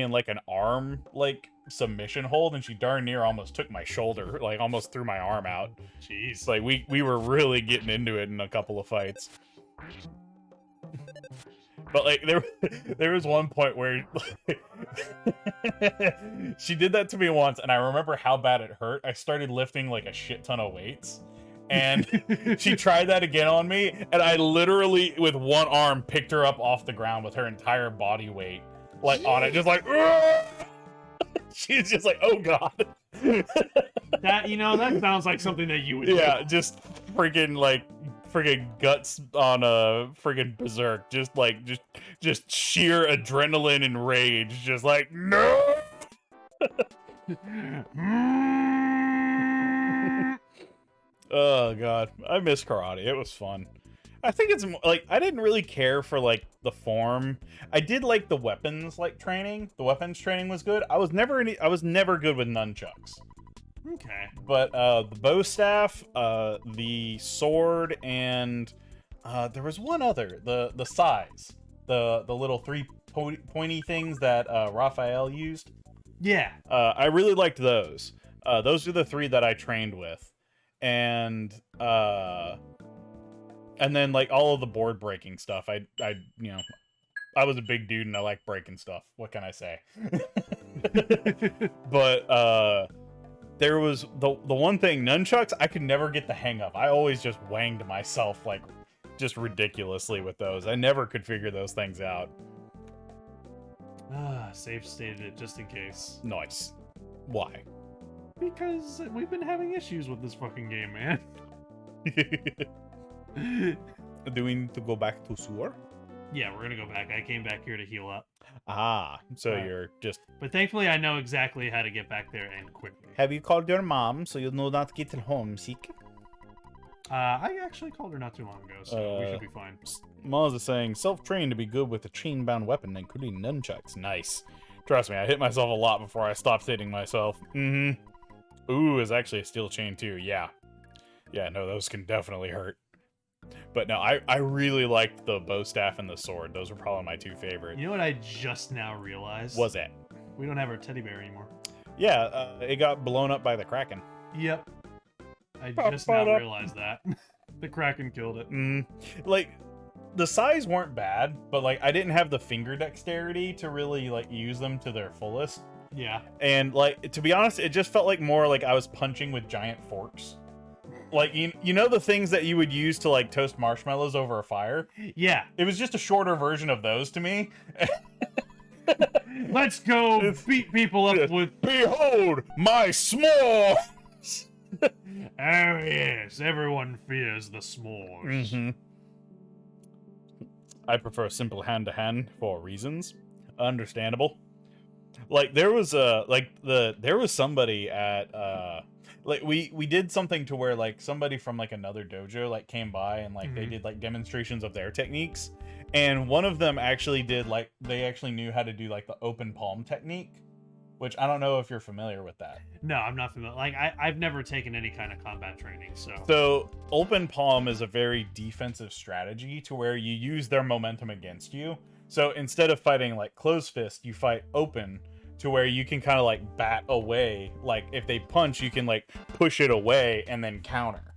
in like an arm like submission hold, and she darn near almost took my shoulder, like almost threw my arm out. Jeez. Like we were really getting into it in a couple of fights. But like there was one point where she did that to me once, and I remember how bad it hurt. I started lifting like a shit ton of weights, and she tried that again on me, and I literally with one arm picked her up off the ground with her entire body weight like on it, just like she's just like, oh god. That, you know, that sounds like something that you would do. Yeah, just freaking guts on a freaking berserk, just sheer adrenaline and rage, just like no. Oh god, I miss karate. It was fun. I think it's like I didn't really care for like the form. I did like the weapons like training. The weapons training was good. I was never good with nunchucks. Okay. But the bow staff, the sword, and there was one other, the size, the little three pointy things that Raphael used. Yeah. I really liked those. Those are the three that I trained with, and then like all of the board breaking stuff. I you know, I was a big dude and I like breaking stuff. What can I say? But there was the one thing, nunchucks, I could never get the hang of. I always just wanged myself like just ridiculously with those. I never could figure those things out. Safe stated it just in case. Nice. Why? Because we've been having issues with this fucking game, man. Do we need to go back to sewer? Yeah, we're gonna go back. I came back here to heal up. Ah, so Right. you're just... But thankfully, I know exactly how to get back there and quickly. Have you called your mom so you know not get homesick? I actually called her not too long ago, so we should be fine. Maz is saying, self-trained to be good with a chain-bound weapon, including nunchucks. Nice. Trust me, I hit myself a lot before I stopped hitting myself. Mm-hmm. Ooh, is actually a steel chain too. Yeah. Yeah, no, those can definitely hurt. But no, I really liked the bow staff and the sword. Those were probably my two favorite. You know what I just now realized? Was it? We don't have our teddy bear anymore. Yeah, it got blown up by the Kraken. Yep. I just now realized that. The Kraken killed it. Like, the size weren't bad, but like I didn't have the finger dexterity to really like use them to their fullest. Yeah. And like, to be honest, it just felt like more like I was punching with giant forks. Like, you know the things that you would use to like toast marshmallows over a fire? Yeah. It was just a shorter version of those to me. Let's go beat people up with... Behold, my small... Oh, yes. Everyone fears the s'mores. I prefer simple hand-to-hand for reasons. Understandable. Like, there was there was somebody at like we did something to where like somebody from like another dojo like came by and like they did like demonstrations of their techniques, and one of them actually did like they actually knew how to do like the open palm technique, which I don't know if you're familiar with that. No, I'm not familiar. Like, I've never taken any kind of combat training, so... So, open palm is a very defensive strategy to where you use their momentum against you. So, instead of fighting, like, closed fist, you fight open to where you can kind of, like, bat away. Like, if they punch, you can, like, push it away and then counter.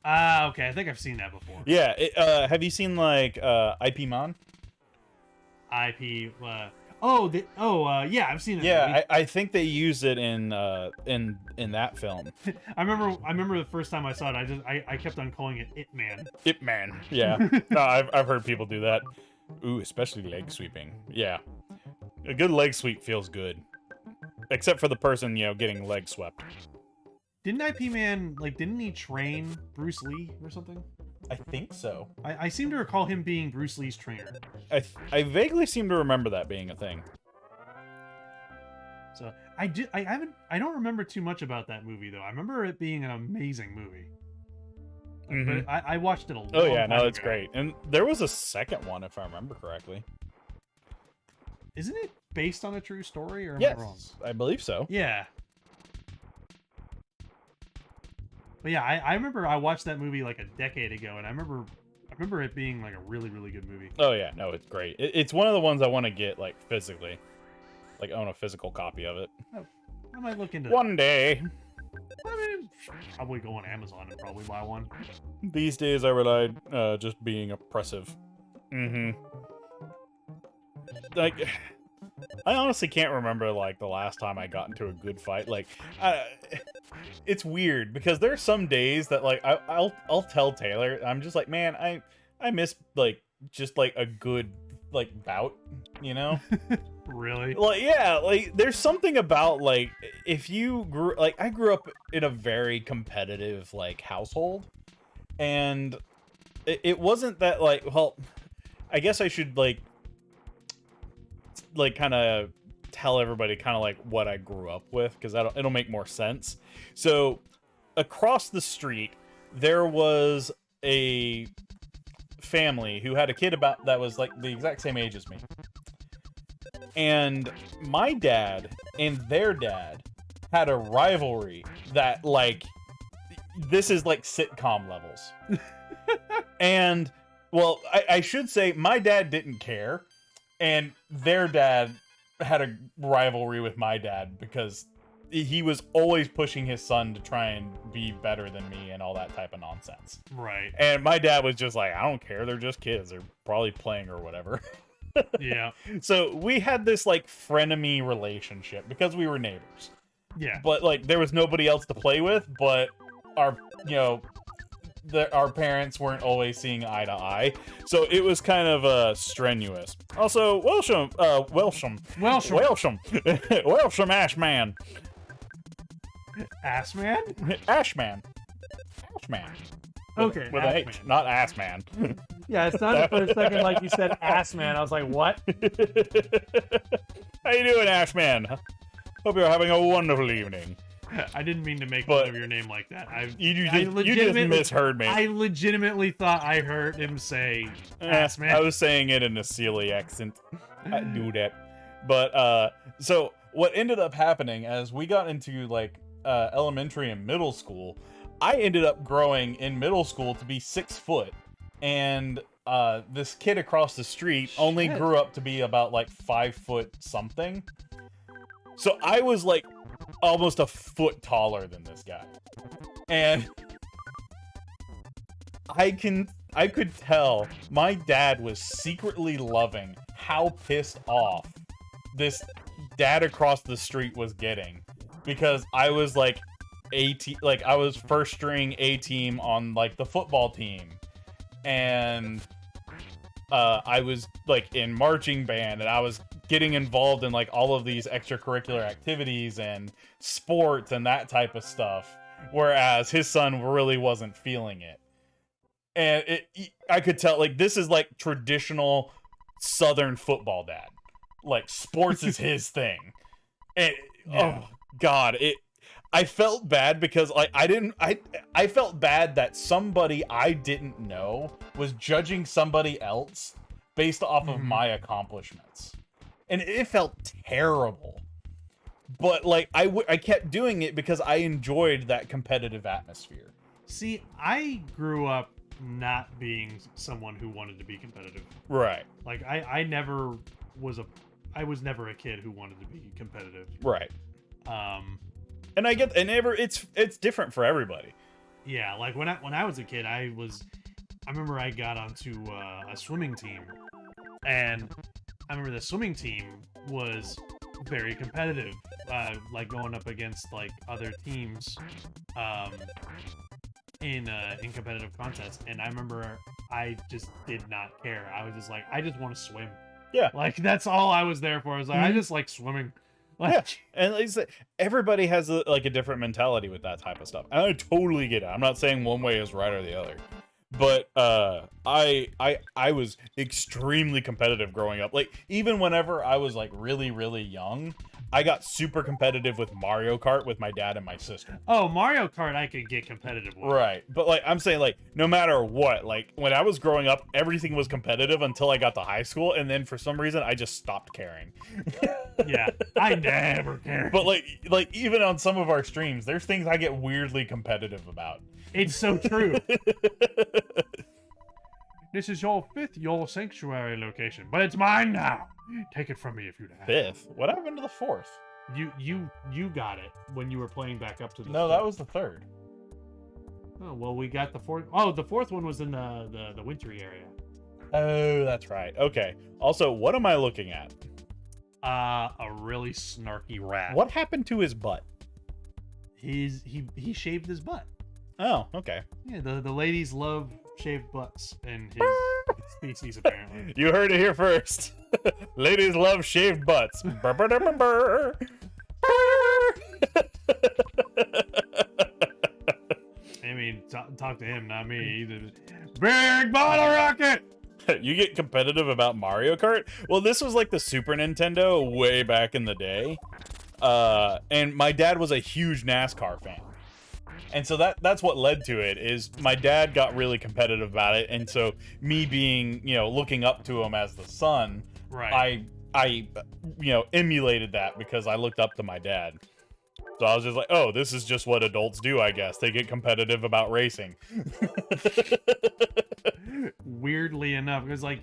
Ah, okay. I think I've seen that before. Yeah. Have you seen, like, IP Man? IP... yeah, I've seen it. Yeah, I think they use it in that film. I remember the first time I saw it. I kept on calling it It Man. It Man. Yeah. No, I've heard people do that. Ooh, especially leg sweeping. Yeah. A good leg sweep feels good. Except for the person, getting leg swept. Didn't IP Man, like, didn't he train Bruce Lee or something? I think so. I seem to recall him being Bruce Lee's trainer. I vaguely seem to remember that being a thing. So I don't remember too much about that movie though. I remember it being an amazing movie. But I watched it a long time ago. Oh yeah, no, it's great. And there was a second one if I remember correctly. Isn't it based on a true story or am yes, I wrong? I believe so. Yeah. But yeah, I remember I watched that movie like a decade ago, and I remember it being like a really, really good movie. Oh yeah, no, it's great. It's one of the ones I want to get like physically, like own a physical copy of it. Oh, I might look into one day. I mean, probably go on Amazon and probably buy one. These days I rely just being oppressive. Like, I honestly can't remember like the last time I got into a good fight. Like, it's weird because there's some days that like I'll tell Taylor, I'm just like, man, I miss like just like a good like bout, Really? Like, yeah, like there's something about like if you grew like I grew up in a very competitive like household, and it wasn't that like, well, I guess I should like kind of tell everybody kind of like what I grew up with, because it'll make more sense. So across the street there was a family who had a kid that was like the exact same age as me, and my dad and their dad had a rivalry that like this is like sitcom levels. And well, I should say my dad didn't care, and their dad had a rivalry with my dad because he was always pushing his son to try and be better than me and all that type of nonsense. Right. And my dad was just like, I don't care. They're just kids. They're probably playing or whatever. Yeah. So we had this like frenemy relationship because we were neighbors. Yeah. But like there was nobody else to play with, but our our parents weren't always seeing eye to eye, so it was kind of strenuous. Also, Welsham Ashman. Assman? Ashman. Okay. With an H, not Assman. Yeah, it sounded for a second like you said ass man. I was like, what? How you doing, Ashman? Hope you're having a wonderful evening. I didn't mean to make But fun of your name like that. You just misheard me. I legitimately thought I heard him say ass man. I was saying it in a silly accent. I do that. But so what ended up happening as we got into like elementary and middle school, I ended up growing in middle school to be 6 foot, and this kid across the street only grew up to be about like 5 foot something. So I was like almost a foot taller than this guy, and I could tell my dad was secretly loving how pissed off this dad across the street was getting, because I was like I was first string A team on like the football team, and I was like in marching band, and I was getting involved in like all of these extracurricular activities and sports and that type of stuff, whereas his son really wasn't feeling it. And I could tell, like, this is like traditional Southern football dad. Like, sports is his thing. And oh god, I felt bad because like I felt bad that somebody I didn't know was judging somebody else based off of my accomplishments. And it felt terrible. But like I kept doing it because I enjoyed that competitive atmosphere. See, I grew up not being someone who wanted to be competitive. Right. Like I was never a kid who wanted to be competitive. Right. And I get, and it's different for everybody. Yeah, like when I was a kid, I remember I got onto a swimming team, and I remember the swimming team was very competitive, like going up against like other teams, in competitive contests. And I remember I just did not care. I was just like, I just want to swim. Yeah, like that's all I was there for. I was like, I just like swimming. Like, yeah, and like I said, everybody has a different mentality with that type of stuff. And I totally get it. I'm not saying one way is right or the other, but I was extremely competitive growing up. Like even whenever I was like really young, I got super competitive with Mario Kart with my dad and my sister. Oh, Mario Kart, I could get competitive with. Right, but like I'm saying, like no matter what, like when I was growing up, everything was competitive until I got to high school, and then for some reason I just stopped caring. Yeah, I never cared. But like even on some of our streams, there's things I get weirdly competitive about. It's so true. This is your sanctuary location, but it's mine now. Take it from me if you have. 5th? What happened to the 4th? You got it when you were playing back up to the. No, 4th. that was the 3rd. Oh well, we got the 4th. Oh, the 4th one was in the wintry area. Oh, that's right. Okay. Also, what am I looking at? A really snarky rat. What happened to his butt? He shaved his butt. Oh, okay. Yeah, the ladies love shaved butts in his species, apparently. You heard it here first. Ladies love shaved butts. Burr, burr, burr, burr. I mean, talk to him, not me. Big bottle rocket! You get competitive about Mario Kart? Well, this was like the Super Nintendo way back in the day. And my dad was a huge NASCAR fan. And so that's what led to it, is my dad got really competitive about it. And so me being, looking up to him as the son, right. I emulated that because I looked up to my dad. So I was just like, oh, this is just what adults do, I guess. They get competitive about racing. Weirdly enough, because I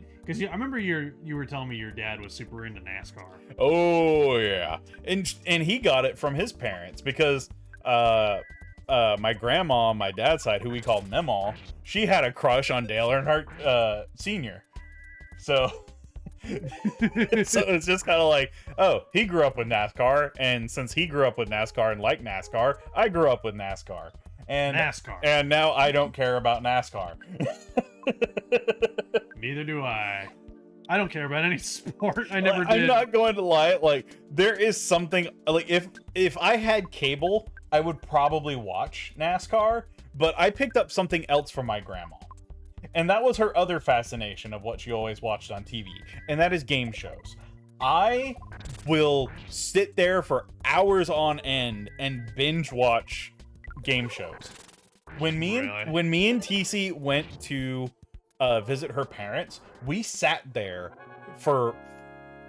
remember you were telling me your dad was super into NASCAR. Oh yeah, and he got it from his parents because my grandma on my dad's side, who we called Memal, she had a crush on Dale Earnhardt Sr. So it's just kind of like, oh, he grew up with NASCAR, and since he grew up with NASCAR and liked NASCAR, I grew up with NASCAR. And now I don't care about NASCAR. Neither do I. I don't care about any sport. I never did. I'm not going to lie. Like, there is something, like, if I had cable, I would probably watch NASCAR, but I picked up something else from my grandma. And that was her other fascination of what she always watched on TV, and that is game shows. I will sit there for hours on end and binge watch game shows. When me and TC went to visit her parents, we sat there for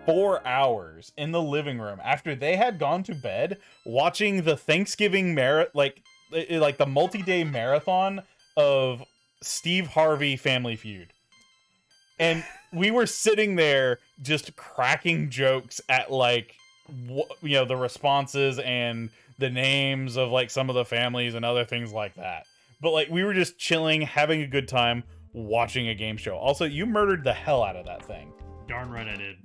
4 hours in the living room after they had gone to bed, watching the Thanksgiving like the multi-day marathon of Steve Harvey Family Feud. And we were sitting there just cracking jokes at like the responses and the names of like some of the families and other things like that. But like we were just chilling, having a good time, watching a game show. Also, you murdered the hell out of that thing. Darn right I did.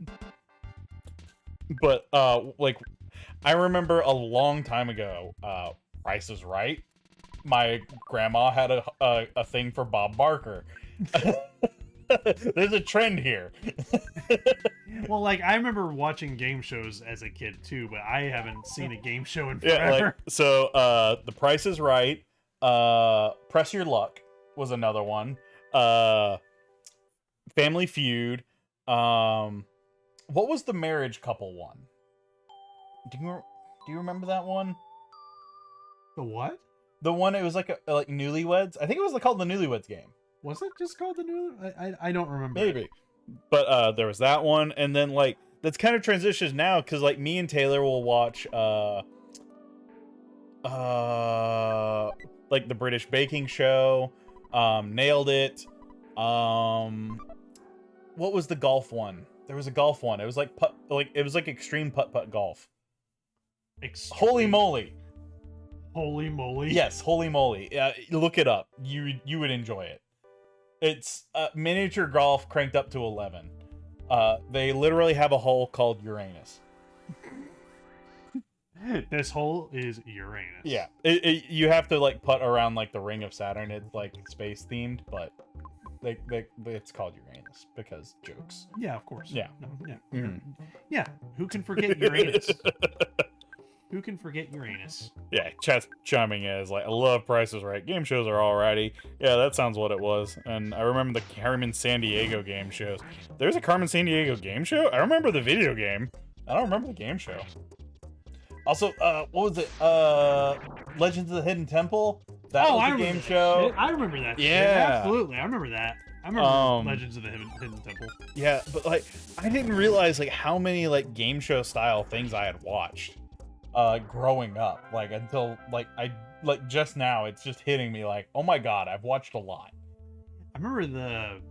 But like I remember a long time ago, Price is Right. My grandma had a thing for Bob Barker. There's a trend here. Well, like I remember watching game shows as a kid too, but I haven't seen a game show in forever. So The Price is Right, Press Your Luck was another one. Family Feud. What was the marriage couple one? Do you remember that one? The what? The one it was like like Newlyweds. I think it was called the Newlyweds Game. Was it just called the new? I don't remember. Maybe. But there was that one, and then like that's kind of transitions now because like me and Taylor will watch like the British Baking Show, Nailed It. What was the golf one? There was a golf one. It was like it was like extreme putt golf. Holy moly! Holy moly! Yes, holy moly! Look it up. You would enjoy it. It's miniature golf cranked up to 11. They literally have a hole called Uranus. This hole is Uranus. Yeah, you have to like putt around like the ring of Saturn. It's like space themed, but it's called Uranus because jokes. Yeah, of course. Yeah. No, yeah. Mhm. Yeah. Who can forget Uranus? Who can forget Uranus? Yeah, chat's chiming in is like, I love Price is Right. Game shows are alrighty. Yeah, that sounds what it was. And I remember the Carmen Sandiego game shows. There's a Carmen Sandiego game show? I remember the video game. I don't remember the game show. Also, what was it? Legends of the Hidden Temple? That was a game show. I remember that. Yeah. Absolutely. I remember that. I remember Legends of the Hidden Temple. Yeah, but like, I didn't realize like how many like game show style things I had watched. Growing up, like until like just now it's just hitting me like, oh my god, I've watched a lot. I remember the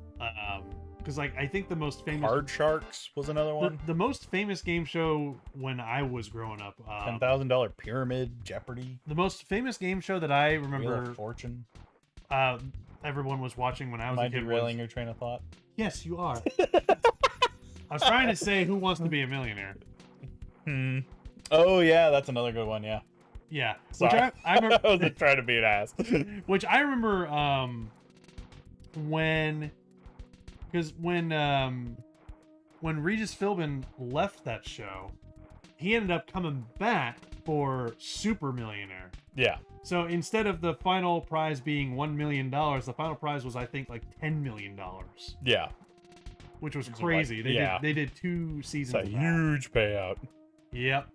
because like I think the most famous Hard Sharks was another one. The most famous game show when I was growing up, $10,000 Pyramid, Jeopardy. The most famous game show that I Wheel remember of Fortune. Everyone was watching when I was Am I a kid. derailing your train of thought? Yes, you are. I was trying to say Who Wants to Be a Millionaire. Oh yeah, that's another good one. Yeah. Yeah. Sorry. Which I remember. I was just trying to be an ass. Which I remember when Regis Philbin left that show, he ended up coming back for Super Millionaire. Yeah. So instead of the final prize being $1 million, the final prize was I think like $10 million. Yeah. Which was crazy. They did 2 seasons. It's a huge payout. Yep.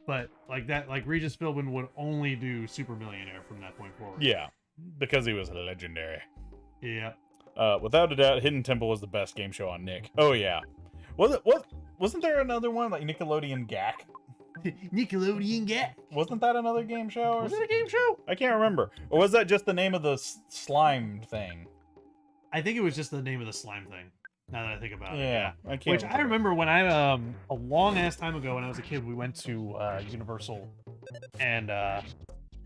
But like that, like Regis Philbin would only do Super Millionaire from that point forward. Yeah, because he was legendary. Yeah. Without a doubt, Hidden Temple was the best game show on Nick. Oh yeah. Wasn't there another one like Nickelodeon Gak? Nickelodeon Gak. Wasn't that another game show? Was it a game show? I can't remember. Or was that just the name of the slime thing? I think it was just the name of the slime thing. Now that I think about it. Yeah, I can't. Which I remember when I a long ass time ago when I was a kid, we went to Universal, and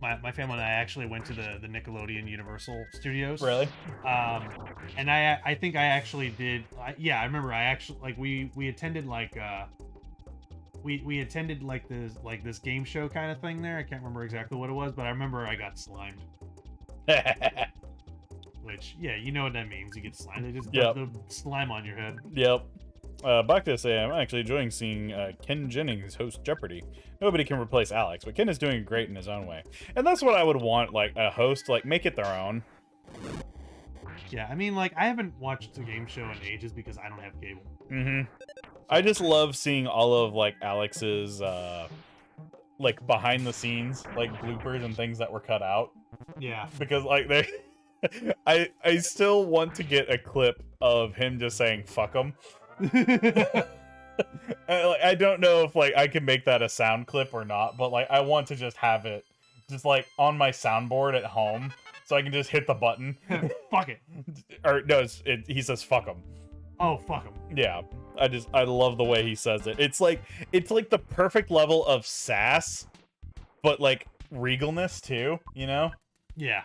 my family and I actually went to the Nickelodeon Universal Studios. Really? And I think I actually did. I remember I actually like we attended like we attended like this game show kind of thing there. I can't remember exactly what it was, but I remember I got slimed. Which, yeah, you know what that means. You get slime. They just put the slime on your head. Yep. Back to say, I'm actually enjoying seeing Ken Jennings host Jeopardy. Nobody can replace Alex, but Ken is doing great in his own way. And that's what I would want, like, a host, like, make it their own. Yeah, I mean, like, I haven't watched a game show in ages because I don't have cable. Mm-hmm. I just love seeing all of like Alex's like behind the scenes like bloopers and things that were cut out Yeah. because like they I still want to get a clip of him just saying fuck him. I don't know if like I can make that a sound clip or not, but like I want to just have it just like on my soundboard at home so I can just hit the button. Fuck it. Or no, he says fuck him. Oh, fuck him. Yeah, I love the way he says it. It's like the perfect level of sass, but like regalness too. You know? Yeah.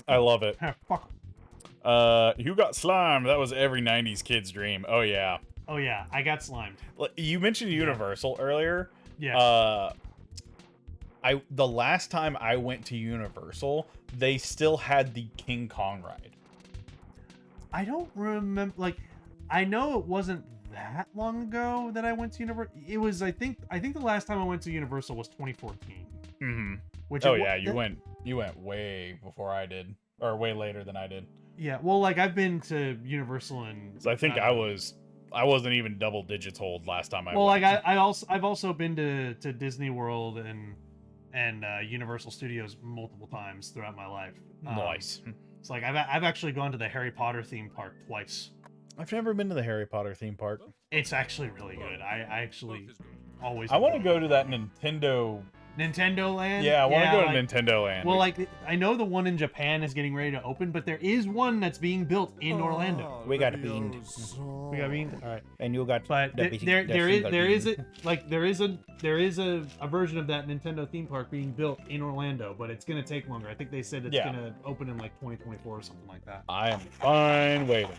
I love it. Fuck him. You got slimed. That was every '90s kid's dream. Oh yeah. Oh yeah, I got slimed. You mentioned Universal earlier. Yeah. The last time I went to Universal, they still had the King Kong ride. I don't remember. Like, I know it wasn't that long ago that I went to Universal. It was, I think the last time I went to Universal was 2014. Mm-hmm. Which oh yeah, you went way before I did, or way later than I did. Yeah, well, like I've been to Universal and. So I think I wasn't even double digits old last time I. Well, went. like I've also been to Disney World and Universal Studios multiple times throughout my life. Nice. It's like I've actually gone to the Harry Potter theme park twice. I've never been to the Harry Potter theme park. It's actually really good. I actually always. I want to go to that Nintendo Land. Yeah, I want to go like, to Nintendo Land. Well, like I know the one in Japan is getting ready to open, but there is one that's being built in Orlando. We got beamed. We got beamed. All right, and you got. but there is a version of that Nintendo theme park being built in Orlando, but it's gonna take longer. I think they said it's gonna open in like 2024 or something like that. I am fine waiting.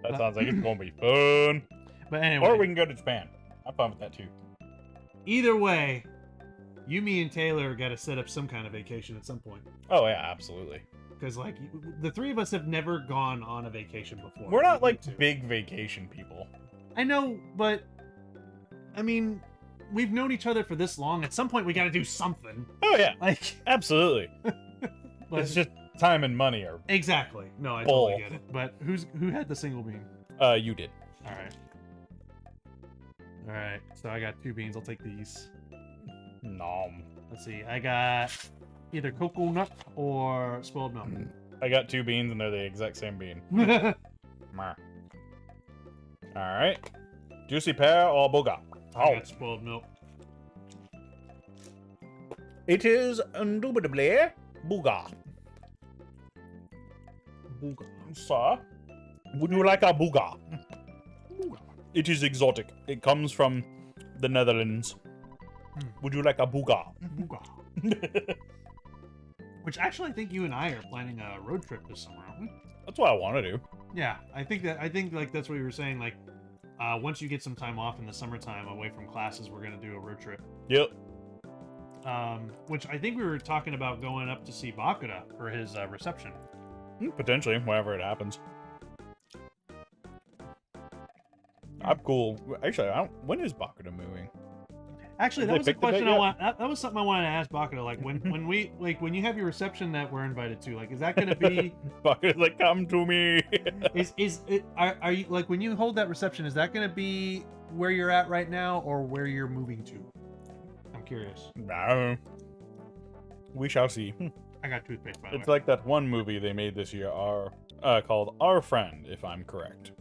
That sounds like it's gonna be fun. But anyway, or we can go to Japan. I'm fine with that too. Either way, you, me, and Taylor got to set up some kind of vacation at some point. Oh yeah, absolutely. Because like the three of us have never gone on a vacation before. We're not like big vacation people. I know, but I mean, we've known each other for this long. At some point, we got to do something. Oh yeah, Like, absolutely. but It's just time and money are. exactly. No, I Bull. totally get it. But who had the single bean? You did. All right. All right. So I got 2 beans. I'll take these. Nom. Let's see. I got either cocoa nut or spoiled milk. I got 2 beans and they're the exact same bean. All right. Juicy pear or booga? I got spoiled milk. It is indubitably booga. Booga. Sir, would you like a booga? It is exotic. It comes from the Netherlands. Would you like a booga? Booga. Which actually, I think you and I are planning a road trip this summer, aren't we? That's what I want to do. Yeah, I think like that's what you were saying. Like, once you get some time off in the summertime away from classes, we're gonna do a road trip. Yep. Which I think we were talking about going up to see Bakura for his reception. Potentially, whenever it happens. I'm cool. Actually, when is Bakura moving? Actually, that They was a picked the date question I yet? want. That was something I wanted to ask Bakura. Like when you have your reception that we're invited to, like, is that going to be? Bakura's like, come to me. Are you like when you hold that reception? Is that going to be where you're at right now or where you're moving to? I'm curious. No. We shall see. I got toothpaste by the It's way. like that one movie they made this year, called Our Friend, if I'm correct.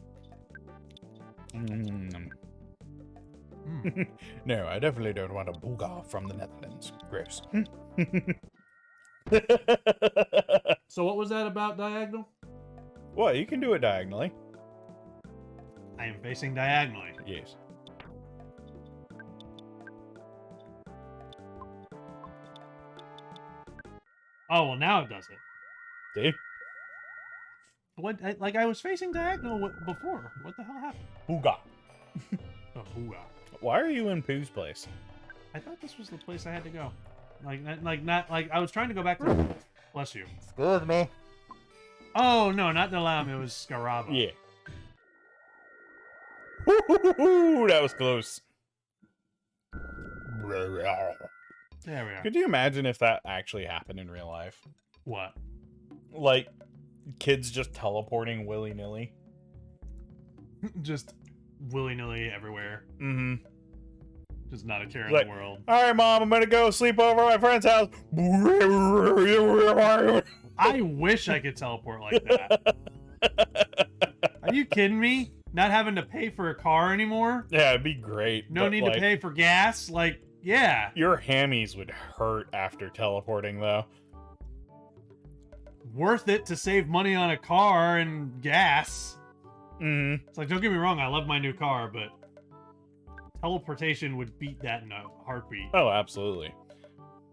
No, I definitely don't want a booga from the Netherlands. Gross. So what was that about diagonal? Well, you can do it diagonally. I am facing diagonally. Yes. Oh well, now it does it. See? Like I was facing diagonal before. What the hell happened? Booga. Oh, hoo-ah. Why are you in Pooh's place? I thought this was the place I had to go. Not I was trying to go back to. Bless you. Excuse me. Oh no, not Nalam. It was Scaraba. Yeah. Woo-hoo-hoo-hoo, that was close. There we are. Could you imagine if that actually happened in real life? What? Like, Kids just teleporting willy-nilly. Just willy-nilly everywhere. Mm-hmm. Just not a care in Like, the world. All right, Mom, I'm gonna go sleep over at my friend's house. I wish I could teleport like that. Are you kidding me? Not having to pay for a car anymore? Yeah, it'd be great. No but, need like, to pay for gas? Like, yeah. Your hammies would hurt after teleporting, though. Worth it to save money on a car and gas. Mm-hmm. It's like, don't get me wrong, I love my new car, but teleportation would beat that in a heartbeat. Oh, absolutely.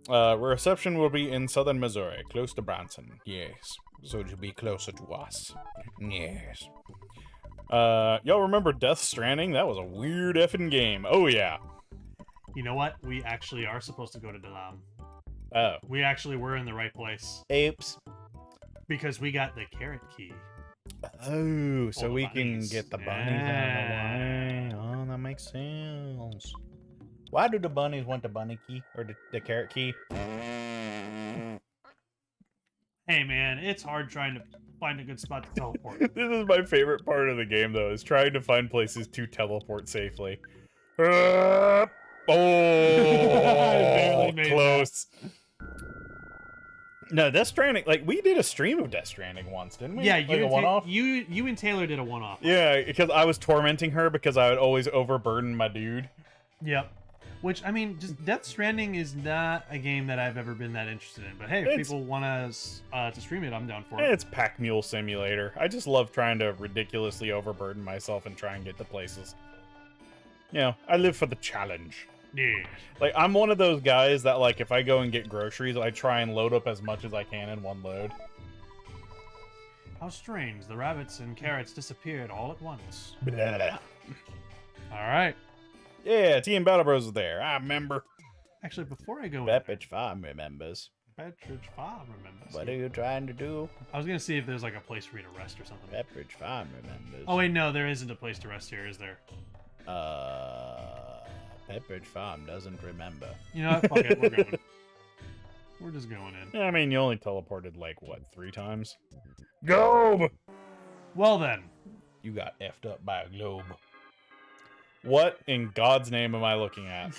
Reception will be in southern Missouri, close to Branson. Yes. So to be closer to us. Yes. Y'all remember Death Stranding? That was a weird effing game. Oh, yeah. You know what? We actually are supposed to go to Dalam. Oh. We actually were in the right place. Apes. Because we got the carrot key. Oh, so the we can bunnies. get the bunnies out of the way. Oh, that makes sense. Why do the bunnies want the bunny key? Or the carrot key? Hey, man, it's hard trying to find a good spot to teleport. This is my favorite part of the game, though, is trying to find places to teleport safely. Oh, barely made close. No, Death Stranding, like, we did a stream of Death Stranding once, didn't we? Yeah, like you, a and one-off? you and Taylor did a one-off. Yeah, because I was tormenting her because I would always overburden my dude. Yep. Which, I mean, just Death Stranding is not a game that I've ever been that interested in. But hey, if people want to stream it, I'm down for it. It's Pack Mule Simulator. I just love trying to ridiculously overburden myself and try and get to places. You know, I live for the challenge. Yeah. Like, I'm one of those guys that, like, if I go and get groceries, I try and load up as much as I can in one load. How strange. The rabbits and carrots disappeared all at once. Blah. All right. Yeah, Team Battle Bros is there. I remember. Actually, before I go That bitch Farm remembers. Bedridge Farm remembers. What are you trying to do? I was going to see if there's like a place for me to rest or something. Pepperidge Farm remembers. Oh, wait, no, there isn't a place to rest here, is there? Pepperidge Farm doesn't remember. You know what? Fuck it. We're going. We're just going in. Yeah, I mean, you only teleported, like, what, 3 times? Globe! Well, then. You got effed up by a globe. What in God's name am I looking at?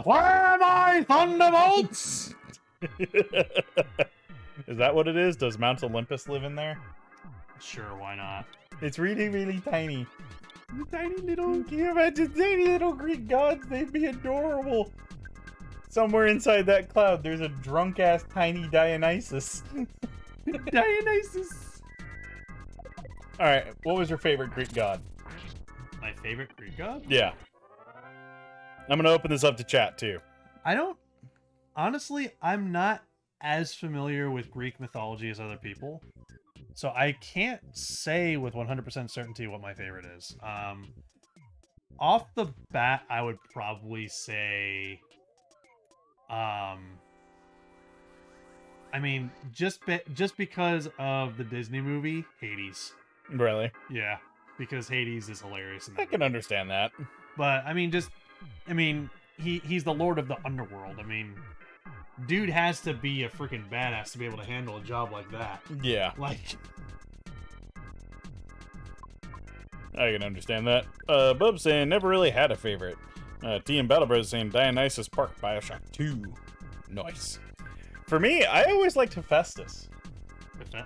Where are my thunderbolts? Is that what it is? Does Mount Olympus live in there? Sure, why not? It's really, really tiny. Tiny little, can you imagine tiny little Greek gods? They'd be adorable. Somewhere inside that cloud, there's a drunk-ass tiny Dionysus. Dionysus. Alright, what was your favorite Greek god? My favorite Greek god? Yeah. I'm gonna open this up to chat, too. I don't... Honestly, I'm not as familiar with Greek mythology as other people. So I can't say with 100% certainty what my favorite is. Off the bat, I would probably say... I mean, just because of the Disney movie, Hades. Really? Yeah, because Hades is hilarious in I that can movie. understand that. But, I mean, he's the lord of the underworld. I mean, dude has to be a freaking badass to be able to handle a job like that. Yeah, Like, I can understand that. Bub saying, never really had a favorite. Team Battle Bros saying, Dionysus Park, Bioshock 2. Nice. For me, I always liked Hephaestus.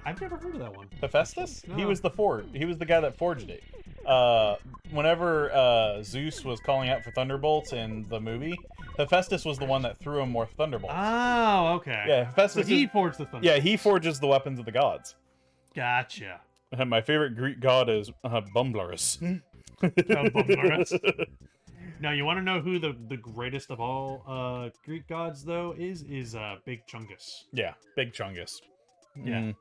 I've never heard of that one. Hephaestus? He No. was he was the guy that forged it. Whenever Zeus was calling out for thunderbolts in the movie, Hephaestus was the one that threw him more thunderbolts. Oh, okay. Yeah, So Hephaestus. he forged the thunder. Yeah, he forges the weapons of the gods. Gotcha. My favorite Greek god is Bumblurus. Bumblurus. Now, you want to know who the greatest of all Greek gods, though, is Big Chungus. Yeah, Big Chungus. Yeah. Mm.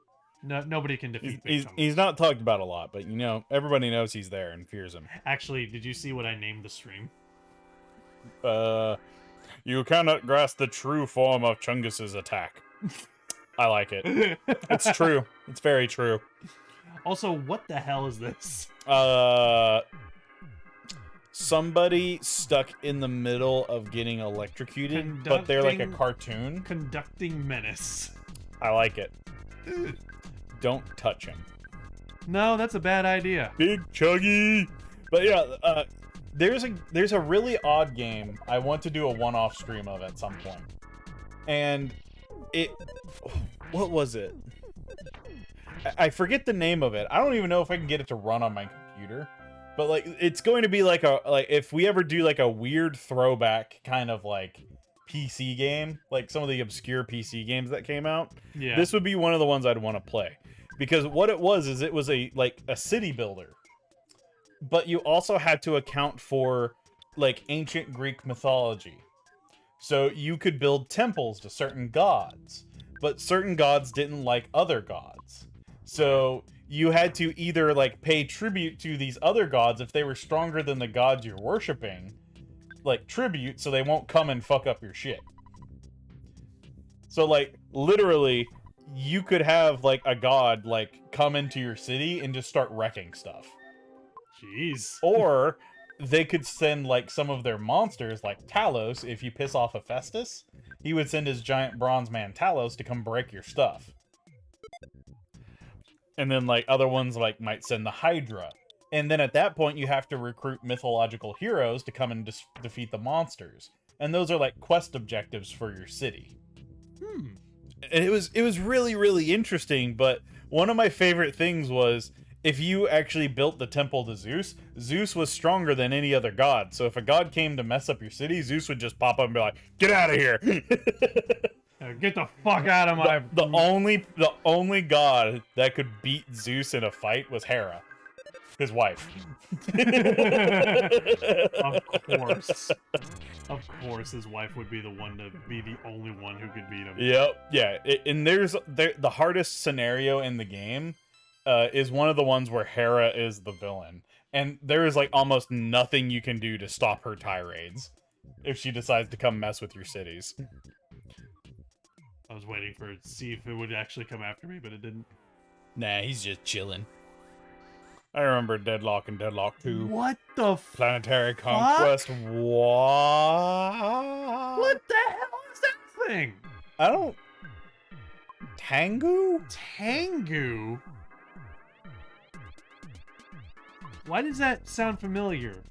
No, nobody can defeat Big Chungus. He's not talked about a lot, but, you know, everybody knows he's there and fears him. Actually, did you see what I named the stream? You cannot grasp the true form of Chungus's attack. I like it. It's true. It's very true. Also, what the hell is this? Somebody stuck in the middle of getting electrocuted, but they're like a Conducting- cartoon. Conducting menace. I like it. Don't touch him. No, that's a bad idea. Big Chuggy. But yeah, there's a really odd game I want to do a one-off stream of at some point. And what was it? I forget the name of it. I don't even know if I can get it to run on my computer. But like it's going to be like if we ever do like a weird throwback kind of like PC game, like some of the obscure PC games that came out. Yeah. This would be one of the ones I'd want to play. Because what it was is it was a city builder. But you also had to account for like ancient Greek mythology. So you could build temples to certain gods, but certain gods didn't like other gods. So you had to either like pay tribute to these other gods if they were stronger than the gods you're worshiping, like tribute, so they won't come and fuck up your shit. So like literally you could have like a god like come into your city and just start wrecking stuff. Jeez. Or they could send like some of their monsters like Talos. If you piss off Hephaestus, he would send his giant bronze man Talos to come break your stuff. And then like other ones like might send the Hydra. And then at that point you have to recruit mythological heroes to come and defeat the monsters. And those are like quest objectives for your city. And it was really, really interesting, but one of my favorite things was if you actually built the temple to Zeus, Zeus was stronger than any other god. So if a god came to mess up your city, Zeus would just pop up and be like, "Get out of here." Get the fuck out of my... The only god that could beat Zeus in a fight was Hera, his wife. Of course his wife would be the one to be the only one who could beat him. Yep, yeah. And the hardest scenario in the game is one of the ones where Hera is the villain. And there is like almost nothing you can do to stop her tirades if she decides to come mess with your cities. I was waiting for it to see if it would actually come after me, but it didn't. Nah, he's just chilling. I remember Deadlock and Deadlock 2. What the Planetary Conquest. What? What the hell is that thing? I don't... Tengu? Tengu? Why does that sound familiar?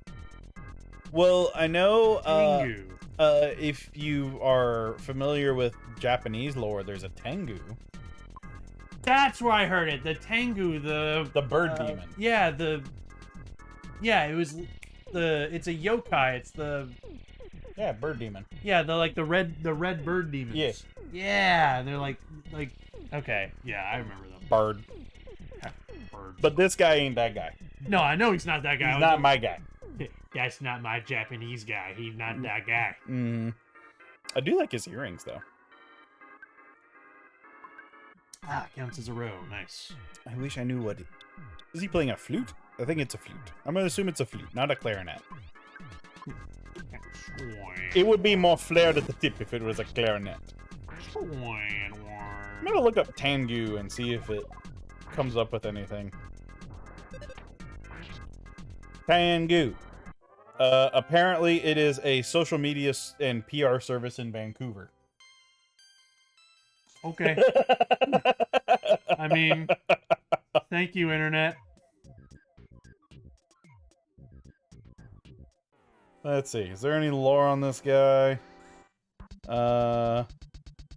Well, I know Tengu. if you are familiar with Japanese lore, there's a Tengu. That's where I heard it. The Tengu, The bird demon. Yeah, it was it's a yokai. It's the Yeah, bird demon. yeah, the red bird demons. Yeah. Yeah, they're like okay. Yeah, I remember them. Bird. Birds. But this guy ain't that guy. No, I know he's not that guy. He's not my guy. That's not my Japanese guy. He's not that guy. I do like his earrings, though. Ah, counts as a row. Nice. I wish I knew what... Is he playing a flute? I think it's a flute. I'm going to assume it's a flute, not a clarinet. It would be more flared at the tip if it was a clarinet. I'm going to look up Tengu and see if it comes up with anything. Tengu. Apparently it is a social media and PR service in Vancouver. Okay. I mean, thank you, Internet. Let's see. Is there any lore on this guy? All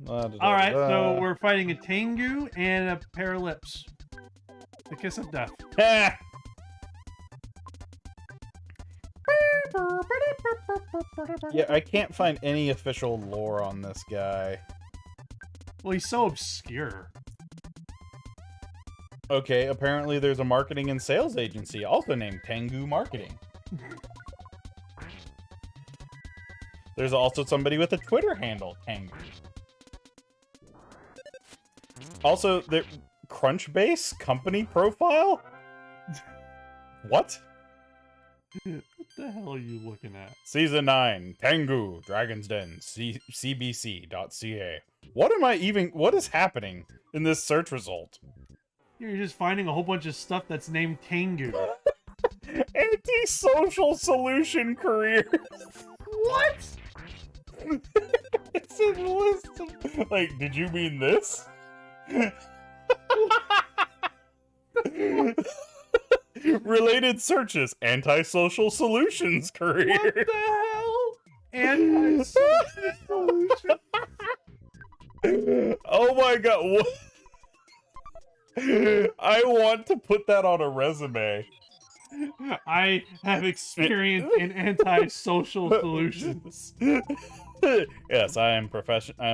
right, so we're fighting a Tengu and a pair of lips. The kiss of death. Yeah, I can't find any official lore on this guy. Well, he's so obscure. Okay, apparently there's a marketing and sales agency also named Tengu Marketing. There's also somebody with a Twitter handle, Tengu. Also, the Crunchbase company profile? What? What the hell are you looking at? Season 9, Tengu, Dragon's Den, cbc.ca. What is happening in this search result? You're just finding a whole bunch of stuff that's named Tengu. Anti-social solution careers. What? It's a list of... Like, did you mean this? Related searches, antisocial solutions career. What the hell? Anti-social solution. Oh my god. What? I want to put that on a resume. I have experience in anti-social solutions. Yes, I am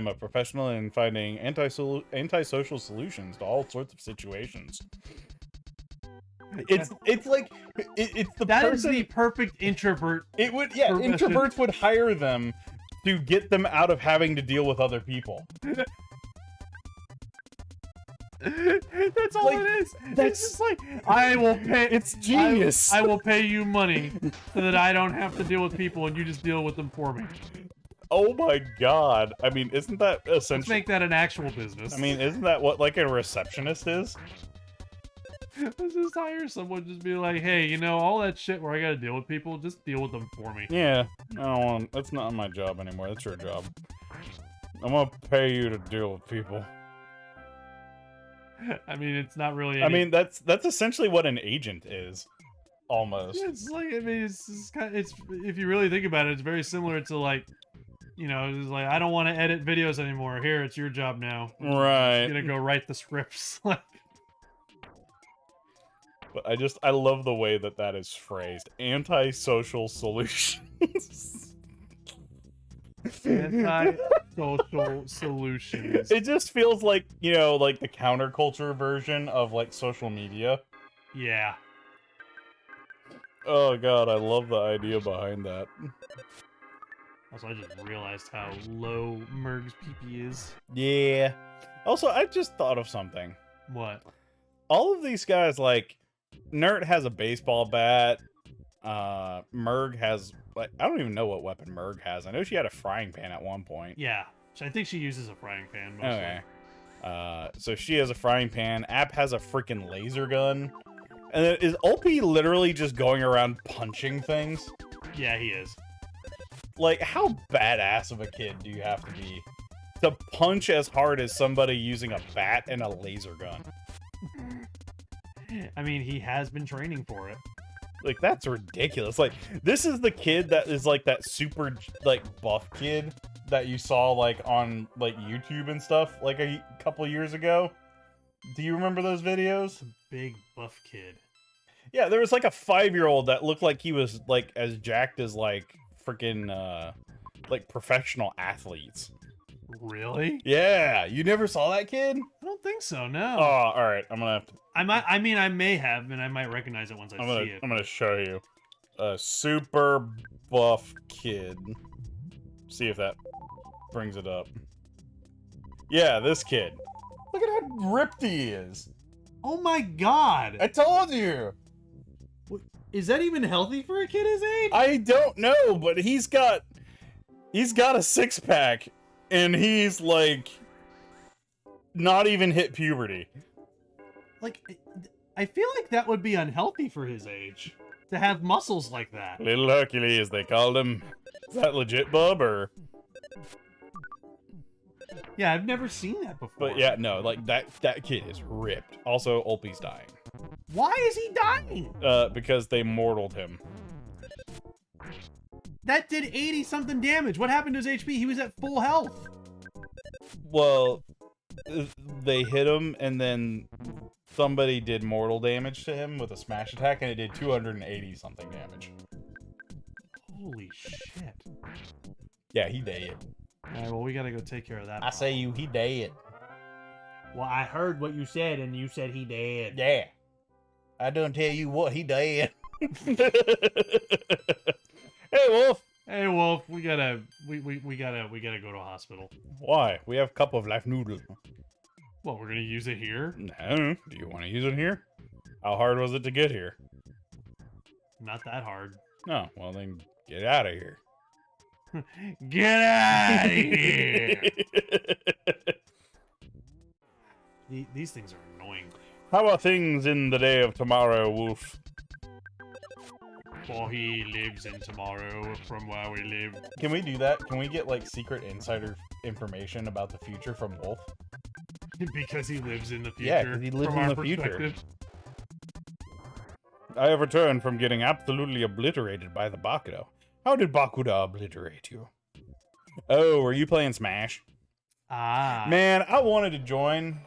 a professional in finding antisocial solutions to all sorts of situations. It's like it's the That is person. the perfect introvert. It would profession. introverts would hire them to get them out of having to deal with other people. That's all Like, it is. that's- It's just like, I will pay. It's genius. I will pay you money so that I don't have to deal with people and you just deal with them for me. Oh my god! I mean, isn't that Let's essentially? make that an actual business. I mean, isn't that what like a receptionist is? let's just hire someone. Just be like, hey, you know, all that shit where I gotta deal with people, just deal with them for me. Yeah, I don't want. That's not my job anymore. That's your job. I'm gonna pay you to deal with people. I mean, it's not really. I mean, that's essentially what an agent is, almost. It's like, I mean, it's kind of, it's, if you really think about it, it's very similar to like, you know, it's like, I don't want to edit videos anymore. Here, it's your job now. Right. You're gonna go write the scripts. Like, But I love the way that is phrased. Antisocial solutions. anti-social solutions. It just feels like, you know, like the counterculture version of like social media. Yeah. Oh god, I love the idea behind that. Also, I just realized how low Merg's PP is. Yeah. Also, I just thought of something. What? All of these guys, like, Nert has a baseball bat. Merg has, like, I don't even know what weapon Merg has. I know she had a frying pan at one point. Yeah. So I think she uses a frying pan mostly. Okay. So she has a frying pan. App has a freaking laser gun. And then is Ulpi literally just going around punching things? Yeah, he is. Like, how badass of a kid do you have to be to punch as hard as somebody using a bat and a laser gun? I mean, he has been training for it. Like, that's ridiculous. Like, this is the kid that is like that super like buff kid that you saw like on like YouTube and stuff like a couple years ago. Do you remember those videos? Big buff kid. Yeah, there was like a 5-year-old that looked like he was like as jacked as like freaking like professional athletes. Really? Yeah, you never saw that kid? I don't think so. No. Oh, all right. I'm gonna have to. I might. I mean, I may have, and I might recognize it once I see it. I'm gonna show you a super buff kid. See if that brings it up. Yeah, this kid. Look at how ripped he is. Oh my god! I told you. Is that even healthy for a kid his age? I don't know, but he's got a 6-pack, and he's like not even hit puberty. Like, I feel like that would be unhealthy for his age to have muscles like that. Little Hercules, they called him. Is that legit, bub, or? Yeah, I've never seen that before. But yeah, no, like that kid is ripped. Also, Ulpi's dying. Why is he dying? Because they mortaled him. That did 80 something damage. What happened to his HP? He was at full health. Well, they hit him, and then somebody did mortal damage to him with a smash attack, and it did 280 something damage. Holy shit. Yeah, he dead. Alright, well, we gotta go take care of that. I say you, he dead. Well, I heard what you said, and you said he did. Yeah. I don't tell you what, he dead. Hey, Wolf. Hey, Wolf, we gotta go to a hospital. Why? We have a cup of life noodles. Well, we're gonna use it here? No. Do you want to use it here? How hard was it to get here? Not that hard. No. Well, then get out of here. Get out of here! These things are annoying. How are things in the day of tomorrow, Wolf? For he lives in tomorrow from where we live. Can we do that? Can we get, like, secret insider information about the future from Wolf? Because he lives in the future. Yeah, 'cause he lives from in our the future. perspective. I have returned from getting absolutely obliterated by the Bakuda. How did Bakuda obliterate you? Oh, were you playing Smash? Ah. Man, I wanted to join.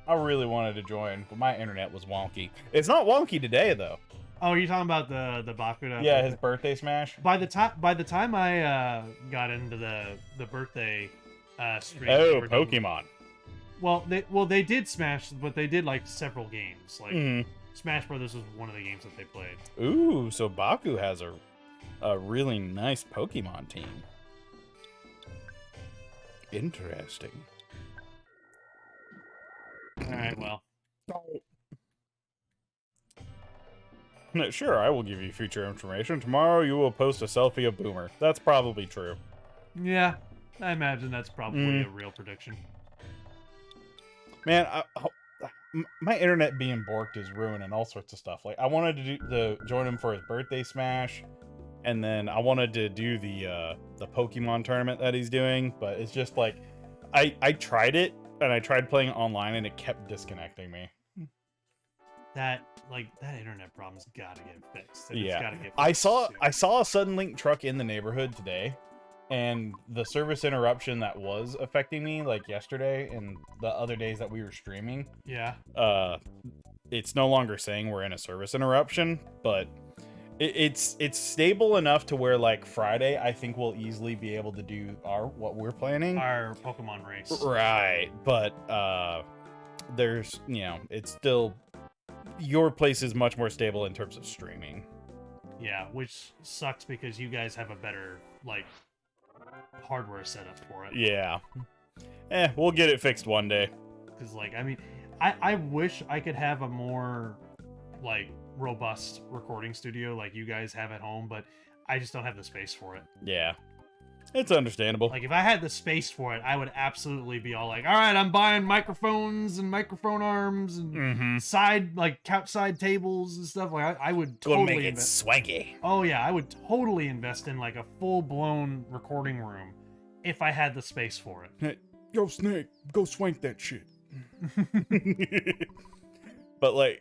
I really wanted to join, but my internet was wonky. It's not wonky today, though. Oh, you're talking about the Bakuda? Yeah, his birthday Smash. By the time I got into the birthday stream. Oh, they were doing- Pokemon. Well, they did Smash, but they did like several games. Like Mhm. Smash Brothers was one of the games that they played. Ooh, so Baku has a really nice Pokemon team. Interesting. All right, well, No, sure, I will give you future information. Tomorrow you will post a selfie of Boomer. That's probably true. yeah, I imagine that's probably a real prediction. Man, my internet being borked is ruining all sorts of stuff. Like, I wanted to join him for his birthday Smash, and then I wanted to do the Pokemon tournament that he's doing, but it's just like, I tried it, and I tried playing online, and it kept disconnecting me. That internet problem's got to get fixed. Yeah. It's gotta get fixed I soon. saw a sudden link truck in the neighborhood today, and the service interruption that was affecting me like yesterday and the other days that we were streaming, Yeah. it's no longer saying we're in a service interruption, but it's stable enough to where like Friday I think we'll easily be able to do what we're planning. Our Pokemon race. Right, but there's, it's still, your place is much more stable in terms of streaming. Yeah, which sucks because you guys have a better like hardware setup for it. Yeah. We'll get it fixed one day. Because like I mean, I wish I could have a more like robust recording studio like you guys have at home, but I just don't have the space for it. Yeah. It's understandable. Like if I had the space for it, I would absolutely be all like, all right, I'm buying microphones and microphone arms and side like couch side tables and stuff. Like I would totally swanky. Oh yeah, I would totally invest in like a full blown recording room if I had the space for it. Yo, Snake, go swank that shit. But like,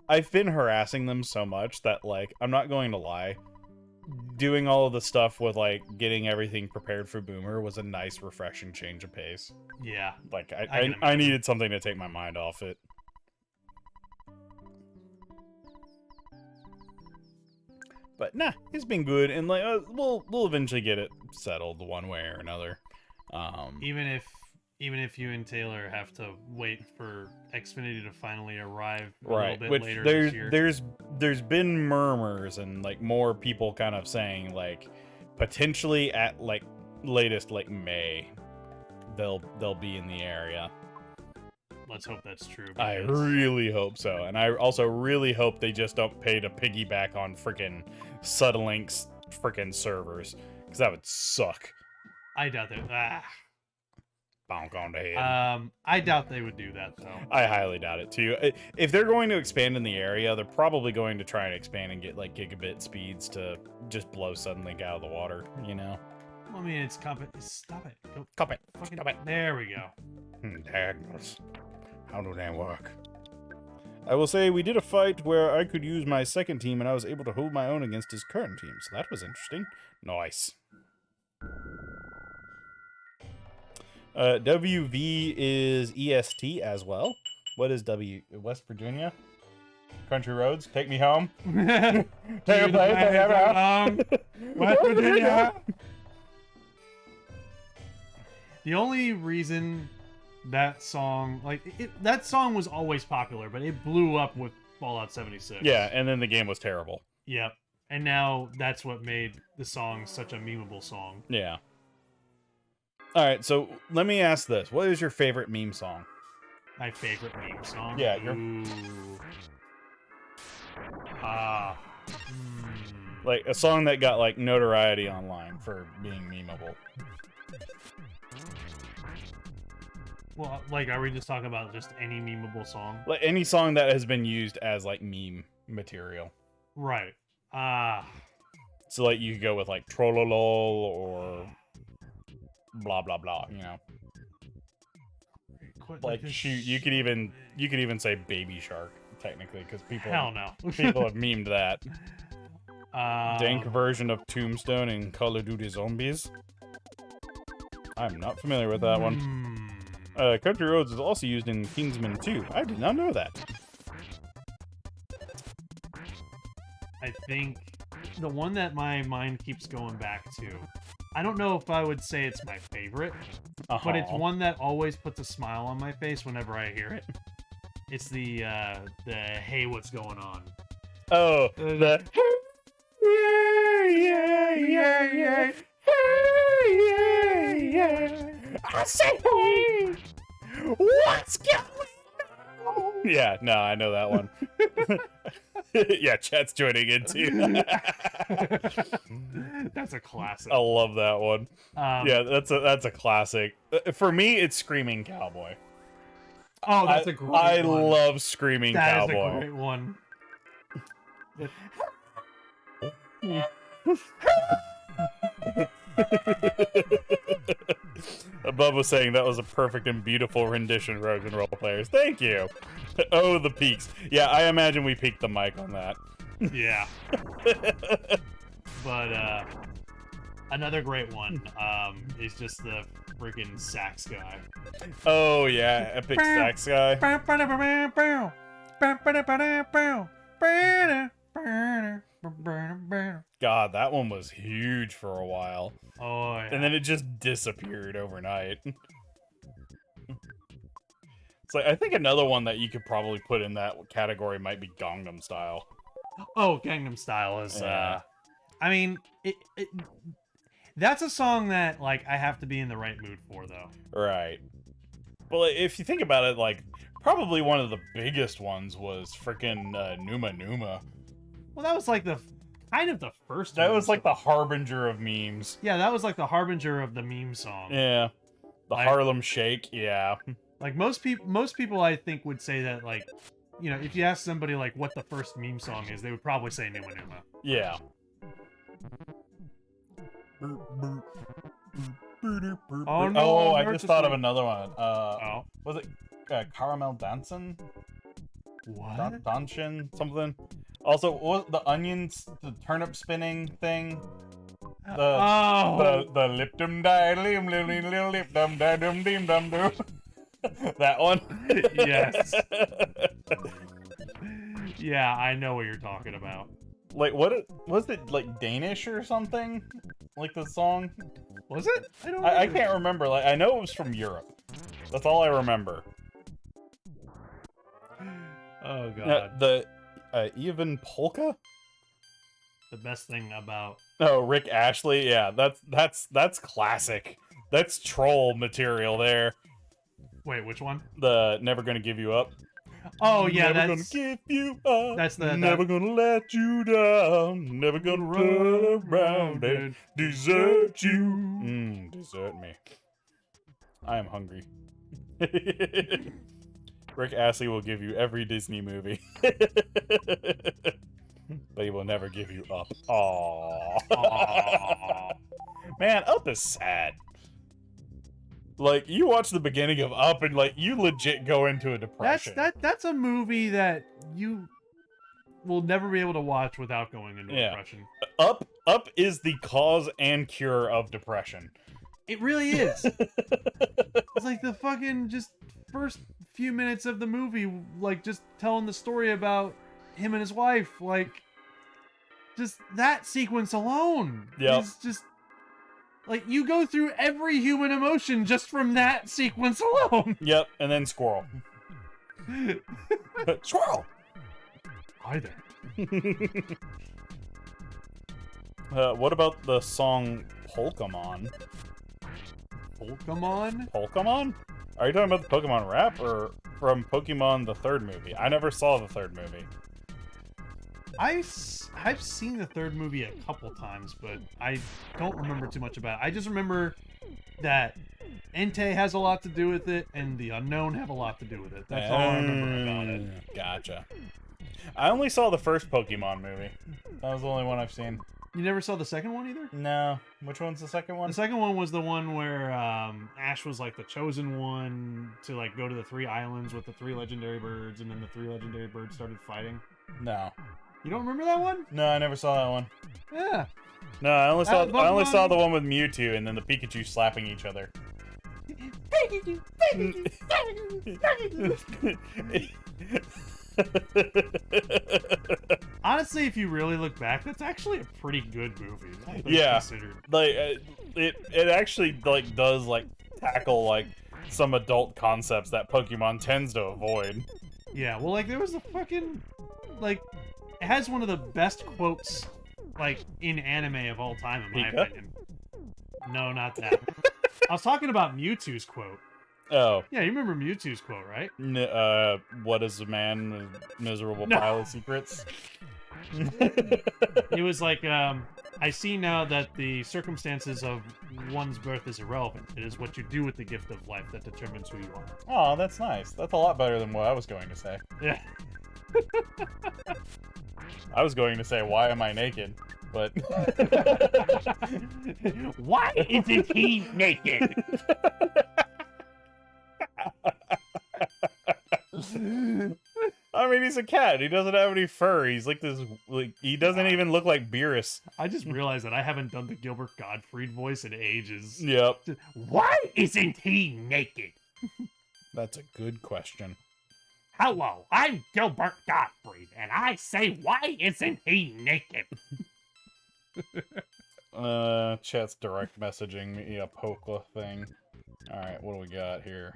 I've been harassing them so much that like, I'm not going to lie. Doing all of the stuff with like getting everything prepared for Boomer was a nice, refreshing change of pace. Yeah. Like can I imagine. needed something to take my mind off it. But nah, it's been good, and like we'll eventually get it settled one way or another. Even if you and Taylor have to wait for Xfinity to finally arrive a little bit Which later this year. there's been murmurs and like more people kind of saying like potentially at like latest like May they'll be in the area. Let's hope that's true. I because- really hope so, and I also really hope they just don't pay to piggyback on freaking Sudlink's freaking servers, because that would suck. I doubt that. Bonk on the head. I doubt they would do that though. I highly doubt it too. If they're going to expand in the area, they're probably going to try and expand and get like gigabit speeds to just blow Sudlink out of the water, you know? I mean, it's stop it. Go Cop it. fucking. Stop it. There we go. Diagonals. How do they work? I will say we did a fight where I could use my second team and I was able to hold my own against his current team, so that was interesting. Nice. WV is EST as well. What is West Virginia? Country roads, take me home. Take a place I never have. West Virginia. The only reason that song, that song was always popular, but it blew up with Fallout 76. Yeah, and then the game was terrible. Yep. And now that's what made the song such a memeable song. Yeah. All right, so let me ask this: what is your favorite meme song? My favorite meme song. Yeah, Ooh. Like a song that got like notoriety online for being memeable. Well, like, are we just talking about just any memeable song? Like any song that has been used as like meme material. Right. So like you could go with like Trollolol or blah blah blah, you know. put Like, this shoot, you could even say Baby Shark technically, because Hell no. people have memed that. Dank Um, version of Tombstone in Call of Duty Zombies. I'm not familiar with that one. Country Roads is also used in Kingsman 2. I did not know that. I think the one that my mind keeps going back to, I don't know if I would say it's my favorite, but it's one that always puts a smile on my face whenever I hear it. It's the Hey, What's Going On? Oh, the yeah. I say, hey, what's going on? Yeah, no, I know that one. Yeah, chat's joining in too. That's a classic. I love that one. Yeah, that's a classic. For me, it's Screaming Cowboy. Oh, that's a great one. I love Screaming Cowboy. That is a great one. Above was saying that was a perfect and beautiful rendition, Rogues and Roleplayers. Thank you. Oh, the peaks. Yeah, I imagine we peaked the mic on that. Yeah. But another great one is just the freaking sax guy. Oh yeah, epic sax guy. God, that one was huge for a while. Oh, yeah. And then it just disappeared overnight. It's like, I think another one that you could probably put in that category might be Gangnam Style. Oh, Gangnam Style is, Yeah. I mean, that's a song that, like, I have to be in the right mood for, though. Right. But like, if you think about it, like, probably one of the biggest ones was freaking Numa Numa. Well, that was, like, kind of the first That one. was like the harbinger of memes. Yeah, that was, like, the harbinger of the meme song. Yeah. The Like- Harlem Shake, yeah. Like, most people, I think, would say that, like, you know, if you ask somebody, like, what the first meme song is, they would probably say Numa Numa. Yeah. Oh, no, Oh, I Nerd just thought of Society. another one. Oh. Was it Caramel Dancing? What? Dancing? Something? Also, what was the onions, the turnip spinning thing? The lip dum die lim lim lim lim lip dum die dum dim dum dum. That one? Yes. Yeah, I know what you're talking about. Like, was it like Danish or something? Like the song? Was it? I can't remember. Like, I know it was from Europe. That's all I remember. Oh god. The Even Polka? The best thing about Oh, Rick Ashley. Yeah, that's classic. That's troll material there. Wait, which one? The Never Gonna Give You Up. Oh yeah, Never that's gonna give you up. that's the Never gonna let you down. Never gonna turn around and desert you. Desert me. I am hungry. Rick Astley will give you every Disney movie. But he will never give you up. Aww. Aw. Man, Up is sad. Like, you watch the beginning of Up and, like, you legit go into a depression. That's a movie that you will never be able to watch without going into depression. Up is the cause and cure of depression. It really is. It's like the fucking just first few minutes of the movie, like just telling the story about him and his wife, like just that sequence alone is just like you go through every human emotion just from that sequence alone. Yep, and then Squirrel. Squirrel! Hi there. What about the song Pokemon? Pokemon? Pokemon? Are you talking about the Pokemon rap or from Pokemon the third movie? I never saw the third movie. I've seen the third movie a couple times, but I don't remember too much about it. I just remember that Entei has a lot to do with it, and the Unknown have a lot to do with it. That's all I remember about it. Gotcha. I only saw the first Pokemon movie. That was the only one I've seen. You never saw the second one either? No. Which one's the second one? The second one was the one where Ash was like the chosen one to like go to the 3 islands with the 3 legendary birds, and then the 3 legendary birds started fighting. No. You don't remember that one? No, I never saw that one. Yeah. No, I only saw Pokemon- the one with Mewtwo and then the Pikachu slapping each other. Honestly, if you really look back, that's actually a pretty good movie. all things Yeah. considered. Like it actually like does like tackle like some adult concepts that Pokemon tends to avoid. Yeah, well, like, there was a fucking, like, it has one of the best quotes, like, in anime of all time, in my Pika? opinion. No, not that. I was talking about Mewtwo's quote. Oh, Yeah, you remember Mewtwo's quote, right? what is a man with miserable No. pile of secrets? It was like, I see now that the circumstances of one's birth is irrelevant. It is what you do with the gift of life that determines who you are. Oh, that's nice. That's a lot better than what I was going to say. Yeah. I was going to say, why am I naked? But Why isn't he naked? I mean, he's a cat. He doesn't have any fur. He's like this. Like he doesn't even look like Beerus. I just realized that I haven't done the Gilbert Gottfried voice in ages. Yep, Why isn't he naked? that's a good question. Hello, I'm Gilbert Gottfried, and I say, why isn't he naked? Chat's direct messaging me a Pokla thing. All right, what do we got here?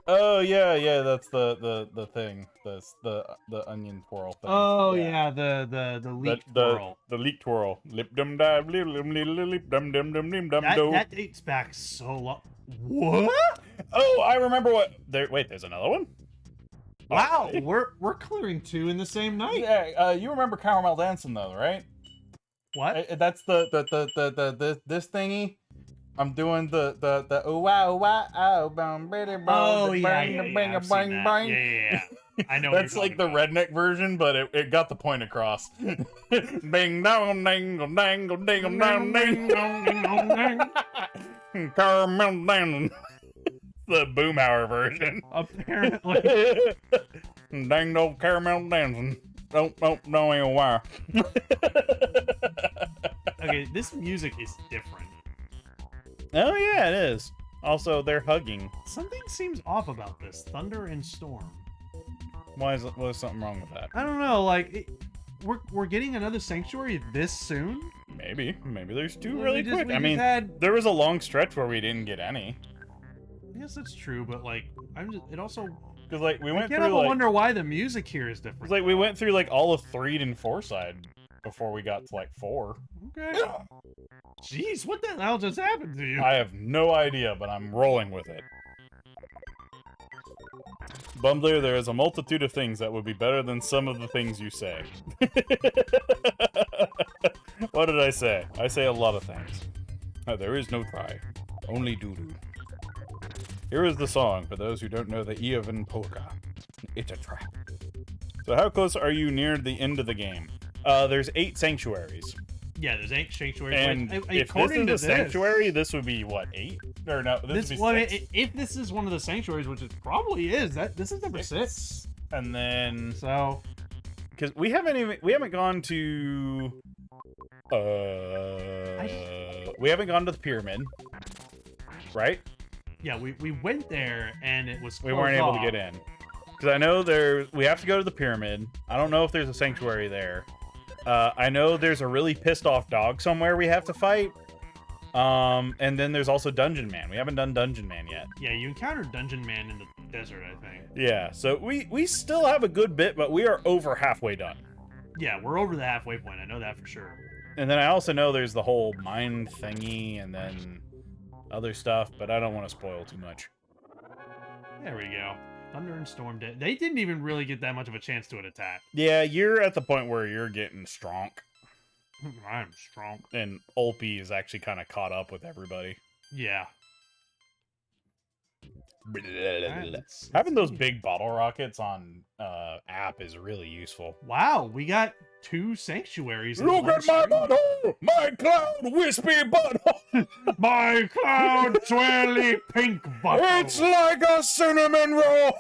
Oh yeah, that's the thing. The onion twirl thing. Oh yeah, the leak twirl. The leak twirl. Lip dum dum lip lip dum dum dum dum dum dum. That dates back so long. What? Oh, I remember what. Wait, there's another one. Wow, Okay. we're clearing 2 in the same night. Yeah, you remember Caramel Dancing though, right? What? That's this thingy. I'm doing the oh wow wow oh bum bitty bum. Oh yeah, bang, yeah, bang, yeah, I've bang, seen that. bang. Yeah. I know. That's like the redneck version, but it got the point across. Bing dong dangle dangle dingle dong ding dong ding. Caramel Dancing. The Boomhauer version. Apparently. Dang no caramel dancing. Don't ain't why. Okay, this music is different. Oh yeah, it is. Also, they're hugging. Something seems off about this. Thunder and Storm. What is something wrong with that? I don't know. Like, we're getting another Sanctuary this soon. Maybe there's 2 Well, really we just- quick. we I just mean, had- there was a long stretch where we didn't get any. I guess that's true, but like, it also. Cause like we I went can't through help but like, wonder why the music here is different. cause, like we went through like all of Threed and Fourside before we got to like 4. Okay. Jeez, what the hell just happened to you? I have no idea, but I'm rolling with it. Bumbler, there is a multitude of things that would be better than some of the things you say. What did I say? I say a lot of things. There is no try, only doo-doo. Here is the song for those who don't know the Eovan polka. It's a trap. So how close are you near the end of the game? There's 8 sanctuaries. Yeah, there's 8 sanctuaries. And Like, if this according is to a sanctuary, this would be, what, 8? Or no, this would be well, 6. if this is one of the sanctuaries, which it probably is, this is number 6. And then... So, Because we haven't gone to... we haven't gone to the pyramid. Right? yeah, we went there and it was We weren't able to get in. Because I know we have to go to the pyramid. I don't know if there's a sanctuary there. I know there's a really pissed off dog somewhere we have to fight. And then there's also Dungeon Man. We haven't done Dungeon Man yet. Yeah, you encountered Dungeon Man in the desert, I think. Yeah, so we still have a good bit, but we are over halfway done. Yeah, we're over the halfway point. I know that for sure. And then I also know there's the whole mine thingy and then other stuff, but I don't want to spoil too much. There we go. Thunder and Storm. They didn't even really get that much of a chance to an attack. Yeah, you're at the point where you're getting strong. I'm strong. And Ulpi is actually kind of caught up with everybody. Yeah. Let's Having those see. big bottle rockets on app is really useful. Wow, we got 2 sanctuaries. in Look one at my stream. butthole! My cloud wispy butthole! My cloud swirly pink butthole. It's like a cinnamon roll!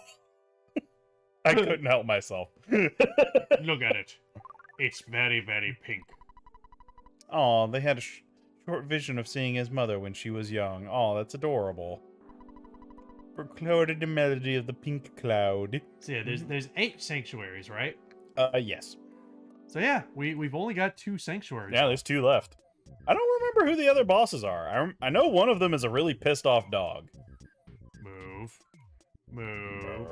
I couldn't help myself. Look at it. It's very, very pink. Oh, they had a short vision of seeing his mother when she was young. Oh, that's adorable. Recorded the melody of the pink cloud. So yeah, there's 8 sanctuaries, right? Yes. So yeah, we've only got 2 sanctuaries. Yeah, there's 2 left. I don't remember who the other bosses are. I know one of them is a really pissed off dog. Move. Move.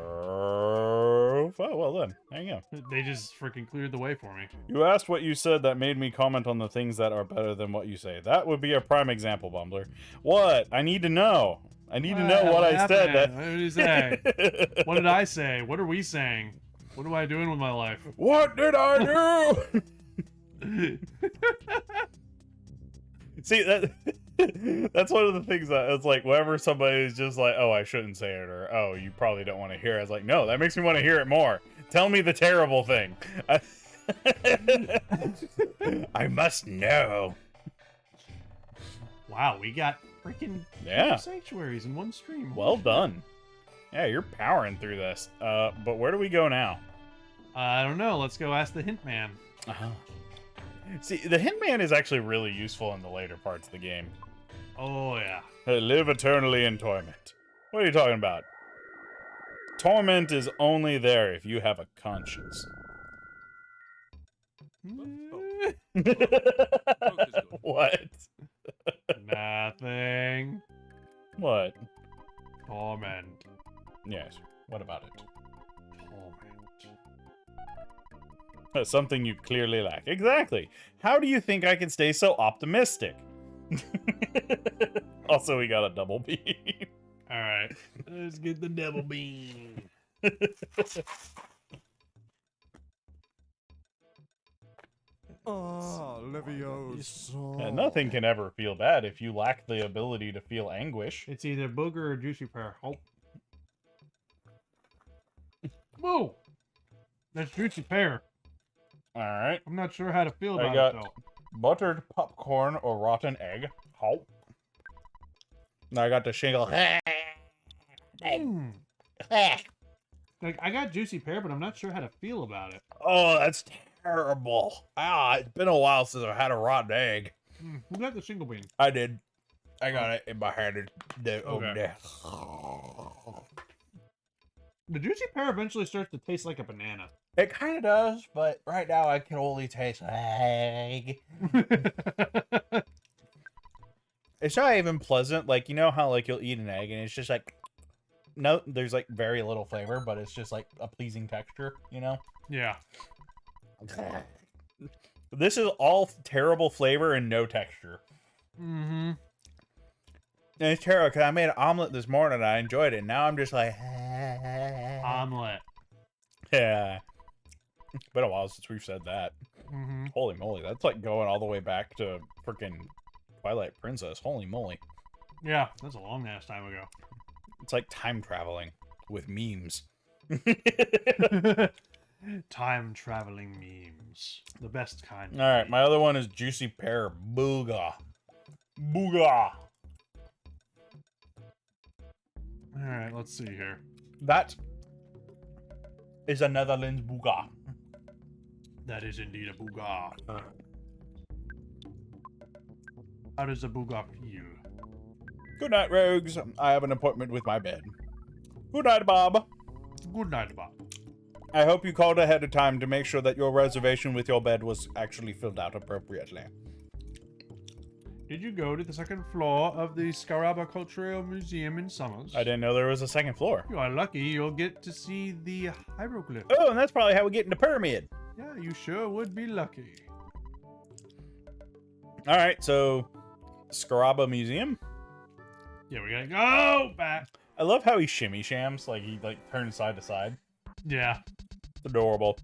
Oh, well then. There you go. They just freaking cleared the way for me. You asked what you said that made me comment on the things that are better than what you say. That would be a prime example, Bumbler. What? I need to know. I need to know what I said. What did you say? What did I say? What are we saying? What am I doing with my life? What did I do? See, that's one of the things that it's like whenever somebody's just like, oh, I shouldn't say it, or oh, you probably don't want to hear it. I was like, no, that makes me want to hear it more. Tell me the terrible thing. I must know. Wow, we got freaking Yeah. 2 sanctuaries in one stream. Well done. Yeah, you're powering through this. But where do we go now? I don't know. Let's go ask the hint man. Uh-huh. See, the Hitman is actually really useful in the later parts of the game. Oh yeah. Live eternally in torment. What are you talking about? Torment is only there if you have a conscience. What? Nothing. What? Torment. Yes. What about it? Torment. Something you clearly lack. Exactly. How do you think I can stay so optimistic? Also, we got a double beam. All right. Let's get the double beam. Oh, Levioso. And nothing can ever feel bad if you lack the ability to feel anguish. It's either booger or juicy pear. Oh. Whoa. That's juicy pear. Alright. I'm not sure how to feel I about got it though. buttered popcorn or rotten egg. How? Now I got the shingle. Mm. Like I got juicy pear, but I'm not sure how to feel about it. Oh, that's terrible. Ah, it's been a while since I've had a rotten egg. Who got the single bean? I did. I got it in my hand over Okay. there. The juicy pear eventually starts to taste like a banana. It kind of does, but right now I can only taste egg. It's not even pleasant. Like, you know how like you'll eat an egg and it's just like, no, there's like very little flavor, but it's just like a pleasing texture, you know? Yeah. This is all terrible flavor and no texture. Mm-hmm. And it's terrible because I made an omelet this morning and I enjoyed it. And now I'm just like, Omelet. yeah. It's been a while since we've said that. Mm-hmm. Holy moly, that's like going all the way back to freaking Twilight Princess. Holy moly. Yeah, that's a long ass time ago. It's like time traveling with memes. Time traveling memes. The best kind. of Alright, meme. my other one is Juicy Pear Booga. Booga. Alright, let's see here. That is a Netherlands Booga. That is indeed a booga. How does a booga feel? Good night, rogues. I have an appointment with my bed. Good night, Bob. Good night, Bob. I hope you called ahead of time to make sure that your reservation with your bed was actually filled out appropriately. Did you go to the second floor of the Scaraba Cultural Museum in Summers? I didn't know there was a second floor. You are lucky you'll get to see the hieroglyph. Oh, and that's probably how we get in the pyramid. Yeah, you sure would be lucky. Alright, so Scaraba Museum. Yeah, we gotta go back. I love how he shimmy shams, like he like turns side to side. Yeah. It's adorable.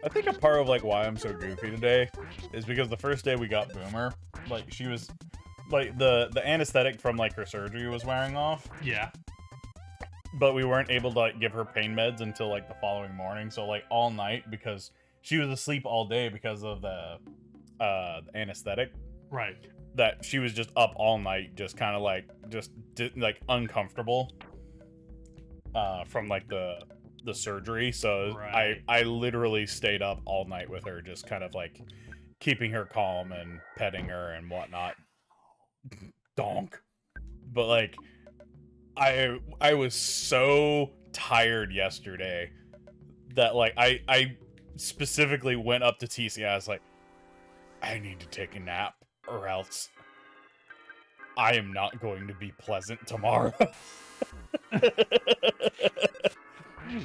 I think a part of like why I'm so goofy today is because the first day we got Boomer, like she was like the anesthetic from like her surgery was wearing off, Yeah. but we weren't able to like give her pain meds until like the following morning. So like all night, because she was asleep all day because of the anesthetic, Right. that she was just up all night, just kind of like like uncomfortable from like the surgery. So Right. I literally stayed up all night with her, just kind of like keeping her calm and petting her and whatnot. Donk. But like I was so tired yesterday that like I specifically went up to TC. I was like, I need to take a nap or else I am not going to be pleasant tomorrow.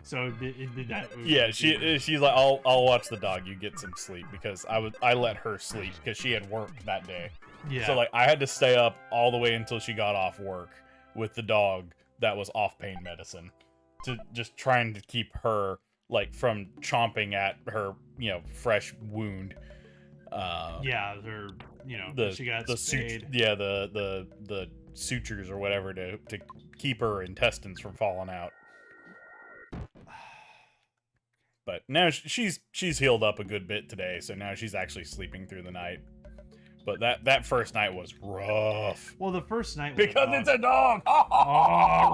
So did that. Yeah, she's like, I'll watch the dog. You get some sleep, because I let her sleep because she had work that day. Yeah. So like I had to stay up all the way until she got off work with the dog that was off pain medicine, to just trying to keep her like from chomping at her, fresh wound. Yeah, her, she got spayed. The sutures or whatever to keep her intestines from falling out. But now she's healed up a good bit today, so now she's actually sleeping through the night. But that first night was rough. Well, the first night was Because it's a dog! oh,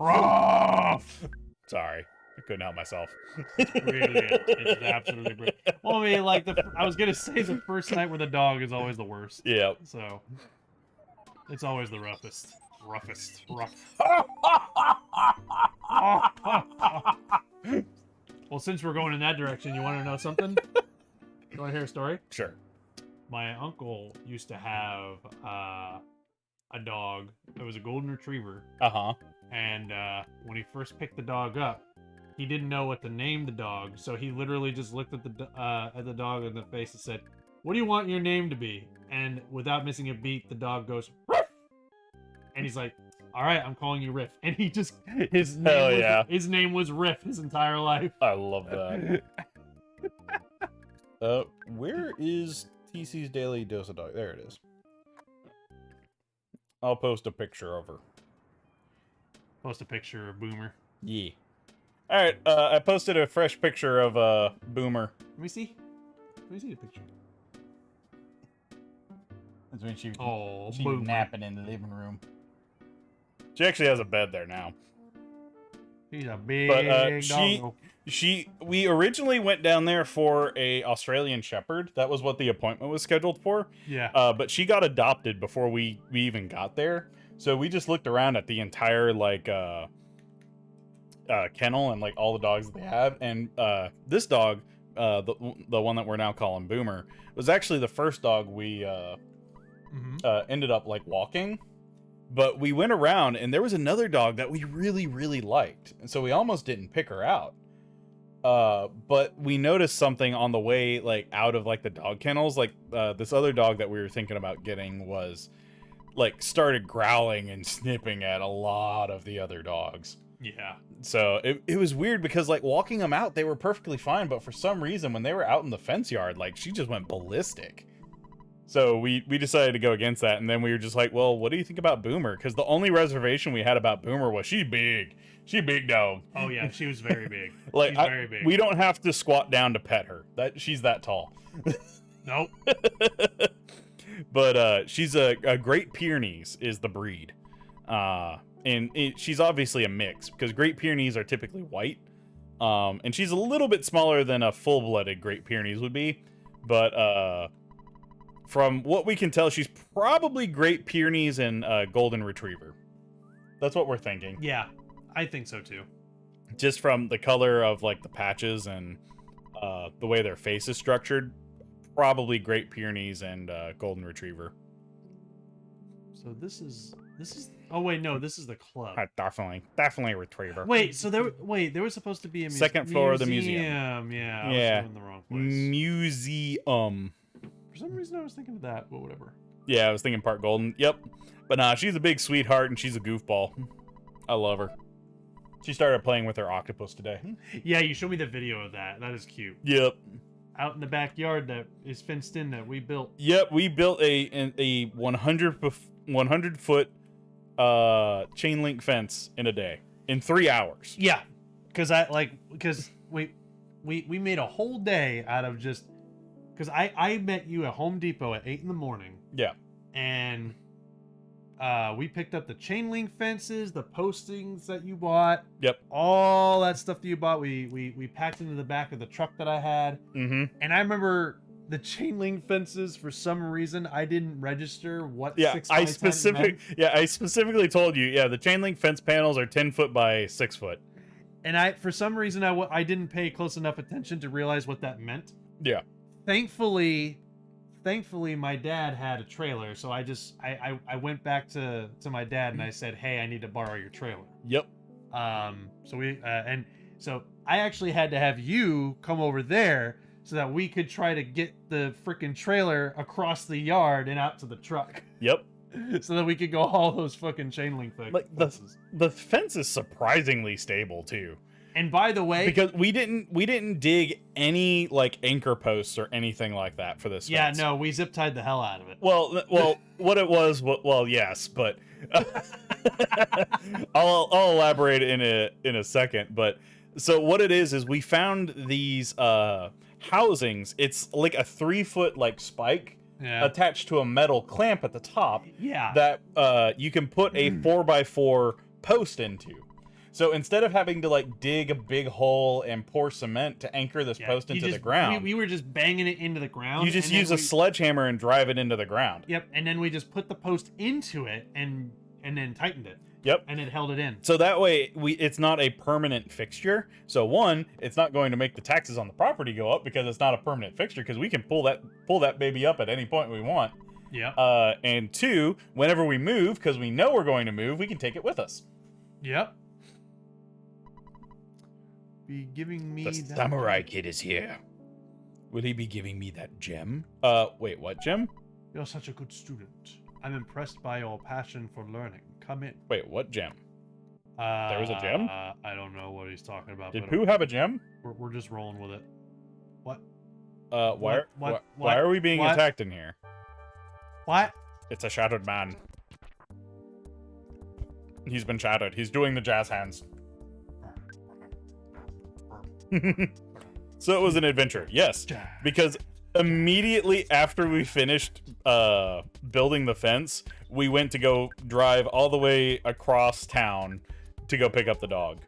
rough. Sorry, I couldn't help myself. Really, it's absolutely brilliant. Well, I mean, like I was gonna say the first night with a dog is always the worst. Yeah. So it's always the roughest. Rough. Well, since we're going in that direction, you want to know something? You want to hear a story? Sure. My uncle used to have a dog. It was a golden retriever. Uh-huh. And when he first picked the dog up, he didn't know what to name the dog. So he literally just looked at the dog in the face and said, "What do you want your name to be?" And without missing a beat, the dog goes, "Ruff!" And he's like, "All right, I'm calling you Riff." And he just his name was Riff his entire life. I love that. Where is TC's Daily Dose of Dog? There it is. I'll post a picture of her. Post a picture of Boomer. Yeah. Alright, I posted a fresh picture of Boomer. Let me see the picture. That's when she was Boomer. napping in the living room. She actually has a bed there now. He's a big dog. We originally went down there for a Australian Shepherd. That was what the appointment was scheduled for. Yeah. But she got adopted before we even got there. So we just looked around at the entire kennel and like all the dogs that they have. And this dog, the one that we're now calling Boomer, was actually the first dog we ended up like walking. But we went around and there was another dog that we really, really liked. And so we almost didn't pick her out. But we noticed something on the way, like out of like the dog kennels. Like this other dog that we were thinking about getting was like started growling and snipping at a lot of the other dogs. Yeah. So it was weird because like walking them out, they were perfectly fine. But for some reason, when they were out in the fence yard, like she just went ballistic. So we decided to go against that, and then we were just like, well, what do you think about Boomer? Because the only reservation we had about Boomer was she's big. She big dog. Oh yeah, she was very big. Like She's very big. We don't have to squat down to pet her. She's that tall. Nope. But she's a Great Pyrenees is the breed. She's obviously a mix because Great Pyrenees are typically white. And she's a little bit smaller than a full-blooded Great Pyrenees would be, but from what we can tell, she's probably Great Pyrenees and Golden Retriever. That's what we're thinking. Yeah, I think so too. Just from the color of like the patches and the way their face is structured, probably Great Pyrenees and Golden Retriever. So this is. Oh wait, no, this is the club. Definitely a Retriever. Wait, so there was supposed to be a second floor of the museum. Yeah, I was in the wrong place. Museum. For some reason, I was thinking of that, but whatever. Yeah, I was thinking Park Golden. Yep. But nah, she's a big sweetheart and she's a goofball. I love her. She started playing with her octopus today. Yeah, you showed me the video of that. That is cute. Yep. out in the backyard that is fenced in that we built. Yep, we built a 100 foot chain link fence in a day in 3 hours. Yeah, because we made a whole day out of just because I met you at Home Depot at 8 in the morning. Yeah. And we picked up the chain link fences, the postings that you bought. Yep. All that stuff that you bought, we packed into the back of the truck that I had. Mm-hmm. And I remember the chain link fences, for some reason, I didn't register what 6 by 10 meant. I specifically told you, the chain link fence panels are 10 foot by 6 foot. And for some reason, I didn't pay close enough attention to realize what that meant. Yeah. Thankfully, my dad had a trailer, so I went back to my dad and I said, "Hey, I need to borrow your trailer." Yep. So I actually had to have you come over there so that we could try to get the freaking trailer across the yard and out to the truck. Yep. So that we could go haul those fucking chain link fences. The fence is surprisingly stable too. And by the way, because we didn't dig any like anchor posts or anything like that for this fence. No, we zip tied the hell out of it. Well, what it was, yes, but I'll elaborate in a second. But so what it is we found these housings. It's like a 3 foot like spike attached to a metal clamp at the top. Yeah. That you can put a 4x4 post into. So instead of having to like dig a big hole and pour cement to anchor this post into the ground, we were just banging it into the ground. You just use a sledgehammer and drive it into the ground. Yep, and then we just put the post into it and then tightened it. Yep, and it held it in. So that way, it's not a permanent fixture. So one, it's not going to make the taxes on the property go up because it's not a permanent fixture because we can pull that baby up at any point we want. Yeah. And two, whenever we move, because we know we're going to move, we can take it with us. Yep. Be giving me the samurai kid is here. Will he be giving me that gem? Wait, what gem? You're such a good student. I'm impressed by your passion for learning. Come in. Wait, what gem? There was a gem? I don't know what he's talking about. Did Pooh have a gem? We're just rolling with it. What? Why are we being attacked in here? What? It's a shattered man. He's been shattered. He's doing the jazz hands. So it was an adventure, yes, because immediately after we finished building the fence, we went to go drive all the way across town to go pick up the dog.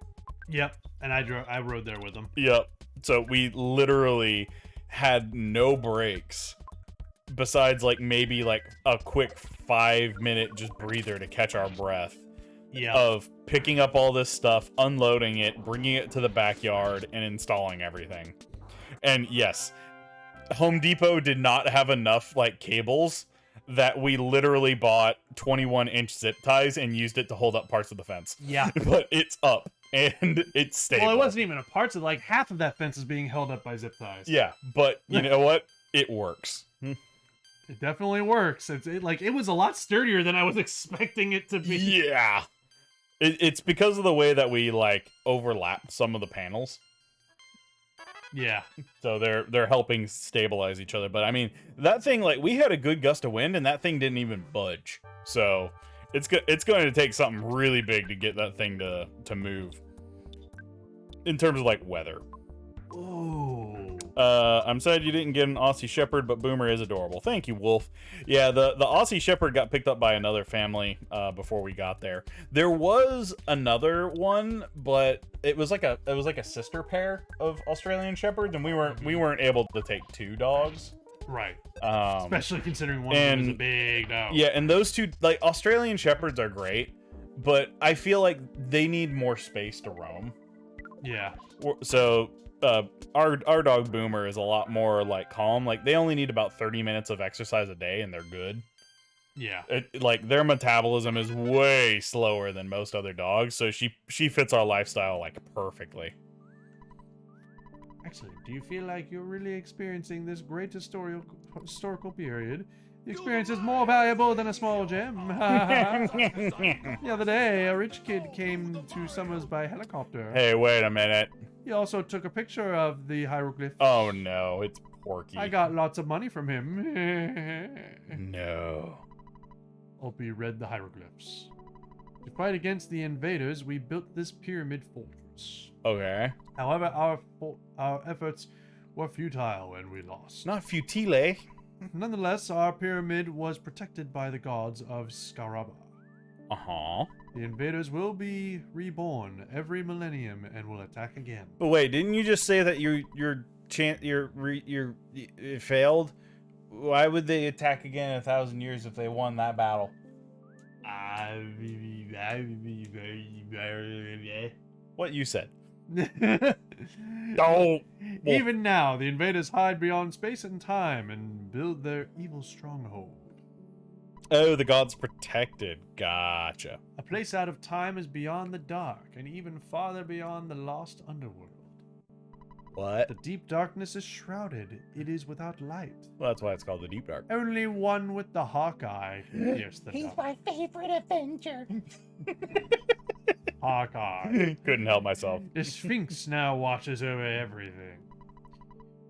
Yep, and I rode there with him. Yep. So we literally had no breaks besides like maybe like a quick 5-minute just breather to catch our breath. Yeah. Of picking up all this stuff, unloading it, bringing it to the backyard, and installing everything. And yes, Home Depot did not have enough like cables that we literally bought 21-inch zip ties and used it to hold up parts of the fence. Yeah. But it's up and it's stable. Well, it wasn't even a parts of like half of that fence is being held up by zip ties. Yeah, but you know what? It works. It definitely works. It was a lot sturdier than I was expecting it to be. Yeah. It's because of the way that we like overlap some of the panels. Yeah. So they're helping stabilize each other. But I mean, that thing, like, we had a good gust of wind and that thing didn't even budge. So it's going to take something really big to get that thing to move. In terms of like weather. Ooh. I'm sad you didn't get an Aussie Shepherd, but Boomer is adorable. Thank you, Wolf. Yeah, the Aussie Shepherd got picked up by another family before we got there. There was another one, but it was like a sister pair of Australian Shepherds, and we weren't able to take 2 dogs. Right. Especially considering one of them is a big dog. Yeah, and those two, like, Australian Shepherds are great, but I feel like they need more space to roam. Yeah. So our dog Boomer is a lot more like calm. Like, they only need about 30 minutes of exercise a day and they're good. Yeah. Like, their metabolism is way slower than most other dogs, so she fits our lifestyle like perfectly. Excellent. Do you feel like you're really experiencing this great historical period The experience is more valuable than a small gem. The other day, a rich kid came to Summers by helicopter. Hey, wait a minute. He also took a picture of the hieroglyphs. Oh no, it's Porky. I got lots of money from him. No. Opie read the hieroglyphs. To fight against the invaders, we built this pyramid fortress. Okay. However, our efforts were futile when we lost. Not futile. Nonetheless, our pyramid was protected by the gods of Scaraba. Uh-huh. The invaders will be reborn every millennium and will attack again. But wait, didn't you just say that you failed? Why would they attack again in 1,000 years if they won that battle? What you said. Oh. Even now, the invaders hide beyond space and time and build their evil stronghold. Oh, the gods protected. Gotcha. A place out of time is beyond the dark, and even farther beyond the lost underworld. What? The deep darkness is shrouded. It is without light. Well, that's why it's called the Deep Dark. Only one with the Hawkeye can pierce the He's dark. my favorite Avenger. Hawkeye. Couldn't help myself. The Sphinx now watches over everything,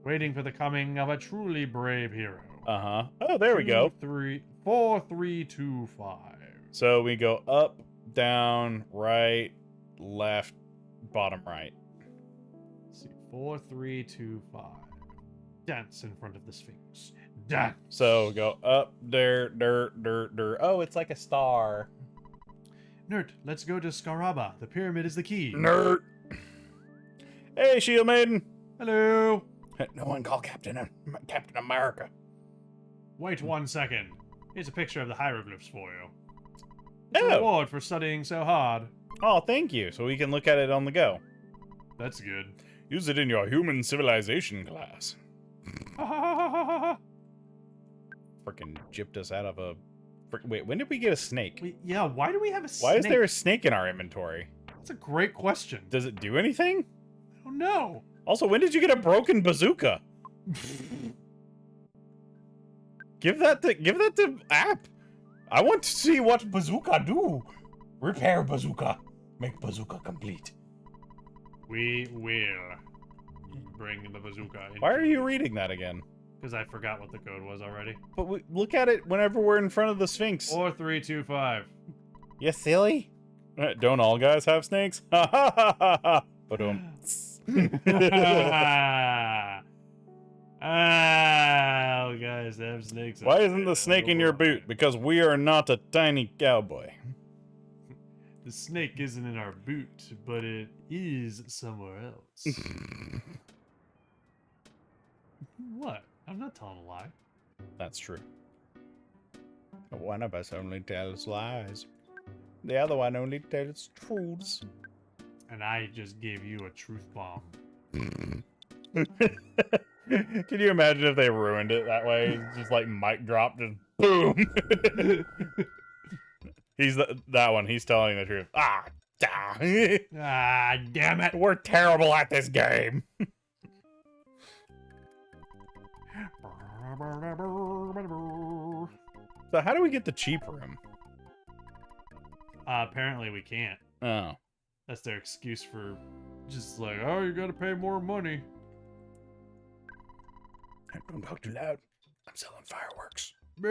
waiting for the coming of a truly brave hero. Uh-huh. Oh, there we go. 4, 3, 2, 5. So we go up, down, right, left, bottom right. Let's see, 4, 3, 2, 5. Dance in front of the Sphinx. Dance. So go up, there. Oh, it's like a star. Nerd, let's go to Scaraba. The pyramid is the key. Nerd. Hey, Shield Maiden. Hello. No one call Captain America. Wait 1 second. Here's a picture of the hieroglyphs for you. Oh. Reward for studying so hard. Oh, thank you. So we can look at it on the go. That's good. Use it in your human civilization class. Freaking gypped us out of a... Wait, when did we get a snake? Yeah, why do we have a snake? Why is there a snake in our inventory? That's a great question. Does it do anything? I don't know. Also, when did you get a broken bazooka? Give that to App. I want to see what bazooka do. Repair bazooka. Make bazooka complete. We will bring the bazooka in. Why are you reading that again? Because I forgot what the code was already. But look at it whenever we're in front of the Sphinx. 4, 3, 2, 5. You silly? Don't all guys have snakes? Ha ha ha ha ha. All guys have snakes. Why isn't the snake in your boot? Because we are not a tiny cowboy. The snake isn't in our boot, but it is somewhere else. What? I'm not telling a lie. That's true. One of us only tells lies. The other one only tells truths. And I just gave you a truth bomb. Can you imagine if they ruined it that way? It's just like mic drop, just boom. He's that one. He's telling the truth. Ah, Damn it! we're terrible at this game. So how do we get the cheap room? Apparently we can't. Oh. That's their excuse for just like, oh, you gotta pay more money. Don't talk too loud. I'm selling fireworks. Big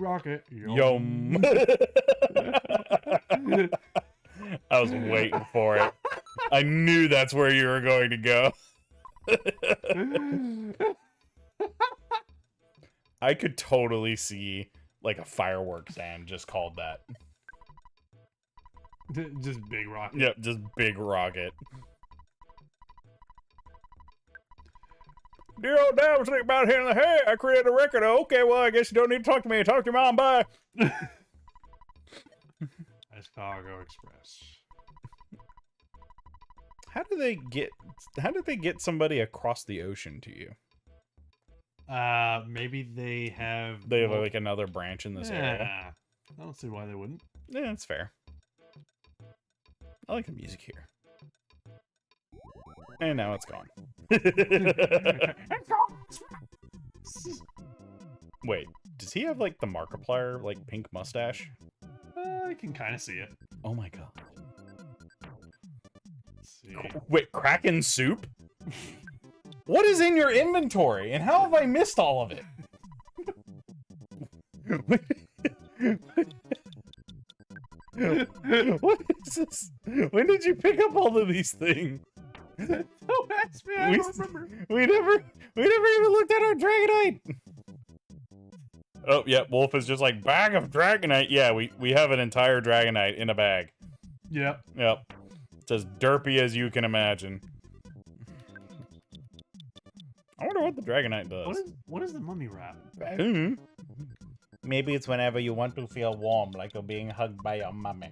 rocket. Yum. I was waiting for it. I knew that's where you were going to go. I could totally see like a fireworks stand just called that. Just big rocket. Yep, just big rocket. Dear old dad was thinking about hitting the hay. I created a record. Okay, well, I guess you don't need to talk to me. Talk to your mom. Bye. That's Cargo Express. How did they get somebody across the ocean to you? Maybe they have. They have like another branch in this area. Yeah. I don't see why they wouldn't. Yeah, that's fair. I like the music here. And now it's gone. Wait, does he have like the Markiplier like pink mustache? I can kind of see it. Oh my god. Let's see. Wait, Kraken soup? What is in your inventory, and how have I missed all of it? What is this? When did you pick up all of these things? Don't ask me. I don't remember. We never even looked at our Dragonite. Oh, yeah, Wolf is just like, bag of Dragonite. Yeah, we have an entire Dragonite in a bag. Yep. Yep. It's as derpy as you can imagine. I wonder what the Dragonite does. What is the mummy wrap? Maybe it's whenever you want to feel warm, like you're being hugged by your mummy.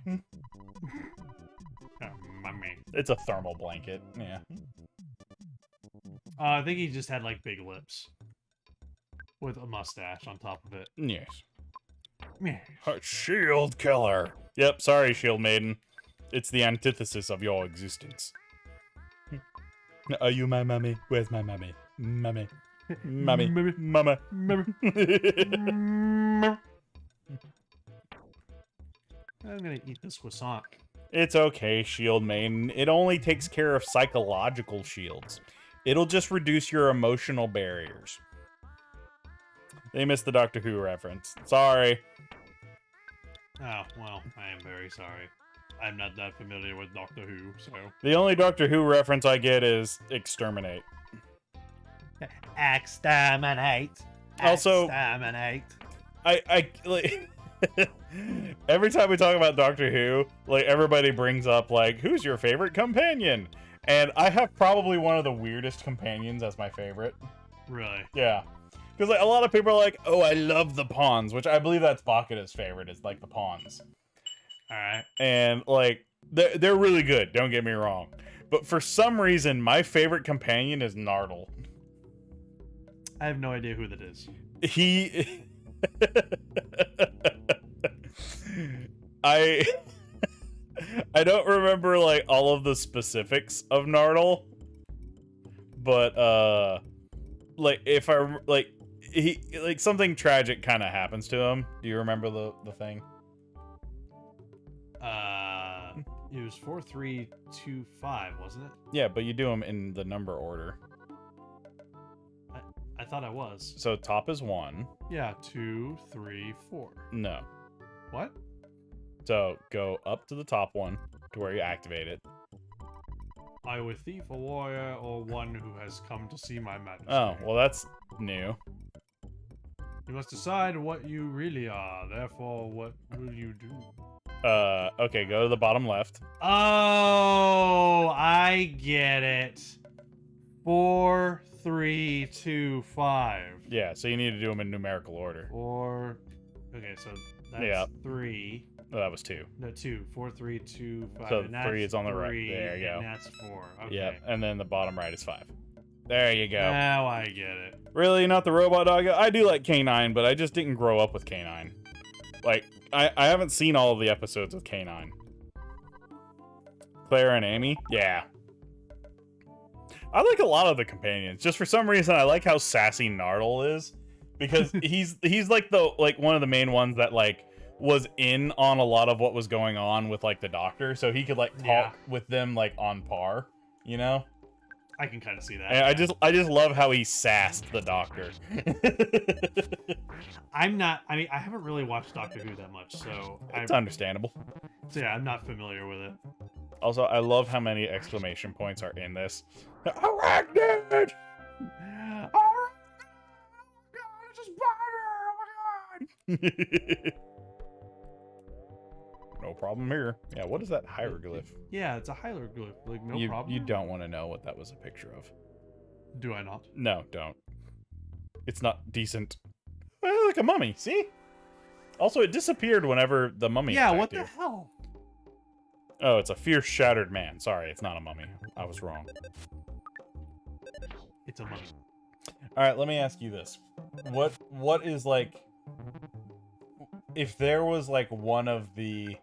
Mummy. It's a thermal blanket, yeah. I think he just had like big lips. With a mustache on top of it. Yes. Yeah. Shield killer. Yep, sorry, Shield Maiden. It's the antithesis of your existence. Are you my mummy? Where's my mummy? Mummy. Mummy. Mama. I'm gonna eat this croissant. It's okay, Shield Maiden. It only takes care of psychological shields. It'll just reduce your emotional barriers. They missed the Doctor Who reference. Sorry. Oh, well, I am very sorry. I'm not that familiar with Doctor Who, so... The only Doctor Who reference I get is exterminate. Exterminate. Also, Exterminate. I like every time we talk about Doctor Who, like everybody brings up like, who's your favorite companion? And I have probably one of the weirdest companions as my favorite. Really? Yeah. Because like, a lot of people are like, oh, I love the pawns, which I believe that's Bakuta's favorite, is like the pawns. Alright. And like, they're really good, don't get me wrong. But for some reason, my favorite companion is Nardle. I have no idea who that is. He... I don't remember like all of the specifics of Nardle, but like if I like he like something tragic kind of happens to him. Do you remember the thing? It was 4325, wasn't it? Yeah, but you do them in the number order. I thought I was. So top is 1. Yeah, 2, 3, 4. No. What? So go up to the top one to where you activate it. Are you a thief, a warrior, or one who has come to see my majesty? Oh, well that's new. You must decide what you really are. Therefore, what will you do? Okay, go to the bottom left. Oh, I get it. 4, 3, 2, 5. Yeah, so you need to do them in numerical order. 4. Okay, so that's Yeah. 3. Oh, that was 2. No, 2. 4, 3, 2, 5. So and that's 3 is on the right. 3, There you go. And that's 4. Okay. Yep, and then the bottom right is 5. There you go. Now I get it. Really, not the robot dog? I do like K9, but I just didn't grow up with K9. Like, I haven't seen all of the episodes with K9. Claire and Amy? Yeah. I like a lot of the companions. Just for some reason, I like how sassy Nardle is. Because he's like one of the main ones that like was in on a lot of what was going on with like the Doctor. So he could like talk with them like on par, you know? I can kind of see that. And I just love how he sassed the Doctor. I haven't really watched Doctor Who that much, so It's understandable. So yeah, I'm not familiar with it. Also, I love how many exclamation points are in this. Arachnid! Oh god, it's a spider! Oh my god! No problem here. Yeah, what is that hieroglyph? Yeah, it's a hieroglyph. Like, no you, problem. You don't want to know what that was a picture of. Do I not? No, don't. It's not decent. Well, like a mummy, see? Also, it disappeared whenever the mummy Yeah, attacked what you. the hell? Oh, it's a fierce, shattered man. Sorry, it's not a mummy. I was wrong. It's a mummy. All right, let me ask you this. What is, like... If there was, like, one of the,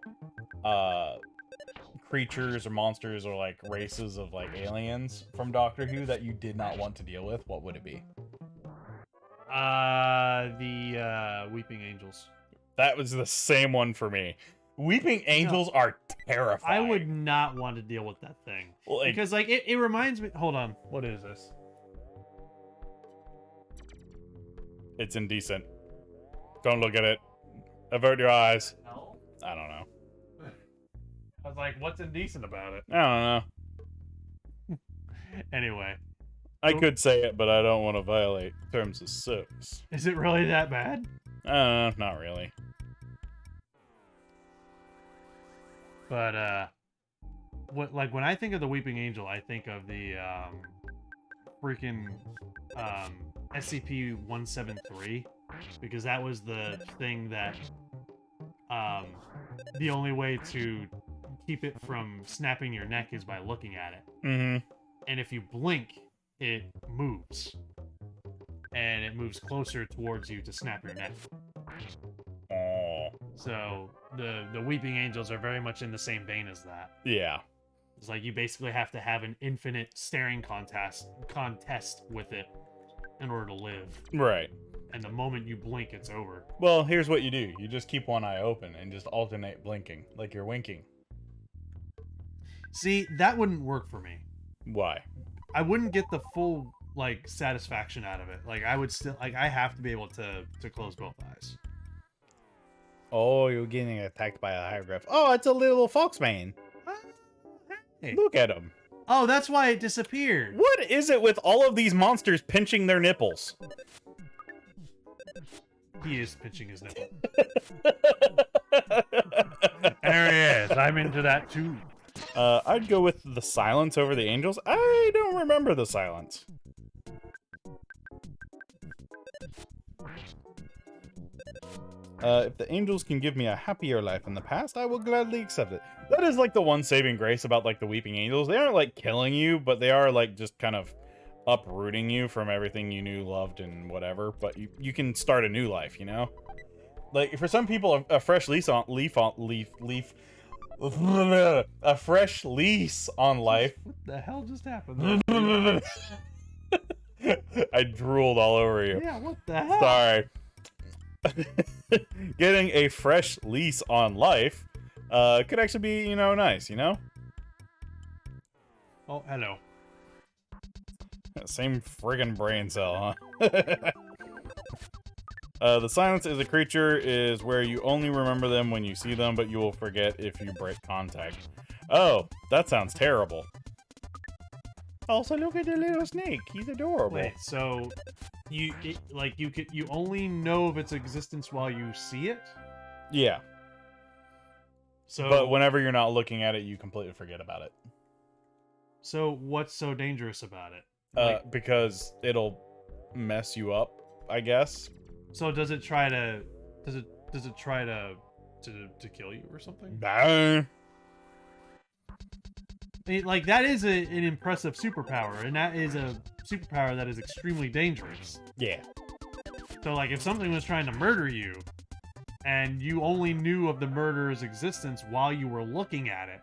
creatures or monsters or, like, races of, like, aliens from Doctor Who that you did not want to deal with, what would it be? The Weeping Angels. That was the same one for me. Weeping Angels are terrifying. I would not want to deal with that thing. Like, Because, like, it reminds me... Hold on. What is this? it's indecent. Don't look at it. Avert your eyes. No. I don't know. I was like, what's indecent about it? I don't know. Anyway. I could say it, but I don't want to violate terms of service. Is it really that bad? Not really. But, when I think of the Weeping Angel, I think of the, freaking, SCP-173, because that was the thing that, the only way to keep it from snapping your neck is by looking at it. Mm-hmm. And if you blink, it moves. And it moves closer towards you to snap your neck. Oh. So, the Weeping Angels are very much in the same vein as that. Yeah. It's like you basically have to have an infinite staring contest with it in order to live. Right. And the moment you blink, it's over. Well, here's what you do. You just keep one eye open and just alternate blinking, like you're winking. See, that wouldn't work for me. Why? I wouldn't get the full, like, satisfaction out of it. Like, I would still, like, I have to be able to close both eyes. Oh, you're getting attacked by a hieroglyph. Oh, it's a little foxman. Hey. Look at him. Oh, that's why it disappeared. What is it with all of these monsters pinching their nipples? He is pinching his nipple. There he is. I'm into that too. I'd go with the silence over the angels. I don't remember the silence. If the angels can give me a happier life in the past, I will gladly accept it. That is like the one saving grace about like the weeping angels. They aren't like killing you, but they are like just kind of uprooting you from everything you knew, loved, and whatever. But you can start a new life, you know? Like for some people, a fresh lease on a fresh lease on life. What the hell just happened there? I drooled all over you. Yeah, what the hell? Sorry. Getting a fresh lease on life could actually be, you know, nice, you know? Oh, hello. Same friggin' brain cell, huh? The silence is a creature is where you only remember them when you see them, but you will forget if you break contact. Oh, that sounds terrible. Also, look at the little snake. He's adorable. Wait, so you only know of its existence while you see it? Yeah. So But whenever you're not looking at it, you completely forget about it. So what's so dangerous about it? Because it'll mess you up, I guess. So does it try to kill you or something? Bah. Like that is an impressive superpower, and that is a superpower that is extremely dangerous. Yeah. So like if something was trying to murder you and you only knew of the murderer's existence while you were looking at it,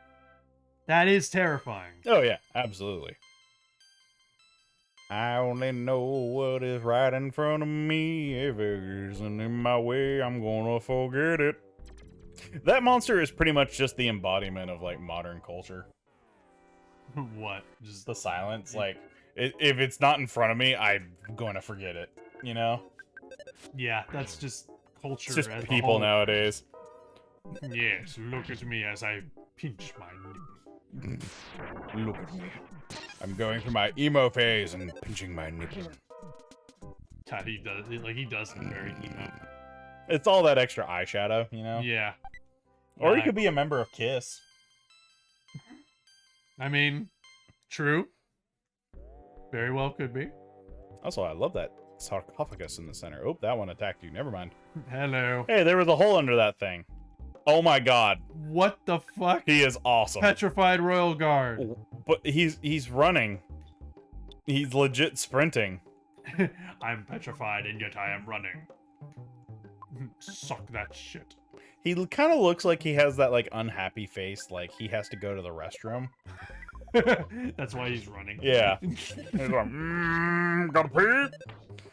that is terrifying. Oh yeah, absolutely. I only know what is right in front of me. If it isn't in my way, I'm gonna forget it. That monster is pretty much just the embodiment of like modern culture. What? Just The silence, like if it's not in front of me, I'm going to forget it. You know, yeah, that's just culture. it's just as a people whole. nowadays. Yes, look at me as I pinch my nipple. Look at me. I'm going through my emo phase and pinching my nipple. God, he does it very emo. It's all that extra eyeshadow, you know. Yeah. Or he Yeah, could be a member of Kiss. I mean, true. Very well could be. Also, I love that sarcophagus in the center. Oh, that one attacked you. Never mind. Hello. Hey, there was a hole under that thing. Oh my god. What the fuck? He is awesome. Petrified Royal Guard. But he's running. He's legit sprinting. I'm petrified and yet I am running. Suck that shit. He kind of looks like he has that like unhappy face, like he has to go to the restroom. That's why he's running. Yeah. He's like, gotta pee.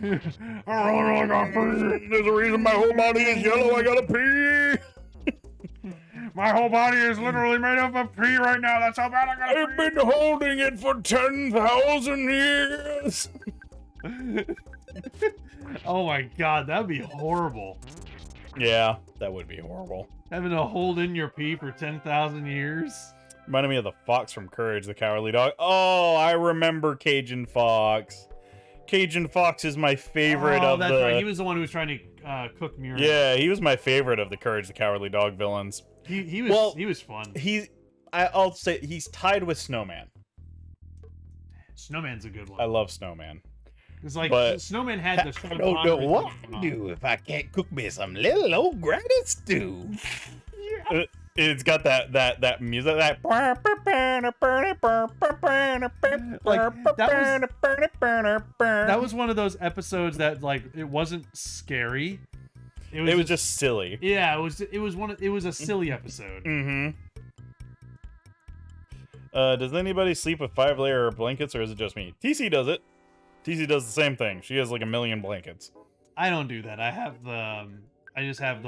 I really gotta pee. There's a reason my whole body is yellow. I gotta pee. My whole body is literally made up of pee right now. That's how bad I gotta I've been holding it for 10,000 years. Oh my god, that'd be horrible. Yeah, that would be horrible. Having to hold in your pee for 10,000 years. Reminded me of the fox from Courage the Cowardly Dog. Oh, I remember Cajun Fox. Cajun Fox is my favorite of that's the... right. He was the one who was trying to cook Muriel. Yeah, he was my favorite of the Courage the Cowardly Dog villains. He was fun. I'll say he's tied with Snowman. Snowman's a good one. I love Snowman. It's like but- Snowman had the I Sean don't know Connery what thing to going on. do if I can't cook me some little old granny stew. It's got that music, that That was one of those episodes that like it wasn't scary. It was just silly. Yeah, it was a silly episode. Mm-hmm. Does anybody sleep with 5-layer blankets, or is it just me? TC does it. TC does the same thing. She has like 1 million blankets. I don't do that. I just have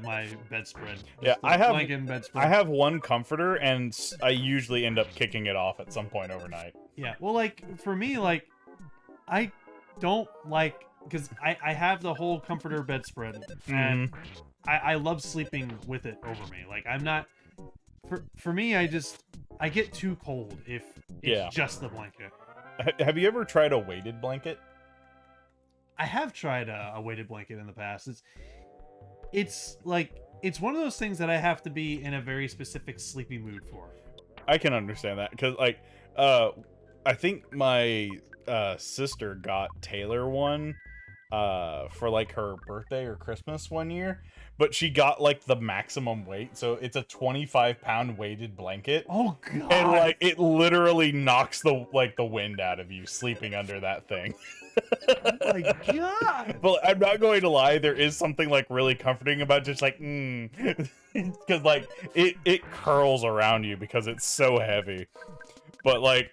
my bedspread. Yeah, Just the I have- blanket and bedspread. I have one comforter, and I usually end up kicking it off at some point overnight. Yeah, well, like for me, like I don't like because I have the whole comforter bedspread, and I love sleeping with it over me. Like I'm not for me, I get too cold if it's just the blanket. Have you ever tried a weighted blanket? I have tried a weighted blanket in the past. It's one of those things that I have to be in a very specific sleepy mood for. I can understand that because, like, I think my sister got Taylor one for like her birthday or Christmas one year, but she got like the maximum weight, so it's a 25-pound weighted blanket. Oh god! And like it literally knocks the wind out of you sleeping under that thing. Oh my god! But I'm not going to lie, there is something like really comforting about just like because like it curls around you because it's so heavy. But like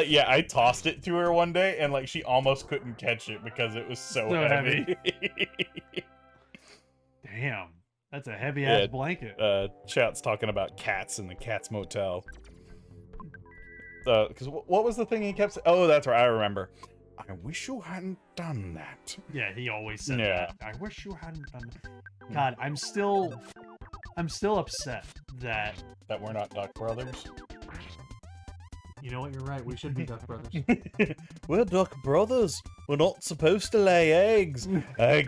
yeah, I tossed it to her one day and like she almost couldn't catch it because it was so heavy. Damn, that's a heavy ass blanket. Chat's talking about cats in the Cats Motel. Because what was the thing he kept saying? Oh, that's right, I remember. I wish you hadn't done that. Yeah, he always said Yeah. that. I wish you hadn't done that. God, I'm still upset that We're not Duck Brothers. you know what, you're right. We should be Duck Brothers. We're Duck Brothers. We're not supposed to lay eggs. Eggs.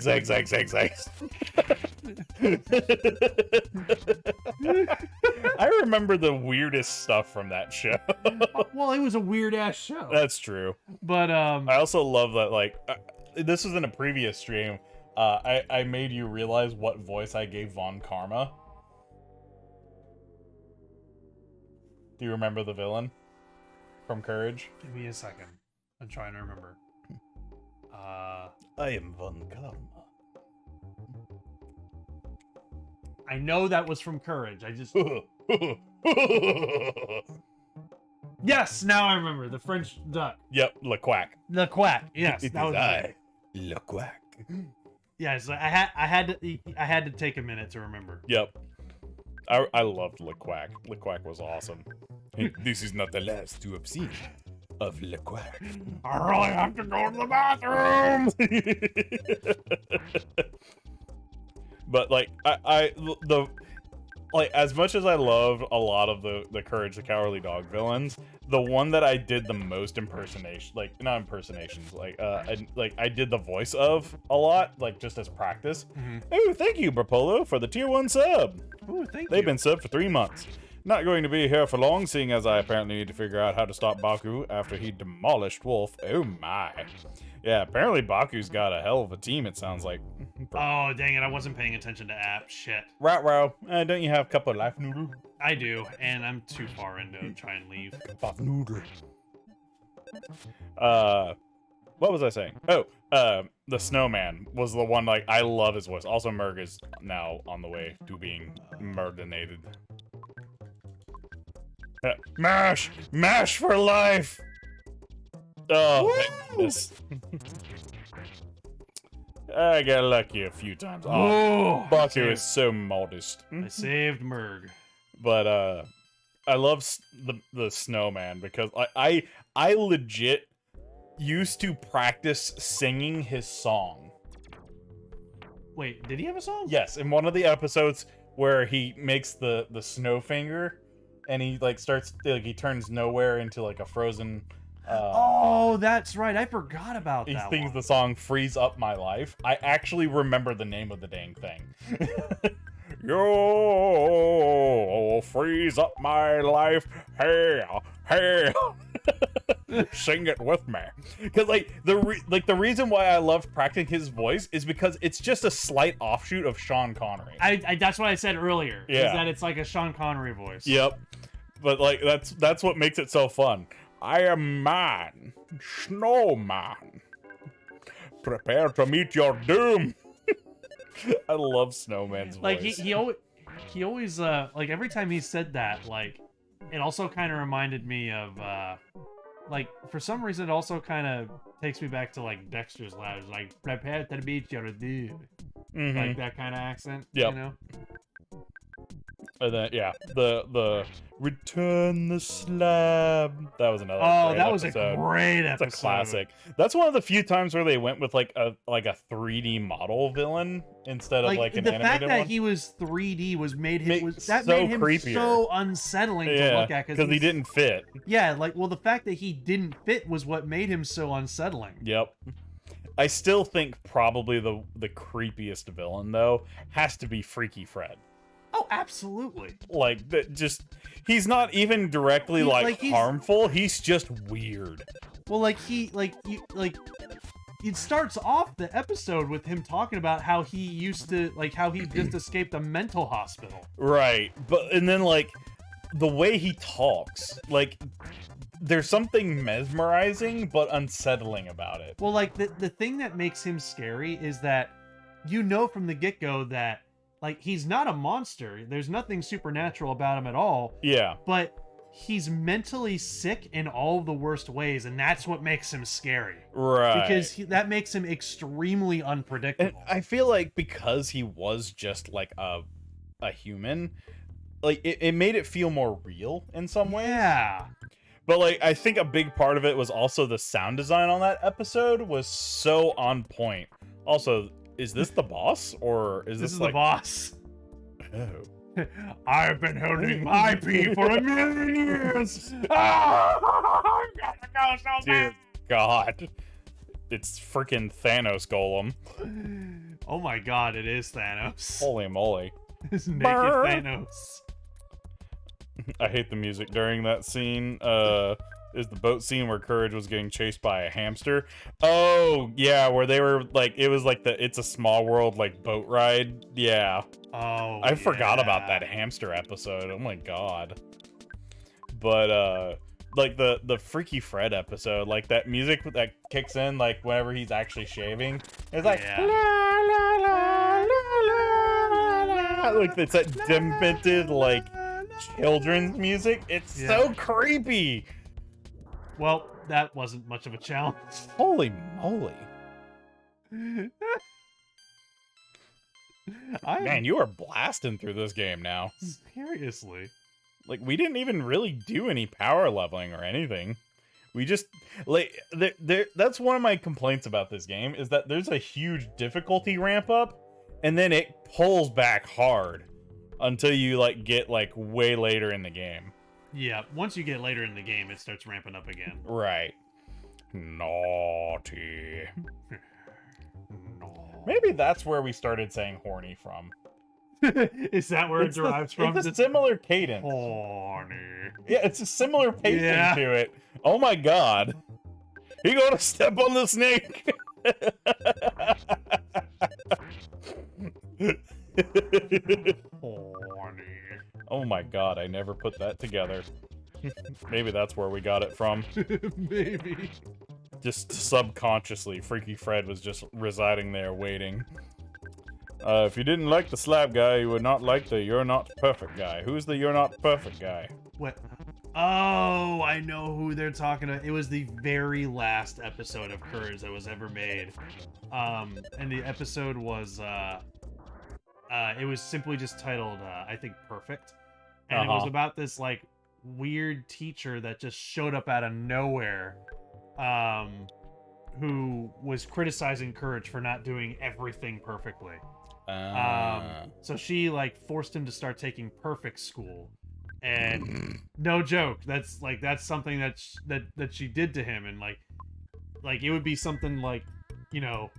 I remember the weirdest stuff from that show. Well, it was a weird ass show. That's true. But I also love that, like, this was in a previous stream. I made you realize what voice I gave Von Karma. Do you remember the villain from Courage? give me a second. I'm trying to remember. I am Von Karma. I know that was from Courage. I just yes, now I remember the French duck, Yep, Le Quack. the quack. Yes, It that is was I, Le Quack. Yes, I had to take a minute to remember. Yep. I loved Le Quack. Le Quack was awesome. This is not the last you have seen of Le Quack. I really have to go to the bathroom. But like like as much as I love a lot of the Courage the Cowardly Dog villains, the one that I did the most impersonation, like not impersonations, I did the voice of a lot, like just as practice. Oh, thank you, Brapolo, for the tier 1 sub. Ooh, thank They've you. been subbed for 3 months. Not going to be here for long, seeing as I apparently need to figure out how to stop Baku after he demolished Wolf. Oh my. Yeah, apparently Baku's got a hell of a team, it sounds like. Oh, dang it. I wasn't paying attention to app. Shit. Right, don't you have a cup of life noodle? I do, and I'm too far into to try and leave. Cup of noodle. What was I saying? Oh, the Snowman was the one, like, I love his voice. Also, Merg is now on the way to being murdinated. Mash! Mash for life! Oh, thank goodness. I got lucky a few times. Oh, Baku is so modest. I saved Merg. But I love the snowman because I legit used to practice singing his song. Wait, did he have a song? Yes, in one of the episodes where he makes the snow finger and he like starts like he turns nowhere into like a frozen Oh, that's right. I forgot about he that. sings the song Freeze Up My Life. I actually remember the name of the dang thing. Yo, freeze up my life. Hey, hey. Sing it with me. Because like the reason why I love practicing his voice is because it's just a slight offshoot of Sean Connery. I that's what I said earlier. Yeah. Is that it's like a Sean Connery voice. Yep. But like that's what makes it so fun. I am man, snowman. Prepare to meet your doom. I love Snowman's voice. Like he always like every time he said that, like it also kind of reminded me of like for some reason it also kind of takes me back to like Dexter's Ladders, like prepare to meet your doom. Like that kind of accent. Yep. You know. And then yeah, the return the slab. That was another. Oh, great that was episode. a great episode. It's a classic. That's one of the few times where they went with like a 3D model villain instead of like an the animated fact that one. he was 3D was made him Made that so made him creepier. so unsettling to look at because he didn't fit. Yeah, like well, the fact that he didn't fit was what made him so unsettling. Yep. I still think probably the creepiest villain though has to be Freaky Fred. Oh, absolutely. Like that, just he's not even directly like harmful. He's just weird. Well, like it starts off the episode with him talking about how he used to how he just escaped a mental hospital. Right, but and then like the way he talks, like there's something mesmerizing but unsettling about it. Well, like the thing that makes him scary is that you know from the get-go that like he's not a monster. There's nothing supernatural about him at all. Yeah. But he's mentally sick in all the worst ways, and that's what makes him scary. Right. Because that makes him extremely unpredictable. And I feel like because he was just like a human, like it made it feel more real in some ways. Yeah. But like I think a big part of it was also the sound design on that episode was so on point. Also, is this the boss or is this is like the boss? Oh. I've been holding my pee for a million years. Dear God. It's freaking Thanos Golem. Oh my God, it is Thanos. Holy moly. It's naked Thanos. I hate the music during that scene. Is the boat scene where Courage was getting chased by a hamster. Oh, yeah, where they were like, it was like the It's a Small World like boat ride. Yeah. Oh, I forgot about that hamster episode. Oh my God. But like the Freaky Fred episode, like that music that kicks in like whenever he's actually shaving. It's like Yeah. la, la, la, la, la, la. Like it's that demented like children's music. It's so creepy. Well, that wasn't much of a challenge. Holy moly. Man, you are blasting through this game now. Seriously. Like, we didn't even really do any power leveling or anything. We just, like, that's one of my complaints about this game, is that there's a huge difficulty ramp up, and then it pulls back hard until you, like, get, like, way later in the game. Yeah, once you get later in the game, it starts ramping up again. Right. Naughty. No. Maybe that's where we started saying horny from. Is that where it derives from? It's a similar cadence. Horny. Yeah, it's a similar pacing to it. Oh my God. He gonna step on the snake. Horny. Oh my God, I never put that together. Maybe that's where we got it from. Maybe. Just subconsciously, Freaky Fred was just residing there waiting. If you didn't like the slab guy, you would not like the You're Not Perfect guy. Who's the You're Not Perfect guy? What? Oh, I know who they're talking about. It was the very last episode of Courage that was ever made. And the episode was it was simply just titled I think Perfect. And it was about this like weird teacher that just showed up out of nowhere. Who was criticizing Courage for not doing everything perfectly. So she like forced him to start taking perfect school. And no joke, that's something that she did to him. And like it would be something like, you know,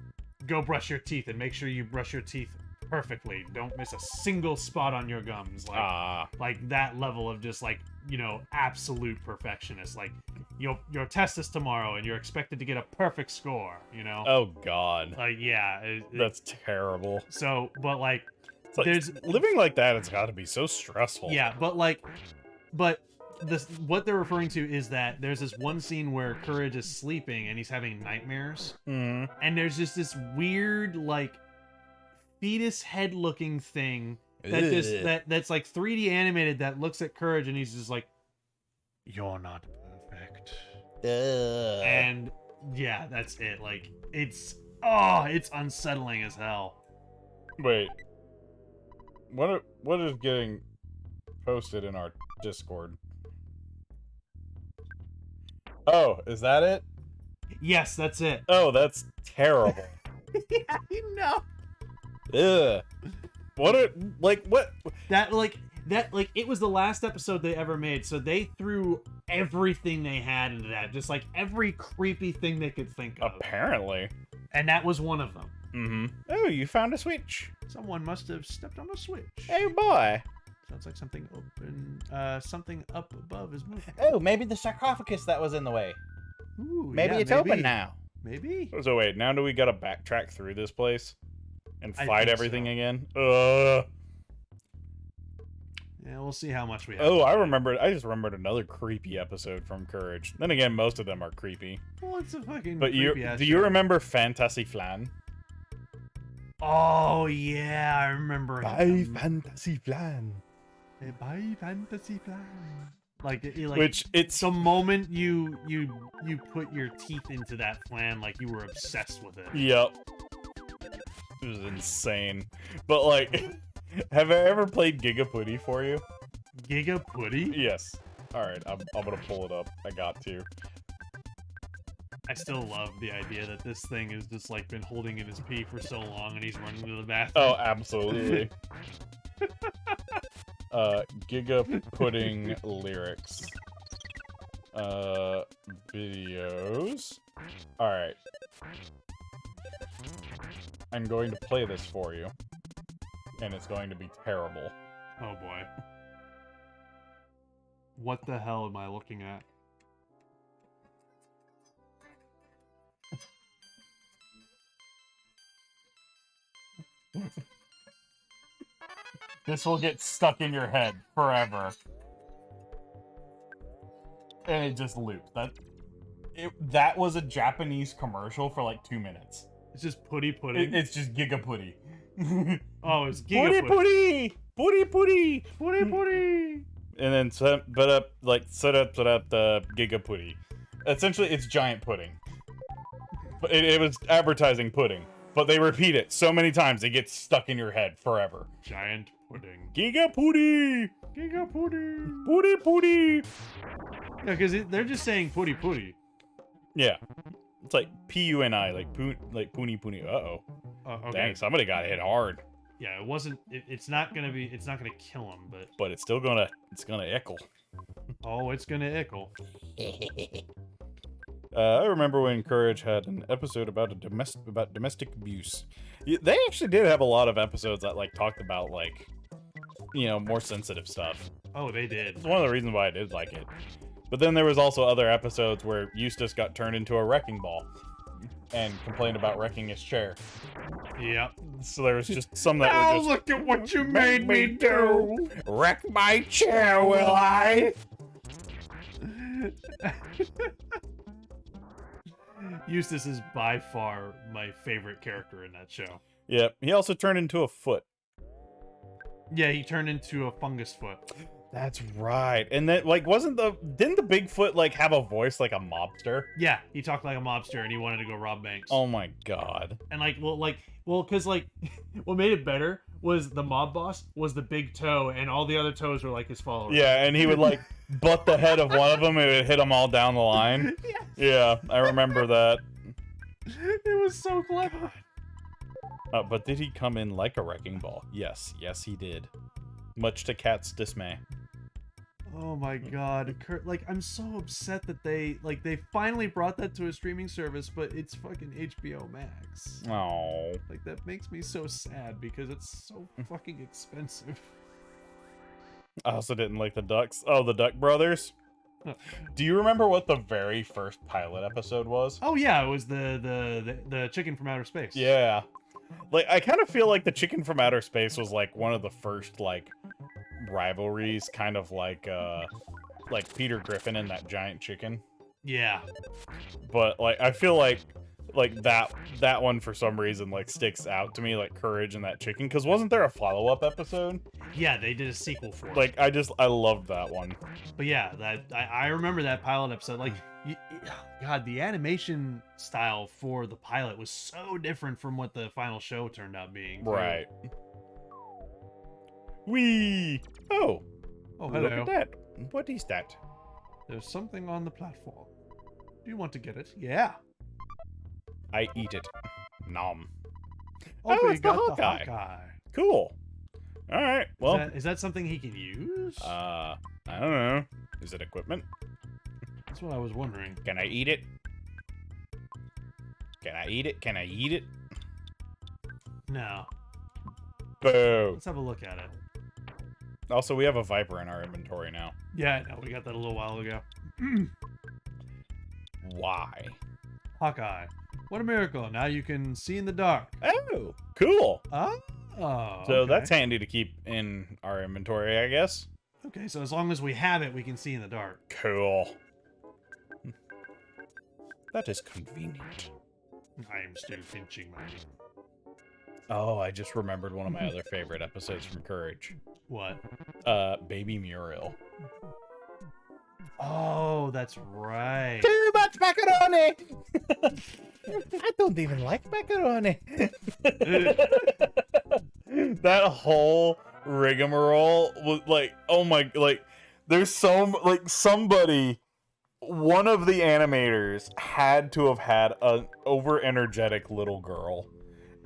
go brush your teeth and make sure you brush your teeth perfectly, don't miss a single spot on your gums, like that level of just like, you know, absolute perfectionist. Like your test is tomorrow and you're expected to get a perfect score, you know. Oh god, like yeah, that's terrible. So but like it's like, there's living like that, it's got to be so stressful. Yeah, but this, what they're referring to is that there's this one scene where Courage is sleeping and he's having nightmares. And there's just this weird like fetus head looking thing that's like 3D animated that looks at Courage and he's just like, you're not perfect. And yeah, that's it. Like it's unsettling as hell. Wait, what is getting posted in our Discord? Oh, is that it? Yes, that's it. Oh, that's terrible. Yeah, I know. Ugh. What? That it was the last episode they ever made, so they threw everything they had into that, just like every creepy thing they could think of. Apparently. And that was one of them. Mm-hmm. Oh, you found a switch. Someone must have stepped on a switch. Hey, boy. Sounds like something open. Something up above is moving. Oh, maybe the sarcophagus that was in the way. Ooh, Maybe yeah, it's open now. Maybe. So wait, now do we gotta backtrack through this place and I fight think everything so. again? Yeah, we'll see how much we have. Oh, I just remembered another creepy episode from Courage. Then again, most of them are creepy. Well, it's a fucking. But do you remember Fantasy Flan? Oh yeah, I remember. Fantasy Flan. Bye, Fantasy Flan. Like Which it's the moment you put your teeth into that flan, like you were obsessed with it. Yep. It was insane. But like, have I ever played Gigaputty for you? Gigaputty? Yes. All right, I'm gonna pull it up. I got to. I still love the idea that this thing has just like been holding in his pee for so long, and he's running to the bathroom. Oh, absolutely. Giga Pudding lyrics. Videos. Alright. I'm going to play this for you. And it's going to be terrible. Oh boy. What the hell am I looking at? This will get stuck in your head forever. And it just loops. That was a Japanese commercial for like 2 minutes. It's just putty pudding. It's just Gigaputty. Oh, it's Putty Gigaputty. Putty! Putty Putty! Putty putty. And then set up the Gigaputty. Essentially, it's giant pudding. But it was advertising pudding. But they repeat it so many times it gets stuck in your head forever. Giant pudding. Gigaputty! Gigaputty. Putty Putty! Yeah, because they're just saying putty putty. Yeah. It's like P-U-N-I, like Poonie Poonie. Uh-oh. Okay. Dang, somebody got hit hard. Yeah, it wasn't. It's not gonna kill him, But it's still gonna ickle. oh, it's gonna ickle. I remember when Courage had an episode about domestic abuse. They actually did have a lot of episodes that like talked about like, you know, more sensitive stuff. Oh, they did. It's one of the reasons why I did like it. But then there was also other episodes where Eustace got turned into a wrecking ball and complained about wrecking his chair. Yep. So there was just some that Now were just look at what you made me do. wreck my chair, will I? Eustace is by far my favorite character in that show. Yep. He also turned into a foot. Yeah, he turned into a fungus foot. That's right. And then, like, didn't the Bigfoot, like, have a voice like a mobster? Yeah, he talked like a mobster and he wanted to go rob banks. Oh my god. And because what made it better was the mob boss was the big toe and all the other toes were like his followers. Yeah, and he would, like, butt the head of one of them and it would hit them all down the line. Yeah, I remember that. It was so clever. But did he come in like a wrecking ball? Yes, he did. Much to Kat's dismay. Oh my god, Kurt, like, I'm so upset that they finally brought that to a streaming service, but it's fucking HBO Max. Oh. Like, that makes me so sad because it's so fucking expensive. I also didn't like the ducks. Oh, the Duck Brothers? Do you remember what the very first pilot episode was? Oh yeah, it was the chicken from outer space. Yeah. Like, I kind of feel like the chicken from outer space was, like, one of the first, like, rivalries, kind of like Peter Griffin and that giant chicken. Yeah. But, like, I feel like that one for some reason, like, sticks out to me, like Courage and that chicken, because wasn't there a follow-up episode? Yeah, they did a sequel for it. Like, I loved that one. But yeah, I remember that pilot episode. Like, God, the animation style for the pilot was so different from what the final show turned out being. Right. Wee! Oh, hello. look at that. What is that? There's something on the platform. Do you want to get it? Yeah. I eat it. Nom. Oh, Oh, but it's you the got Hawkeye. Cool. All right. Well, is that something he can use? I don't know. Is it equipment? That's what I was wondering. Can I eat it? Can I eat it? Can I eat it? No. Boo. Let's have a look at it. Also, we have a Viper in our inventory now. Yeah, no, we got that a little while ago. Why? Hawkeye. What a miracle. Now you can see in the dark. Oh, cool. Oh. So Okay. that's handy to keep in our inventory, I guess. Okay, so as long as we have it, we can see in the dark. Cool. That is convenient. I am still pinching my... Oh, I just remembered one of my other favorite episodes from Courage. What? Baby Muriel. Oh, that's right. Too much macaroni! I don't even like macaroni. That whole rigmarole was like, oh my, like, there's somebody, one of the animators had to have had an over-energetic little girl.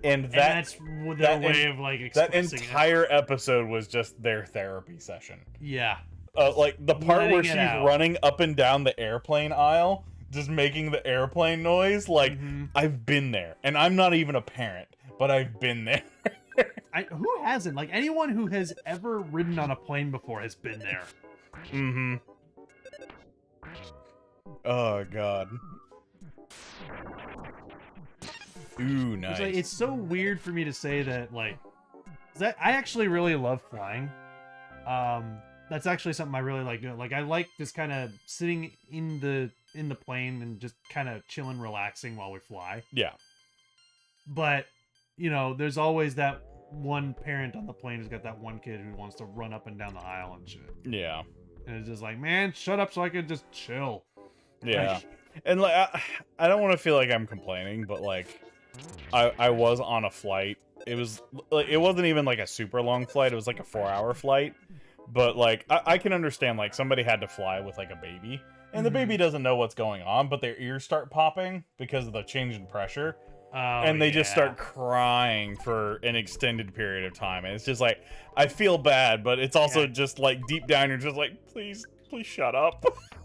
And that's their way of, like, expressing that entire episode was just their therapy session. Yeah. Like, the part Letting where it she's out. running up and down the airplane aisle, just making the airplane noise, like, I've been there. And I'm not even a parent, but I've been there. Who hasn't? Like, anyone who has ever ridden on a plane before has been there. Mm-hmm. Oh, God. Ooh, nice. It's so weird for me to say that, like, that I actually really love flying. That's actually something I really like doing. Like, I like just kind of sitting in the plane and just kind of chilling, relaxing while we fly. Yeah. But, you know, there's always that one parent on the plane who's got that one kid who wants to run up and down the aisle and shit. Yeah. And it's just like, man, shut up so I can just chill. Yeah. And, like, I don't want to feel like I'm complaining, but, like, I was on a flight. It was, like, it wasn't even, like, a super long flight. It was, like, a 4-hour flight. But, like, I can understand, like, somebody had to fly with, like, a baby. And the baby doesn't know what's going on, but their ears start popping because of the change in pressure. Oh, And they just start crying for an extended period of time. And it's just like, I feel bad, but it's also just, like, deep down, you're just like, please shut up.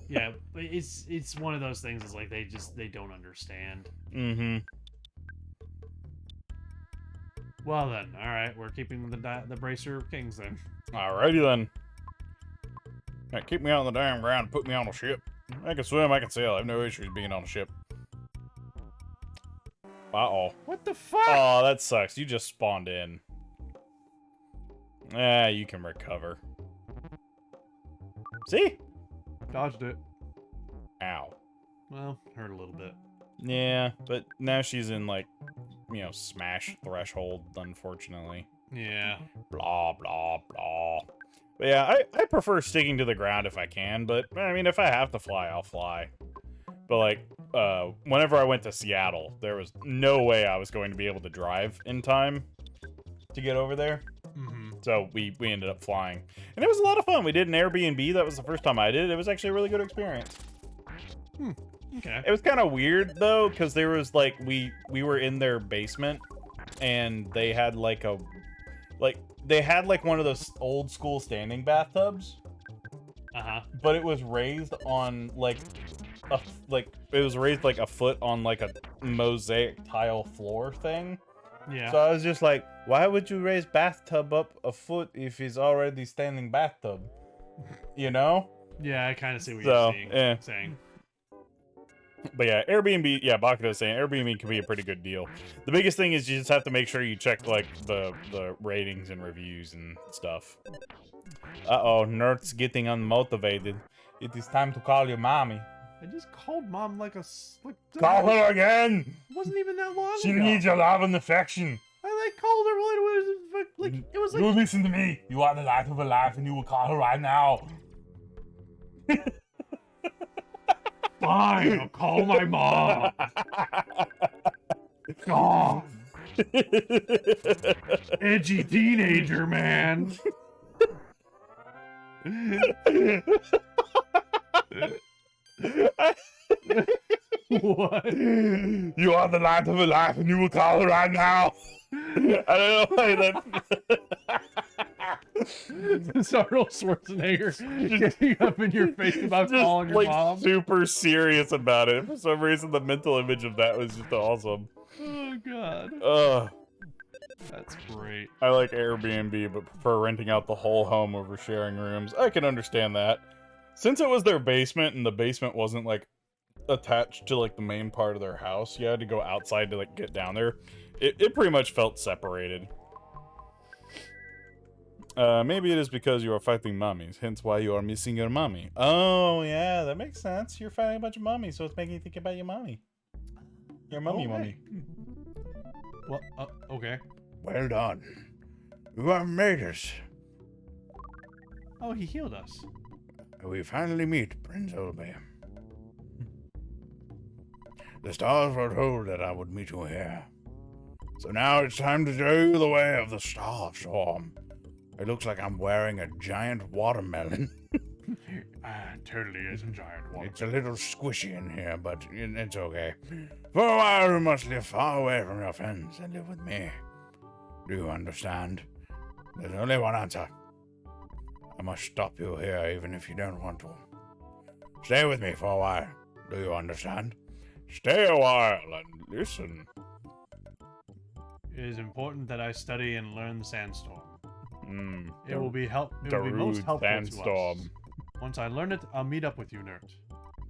Yeah, but it's one of those things. It's like they don't understand. Mm-hmm. Well then, all right, we're keeping the bracer kings then. Alrighty then. Right, keep me on the damn ground and put me on a ship. I can swim, I can sail. I have no issues being on a ship. Uh-oh. What the fuck? Oh, that sucks. You just spawned in. You can recover. See? Dodged it. Ow. Well, hurt a little bit. Yeah, but now she's in, like, you know, smash threshold, unfortunately. Yeah. Blah, blah, blah. But yeah, I prefer sticking to the ground if I can, but I mean, if I have to fly, I'll fly. But like, whenever I went to Seattle, there was no way I was going to be able to drive in time to get over there. So we ended up flying. And it was a lot of fun. We did an Airbnb. That was the first time I did it. It was actually a really good experience. Okay. It was kind of weird, though, because there was, like, we were in their basement, and they had, like, one of those old-school standing bathtubs. But it was raised on, like, a foot on, like, a mosaic tile floor thing. Yeah. So I was just like, why would you raise bathtub up a foot if it's already standing bathtub? You know? Yeah, I kind of see what So, you're saying. But yeah, Airbnb, yeah, Bakuto was saying Airbnb can be a pretty good deal. The biggest thing is you just have to make sure you check, like, the ratings and reviews and stuff. Uh-oh, Nerd's getting unmotivated. It is time to call your mommy. I just called mom like a... Call her again! It wasn't even that long She ago. needs your love and affection. I called her when it was like... You listen to me. You are the light of her life, and you will call her right now. Fine, I'll call my mom. God. Edgy teenager, man. What? You are the light of her life, and you will call her right now. I don't know why that. It's Arnold Schwarzenegger getting up in your face about Just, calling your like, mom. super serious about it. For some reason, the mental image of that was just awesome. Oh god, Ugh. that's great. I like Airbnb, but prefer renting out the whole home over sharing rooms. I can understand that. Since it was their basement, and the basement wasn't, like, attached to, like, the main part of their house, you had to go outside to, like, get down there. It pretty much felt separated. Maybe it is because you are fighting mummies, hence why you are missing your mummy. Oh, yeah, that makes sense. You're fighting a bunch of mummies, so it's making you think about your mummy. Your mummy mummy. Well, okay. Well done. You have made it. Oh, he healed us. We finally meet, Prince Olbe. The stars were told that I would meet you here. So now it's time to do the way of the star storm. It looks like I'm wearing a giant watermelon. Totally is a giant one. It's a little squishy in here, but it's okay. For a while, you must live far away from your friends and live with me. Do you understand? There's only one answer. I must stop you here, even if you don't want to. Stay with me for a while. Do you understand? Stay a while and listen. It is important that I study and learn the sandstorm. It will be Darude most helpful sandstorm. to us. Once I learn it, I'll meet up with you, nerd.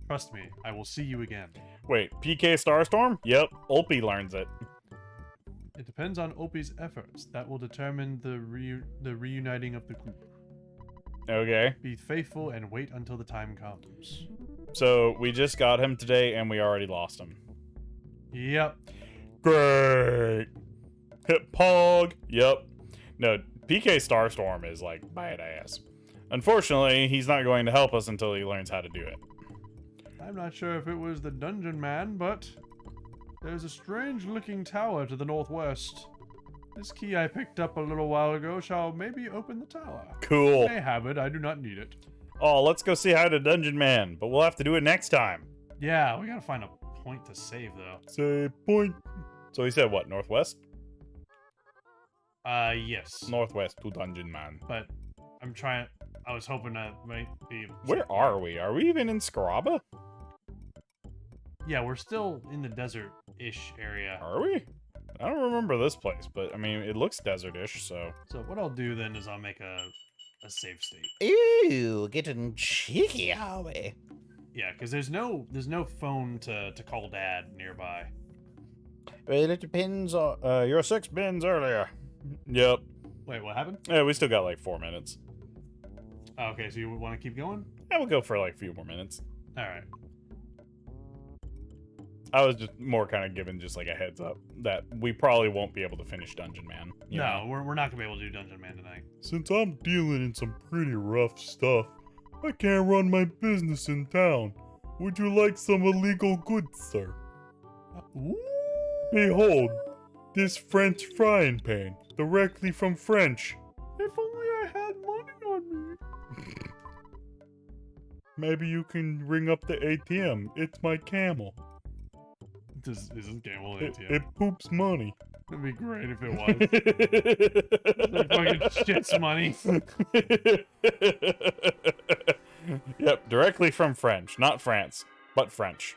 Trust me, I will see you again. Wait, PK Starstorm? Yep, Ulpi learns it. It depends on Opie's efforts. That will determine the reuniting of the group. Okay. Be faithful and wait until the time comes. So, we just got him today, and we already lost him. Yep. Great. Hit Pog. Yep. No, PK Starstorm is, like, badass. Unfortunately, he's not going to help us until he learns how to do it. I'm not sure if it was the dungeon man, but there's a strange-looking tower to the northwest. This key I picked up a little while ago shall maybe open the tower. Cool. I have it. I do not need it. Oh, let's go see how to Dungeon Man, but we'll have to do it next time. Yeah, we gotta find a point to save, though. Save point. So he said what, northwest? Yes. Northwest to Dungeon Man. But I'm trying... I was hoping I might be... Where are we? Are we even in Scaraba? Yeah, we're still in the desert-ish area. Are we? I don't remember this place, but I mean, it looks desert-ish, so... So what I'll do then is I'll make a save state. Ooh, getting cheeky, are we? Yeah, because there's no phone to call Dad nearby. Well, it depends on... you're 6 bins earlier. Yep. Wait, what happened? Yeah, we still got like 4 minutes. Oh, okay, so you want to keep going? Yeah, we'll go for like a few more minutes. All right. I was just more kind of giving just like a heads up that we probably won't be able to finish Dungeon Man. you No, know? we're not gonna be able to do Dungeon Man tonight. Since I'm dealing in some pretty rough stuff, I can't run my business in town. Would you like some illegal goods, sir? Ooh. Behold, this French frying pan, directly from French. If only I had money on me. Maybe you can ring up the ATM. It's my camel. This isn't Camel It, ATM. it poops money. It'd be great if it was. It fucking shits money. Yep, directly from French. Not France, but French.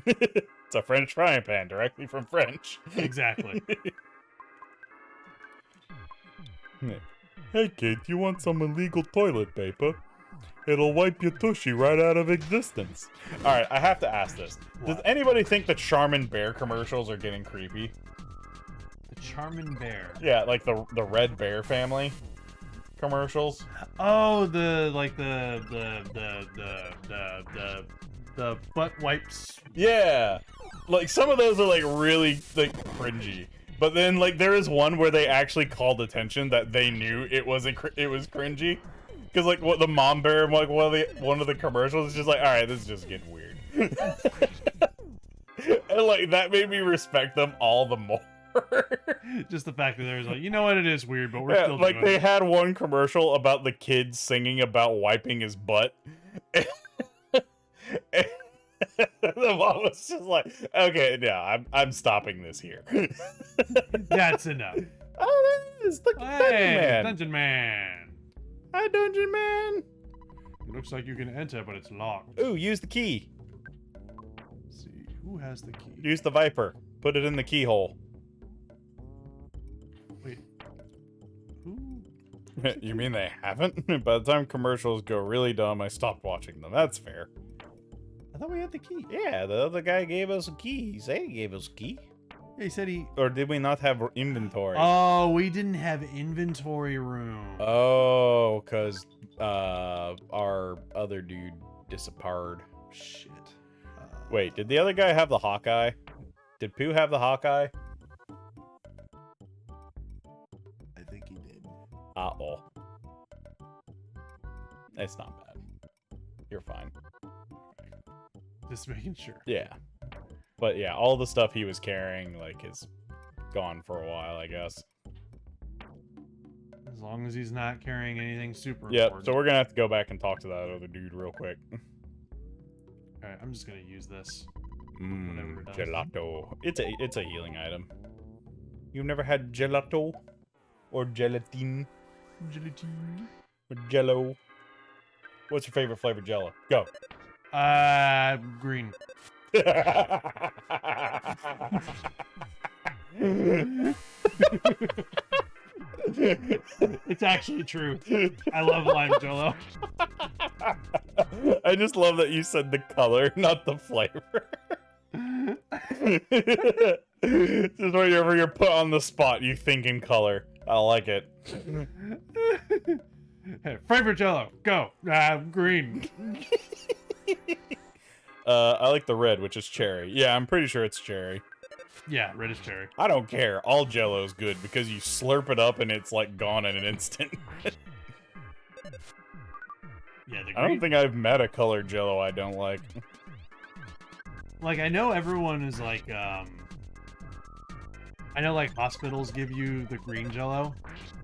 It's a French frying pan directly from French. Exactly. Hey kid, you want some illegal toilet paper? It'll wipe your tushy right out of existence. All right, I have to ask this. Does What? anybody think the Charmin Bear commercials are getting creepy? The Charmin Bear. Yeah, like the Red Bear family commercials. Oh, the butt wipes. Yeah, like some of those are like really like cringy. But then like there is one where they actually called attention that they knew it was cringy. Because like what the mom bear, like one of the commercials is just like, all right, this is just getting weird, and like that made me respect them all the more. Just the fact that there's like, you know what, it is weird, but we're Yeah, still like doing they it. had one commercial about the kid singing about wiping his butt. And the mom was just like, okay, yeah, I'm stopping this here. That's enough. Oh, there it is. Look at Dungeon Hey, Man. Dungeon Man. Hi, Dungeon Man. Looks like you can enter, but it's locked. Ooh, use the key. Let's see, who has the key? Use the Viper. Put it in the keyhole. Wait. Who? You mean they haven't? By the time commercials go really dumb, I stopped watching them. That's fair. I thought we had the key. Yeah, the other guy gave us a key. He said he gave us a key. Yeah, he said he. Or did we not have inventory? Oh, we didn't have inventory room. Oh, because our other dude disappeared. Shit. Wait, did the other guy have the Hawkeye? Did Pooh have the Hawkeye? I think he did. Uh-oh. It's not bad. You're fine. Just making sure. Yeah. But yeah, all the stuff he was carrying, like, is gone for a while, I guess. As long as he's not carrying anything super Yep, important. so we're gonna have to go back and talk to that other dude real quick. Alright, I'm just gonna use this. Mmm, Whatever it does. gelato. It's a healing item. You've never had gelato? Or gelatine? Gelatine. Or jello? What's your favorite flavor jello? Go. Green. It's actually true. I love lime jello. I just love that you said the color, not the flavor. Just whenever you're put on the spot, you think in color. I like it. Hey, favorite jello, go. Green. I like the red, which is cherry. Yeah, I'm pretty sure it's cherry. Yeah, red is cherry. I don't care. All Jello's good because you slurp it up and it's like gone in an instant. Yeah, the green. I don't think I've met a colored Jello I don't like. Like, I know everyone is like, I know like hospitals give you the green jello.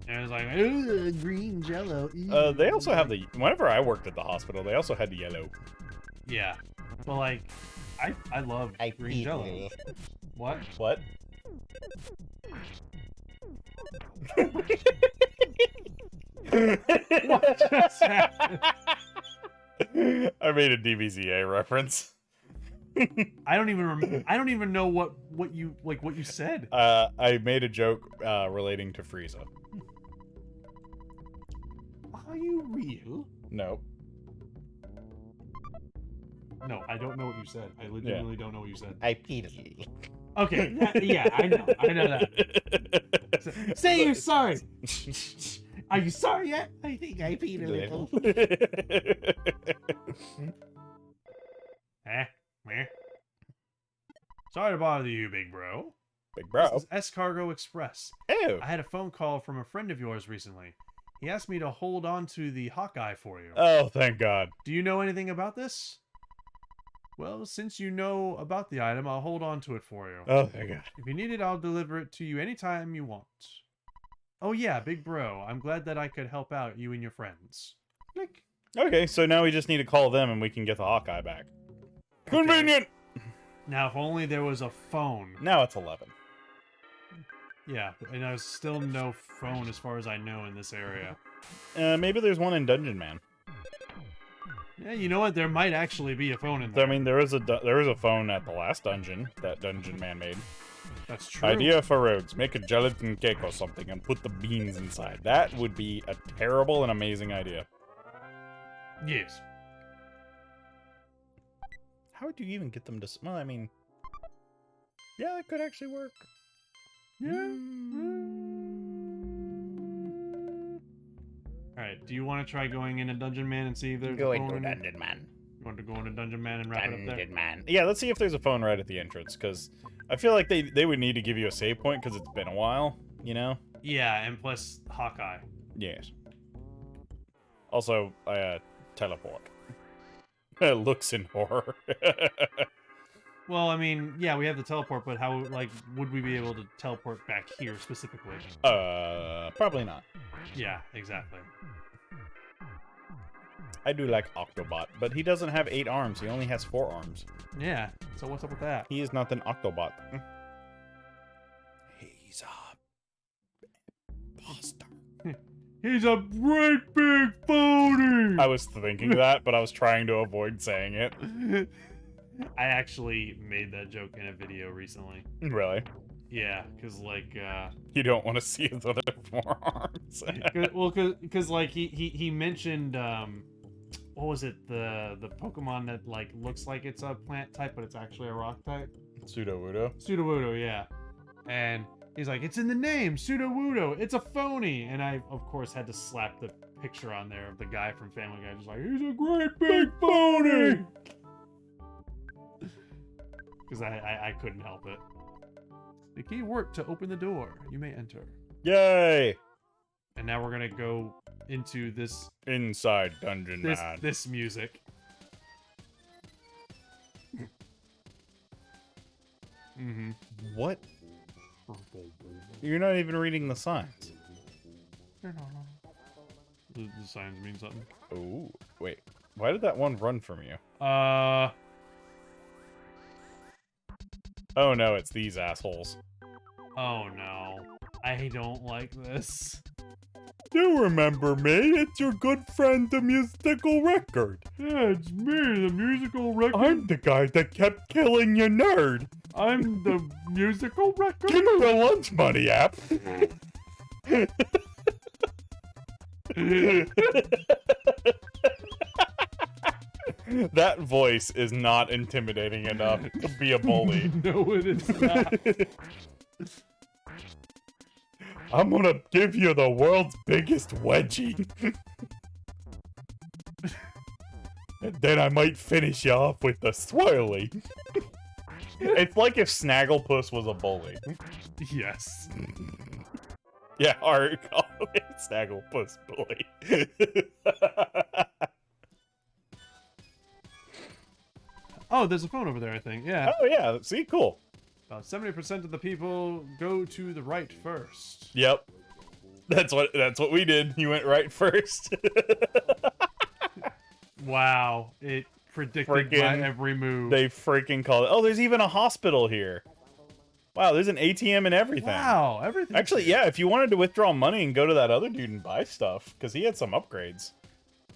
And it's like, ooh, green jello. Ew. They also have the. Whenever I worked at the hospital, they also had the yellow. Yeah. But like, I love green jello. What? What? What just happened? I made a DBZA reference. I don't even know what you said. I made a joke relating to Frieza. Are you real? No. No, I don't know what you said. I legitimately don't know what you said. I peed. Okay, yeah, I know that. Say you're sorry. Are you sorry yet? I think I peed a little. Meh. Sorry to bother you, big bro. Big bro. This is S-Cargo Express. Ew. I had a phone call from a friend of yours recently. He asked me to hold on to the Hawkeye for you. Oh, thank God. Do you know anything about this? Well, since you know about the item, I'll hold on to it for you. Oh, thank God. If you need it, I'll deliver it to you anytime you want. Oh yeah, big bro. I'm glad that I could help out you and your friends. Click. Okay, so now we just need to call them and we can get the Hawkeye back. Convenient! Now, if only there was a phone. Now it's 11. Yeah, and there's still no phone as far as I know in this area. Maybe there's one in Dungeon Man. Yeah, you know what? There might actually be a phone in I there. mean, there is a phone at the last dungeon that Dungeon Man made. That's true. Idea for rogues. Make a gelatin cake or something and put the beans inside. That would be a terrible and amazing idea. Yes. How would you even get them to... Well, I mean... Yeah, that could actually work. Yeah. Alright, do you want to try going into Dungeon Man and see if there's a phone in there? Dungeon Man. You want to go into Dungeon Man and wrap it up there? Dungeon Man. Yeah, let's see if there's a phone right at the entrance, because I feel like they would need to give you a save point because it's been a while, you know? Yeah, and plus Hawkeye. Yes. Also, teleport. Looks in horror. Well, I mean, yeah, we have the teleport, but how, like, would we be able to teleport back here specifically? Probably not. Yeah, exactly. I do like Octobot, but he doesn't have 8 arms. He only has 4 arms. Yeah, so what's up with that? He is not an Octobot. He's a imposter. He's a great big phony! I was thinking that, but I was trying to avoid saying it. I actually made that joke in a video recently. Really? Yeah, because, like, You don't want to see his other 4 arms. because like, he mentioned, what was it, the Pokemon that, like, looks like it's a plant type, but it's actually a rock type? Sudowoodo. Sudowoodo, yeah. And he's like, it's in the name, Sudowoodo, it's a phony! And I, of course, had to slap the picture on there of the guy from Family Guy, just like, he's a great big phony! Because I couldn't help it. The key worked to open the door. You may enter. Yay! And now we're gonna go into this Inside Dungeon this Man. this music. Mm-hmm. What? You're not even reading the signs. The signs mean something. Oh, wait. Why did that one run from you? Oh no, it's these assholes. Oh no. I don't like this. You remember me? It's your good friend, the musical record. Yeah, it's me, the musical record. I'm the guy that kept killing your nerd. I'm the musical record? Give me the lunch money app. That voice is not intimidating enough to be a bully. No, it is not. I'm gonna give you the world's biggest wedgie. And then I might finish you off with the swirly. It's like if Snagglepuss was a bully. Yes. Yeah, Art called it Snagglepuss bully. Oh, there's a phone over there, I think. Yeah. Oh yeah, see, cool. About 70% of the people go to the right first. Yep. That's what we did. You went right first. Wow. It predicted my every move. They freaking called it. Oh, there's even a hospital here. Wow, there's an ATM and everything. Wow, everything. Actually, yeah, if you wanted to withdraw money and go to that other dude and buy stuff, because he had some upgrades.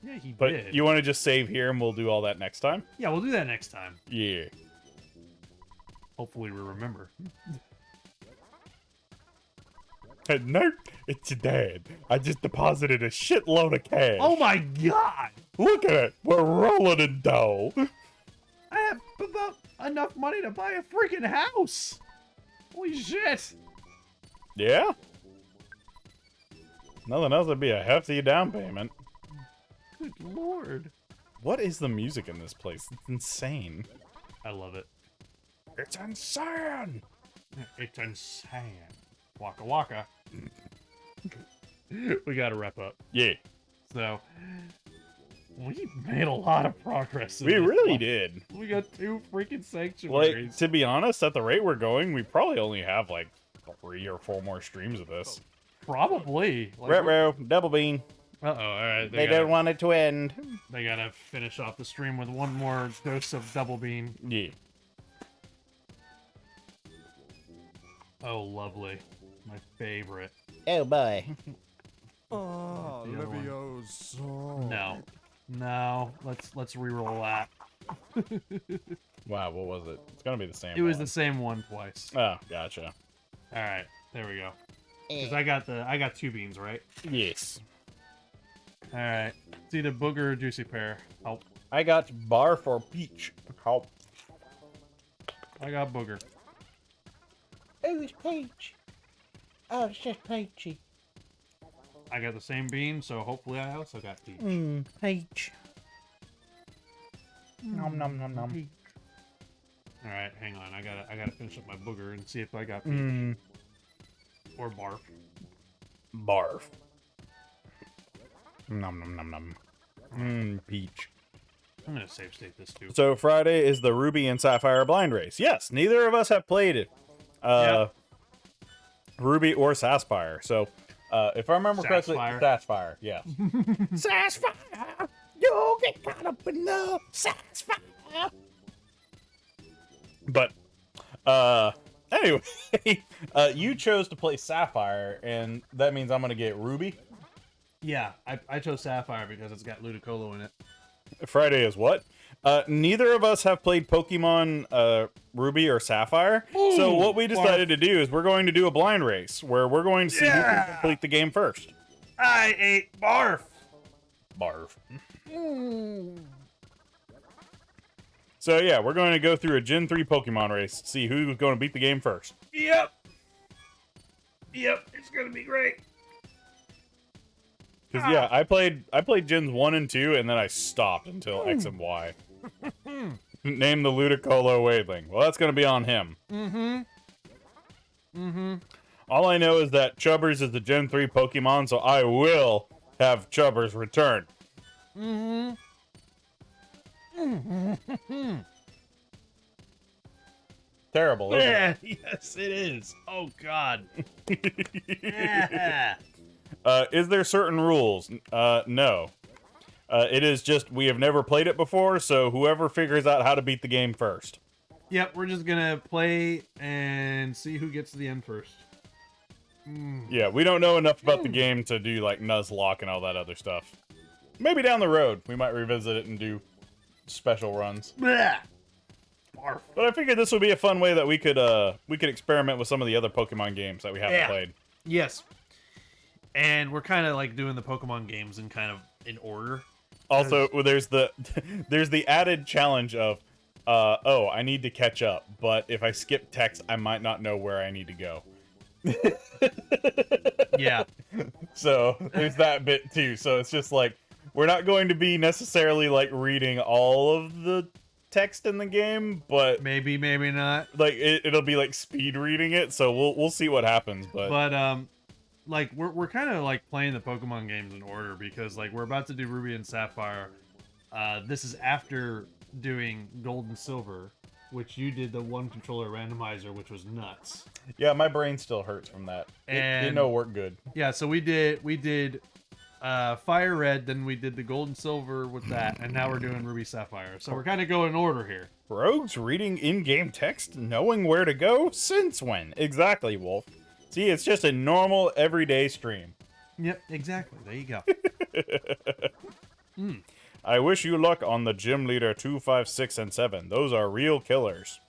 Yeah, he But did. you want to just save here and we'll do all that next time? Yeah, we'll do that next time. Yeah. Hopefully we remember. No, it's your dad. I just deposited a shitload of cash. Oh my god! Look at it. We're rolling in dough. I have about enough money to buy a freaking house! Holy shit! Yeah? Nothing else would be a hefty down payment. Good lord. What is the music in this place? It's insane. I love it. It's insane. It's insane. Waka waka. We gotta wrap up. Yeah, So, we made a lot of progress. In we this really one. did. We got 2 freaking Like, sanctuaries. to be honest, at the rate we're going, we probably only have like 3 or 4 more streams of this. Probably. Like, Retro, double bean. uh-oh, alright. They don't want it to end. They gotta finish off the stream with one more dose of double bean. Yeah. Oh, lovely. My favorite. Oh boy. Oh, The other one. Levioso. No. No. Let's re-roll that. Wow, what was it? It's gonna be the same. It was one. the same one twice. Oh, gotcha. Alright, there we go. Because I got 2 beans, right? Yes. Alright. It's either booger or juicy pear. Help. I got bar for peach. Help. I got booger. Oh, it's peach. Oh, it's just peachy. I got the same bean, so hopefully I also got peach. Peach. Nom nom nom nom. Alright, hang on. I gotta finish up my booger and see if I got peach. Mm. Or barf. Barf. Nom nom nom nom. Peach. I'm gonna save state this too. So Friday is the Ruby and Sapphire blind race. Yes, neither of us have played it. Ruby or Sapphire. So, if I remember correctly, Sapphire. Sapphire. Yeah. Sapphire! You get caught up in the Sapphire! But, anyway, you chose to play Sapphire, and that means I'm gonna get Ruby. Yeah, I chose Sapphire because it's got Ludicolo in it. Friday is what? Neither of us have played Pokemon Ruby or Sapphire. So what we decided to do is we're going to do a blind race where we're going to see who can complete the game first. I ate barf! Barf. So yeah, we're going to go through a Gen 3 Pokemon race, see who's going to beat the game first. Yep! Yep, it's gonna be great. Because yeah, I played Gens 1 and 2, and then I stopped until X and Y. Name the Ludicolo Waveling. Well, that's going to be on him. All I know is that Chubbers is the Gen 3 Pokemon, so I will have Chubbers return. Terrible, isn't it? Yeah, yes, it is. Oh, God. Yeah. Is there certain rules? No. It is just we have never played it before, so whoever figures out how to beat the game first. Yep, we're just gonna play and see who gets to the end first. Yeah, we don't know enough about the game to do like Nuzlocke and all that other stuff. Maybe down the road we might revisit it and do special runs. Blah. But I figured this would be a fun way that we could experiment with some of the other Pokemon games that we haven't Yeah. played. Yes. And we're kind of like doing the Pokemon games in kind of in order. Also, there's the added challenge of oh, I need to catch up, but if I skip text, I might not know where I need to go. Yeah. So there's that bit too. So it's just like we're not going to be necessarily like reading all of the text in the game, but Maybe, maybe not. like it'll be like speed reading it. So we'll see what happens. But like we're kind of like playing the Pokemon games in order because like we're about to do Ruby and Sapphire. This is after doing Gold and Silver, which you did the one controller randomizer, which was nuts. yeah, my brain still hurts from that. It And- didn't work good. Yeah, so we did Fire Red, then we did the Gold and Silver with that, and now we're doing Ruby Sapphire. So we're kind of going in order here. Rogues reading in-game text, knowing where to go. Since when? Exactly, Wolf. See, it's just a normal, everyday stream. Yep, exactly. There you go. I wish you luck on the Gym Leader 2, 5, 6, and 7. Those are real killers.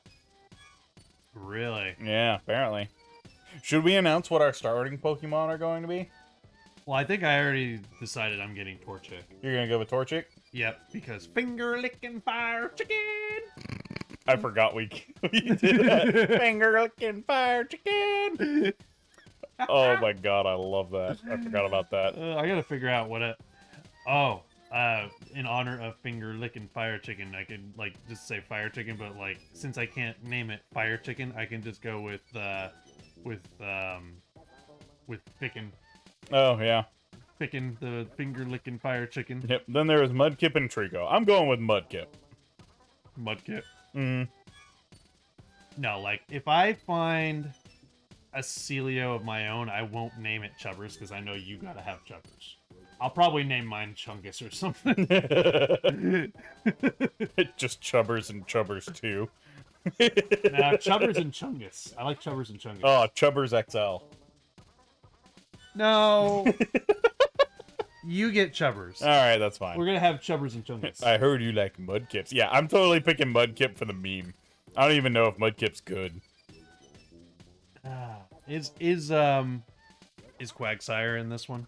Really? Yeah, apparently. Should we announce what our starting Pokemon are going to be? Well, I think I already decided I'm getting Torchic. You're going to go with Torchic? Yep, because finger licking fire chicken. I forgot we did that. Finger-licking fire chicken! Oh my god, I love that. I forgot about that. I gotta figure out what it. Oh, in honor of finger licking fire chicken, I could like just say fire chicken, but like since I can't name it fire chicken, I can just go with picking Oh, yeah. the finger licking fire chicken. Yep. Then there was Mudkip and Trico. I'm going with Mudkip. Mudkip. Mm. No, like if I find a Celio of my own, I won't name it Chubbers because I know you gotta have Chubbers. I'll probably name mine Chungus or something. Just Chubbers and Chubbers too. Nah, Chubbers and Chungus. I like Chubbers and Chungus. Oh, Chubbers XL. No. You get Chubbers. All right, that's fine. We're gonna have Chubbers and Chungus. I heard you like Mudkips. Yeah, I'm totally picking Mudkip for the meme. I don't even know if Mudkip's good. Is Quagsire in this one?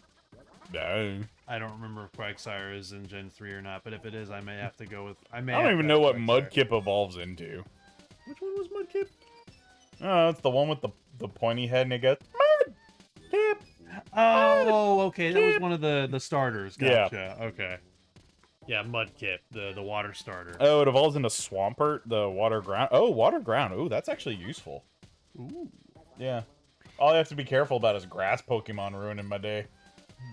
No. I don't remember if Quagsire is in Gen 3 or not, but if it is, I may have to go with. I don't even know what Mudkip evolves into. Which one was Mudkip? Oh, it's the one with the pointy head and it goes Mudkip. Oh, okay, that was one of the starters. Yeah. Gotcha. Okay. Yeah, Mudkip, the water starter. Oh, it evolves into Swampert, the water ground. Oh, water ground. Ooh, that's actually useful. Ooh. Yeah. All I have to be careful about is grass Pokemon ruining my day.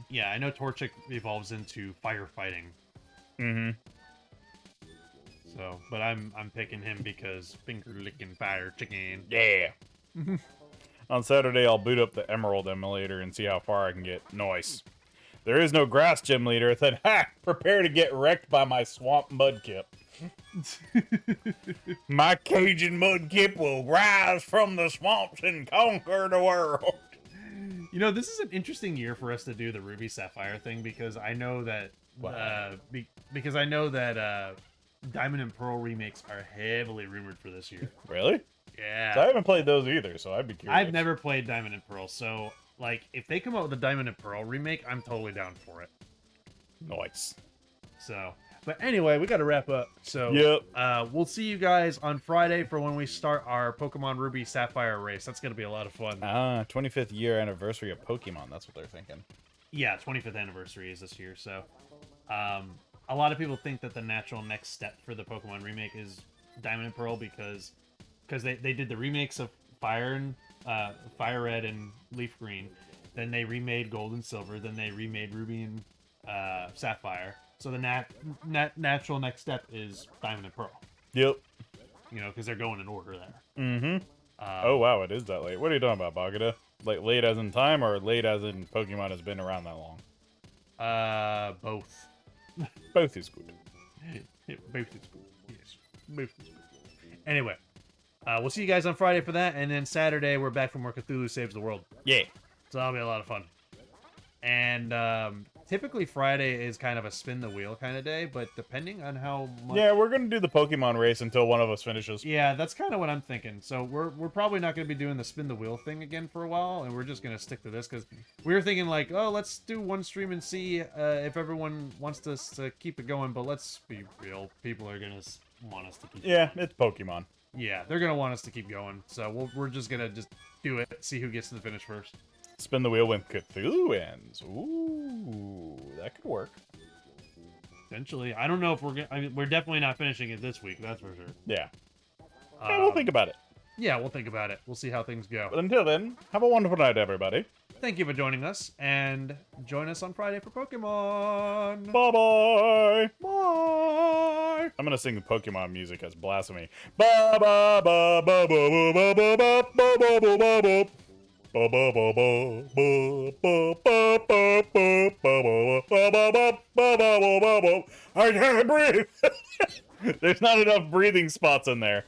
Yeah, I know Torchic evolves into firefighting. Mm-hmm. So, but I'm picking him because finger licking fire chicken. Yeah. On Saturday, I'll boot up the Emerald emulator and see how far I can get. Nice. There is no grass gym leader. Then, ha! Prepare to get wrecked by my swamp Mudkip. My Cajun Mudkip will rise from the swamps and conquer the world. You know, this is an interesting year for us to do the Ruby Sapphire thing because I know that Diamond and Pearl remakes are heavily rumored for this year. Really? Yeah. So I haven't played those either, so I'd be curious. I've never played Diamond and Pearl, so like if they come out with a Diamond and Pearl remake, I'm totally down for it. Nice. So, but anyway, we got to wrap up. So, Yep. We'll see you guys on Friday for when we start our Pokemon Ruby Sapphire race. That's gonna be a lot of fun. 25th year anniversary of Pokemon. That's what they're thinking. Yeah, 25th anniversary is this year. So, a lot of people think that the natural next step for the Pokemon remake is Diamond and Pearl because they did the remakes of Fire Red and Leaf Green, then they remade Gold and Silver, then they remade Ruby and Sapphire. So the natural next step is Diamond and Pearl. Yep. You know, because they're going in order there. Mm-hmm. Oh, wow, it is that late. What are you talking about, Bagada? Like, late as in time, or late as in Pokemon has been around that long? Both. Both is good. Both is good. Yes. Both is good. Anyway, we'll see you guys on Friday for that, and then Saturday we're back from where Cthulhu Saves the World. Yeah. So that'll be a lot of fun. And typically Friday is kind of a spin the wheel kind of day, but depending on how much... Yeah, we're going to do the Pokemon race until one of us finishes. Yeah, that's kind of what I'm thinking. So we're probably not going to be doing the spin the wheel thing again for a while, and we're just going to stick to this, because we were thinking like, oh, let's do one stream and see if everyone wants us to keep it going, but let's be real. People are going to want us to keep Yeah, it's Pokemon. Yeah, they're going to want us to keep going, so we're just going to just do it, see who gets to the finish first. Spin the wheel when Cthulhu ends. Ooh, that could work. Potentially. I don't know if we're definitely not finishing it this week, that's for sure. Yeah. Yeah, we'll think about it. Yeah, we'll think about it. We'll see how things go. But until then, have a wonderful night, everybody. Thank you for joining us, and join us on Friday for Pokemon. Bye-bye. Bye. I'm gonna sing the Pokemon music as blasphemy. Ba ba ba ba ba ba ba ba ba ba ba ba ba. Ba ba ba ba ba ba ba ba ba ba ba ba ba. I can't breathe. There's not enough breathing spots in there.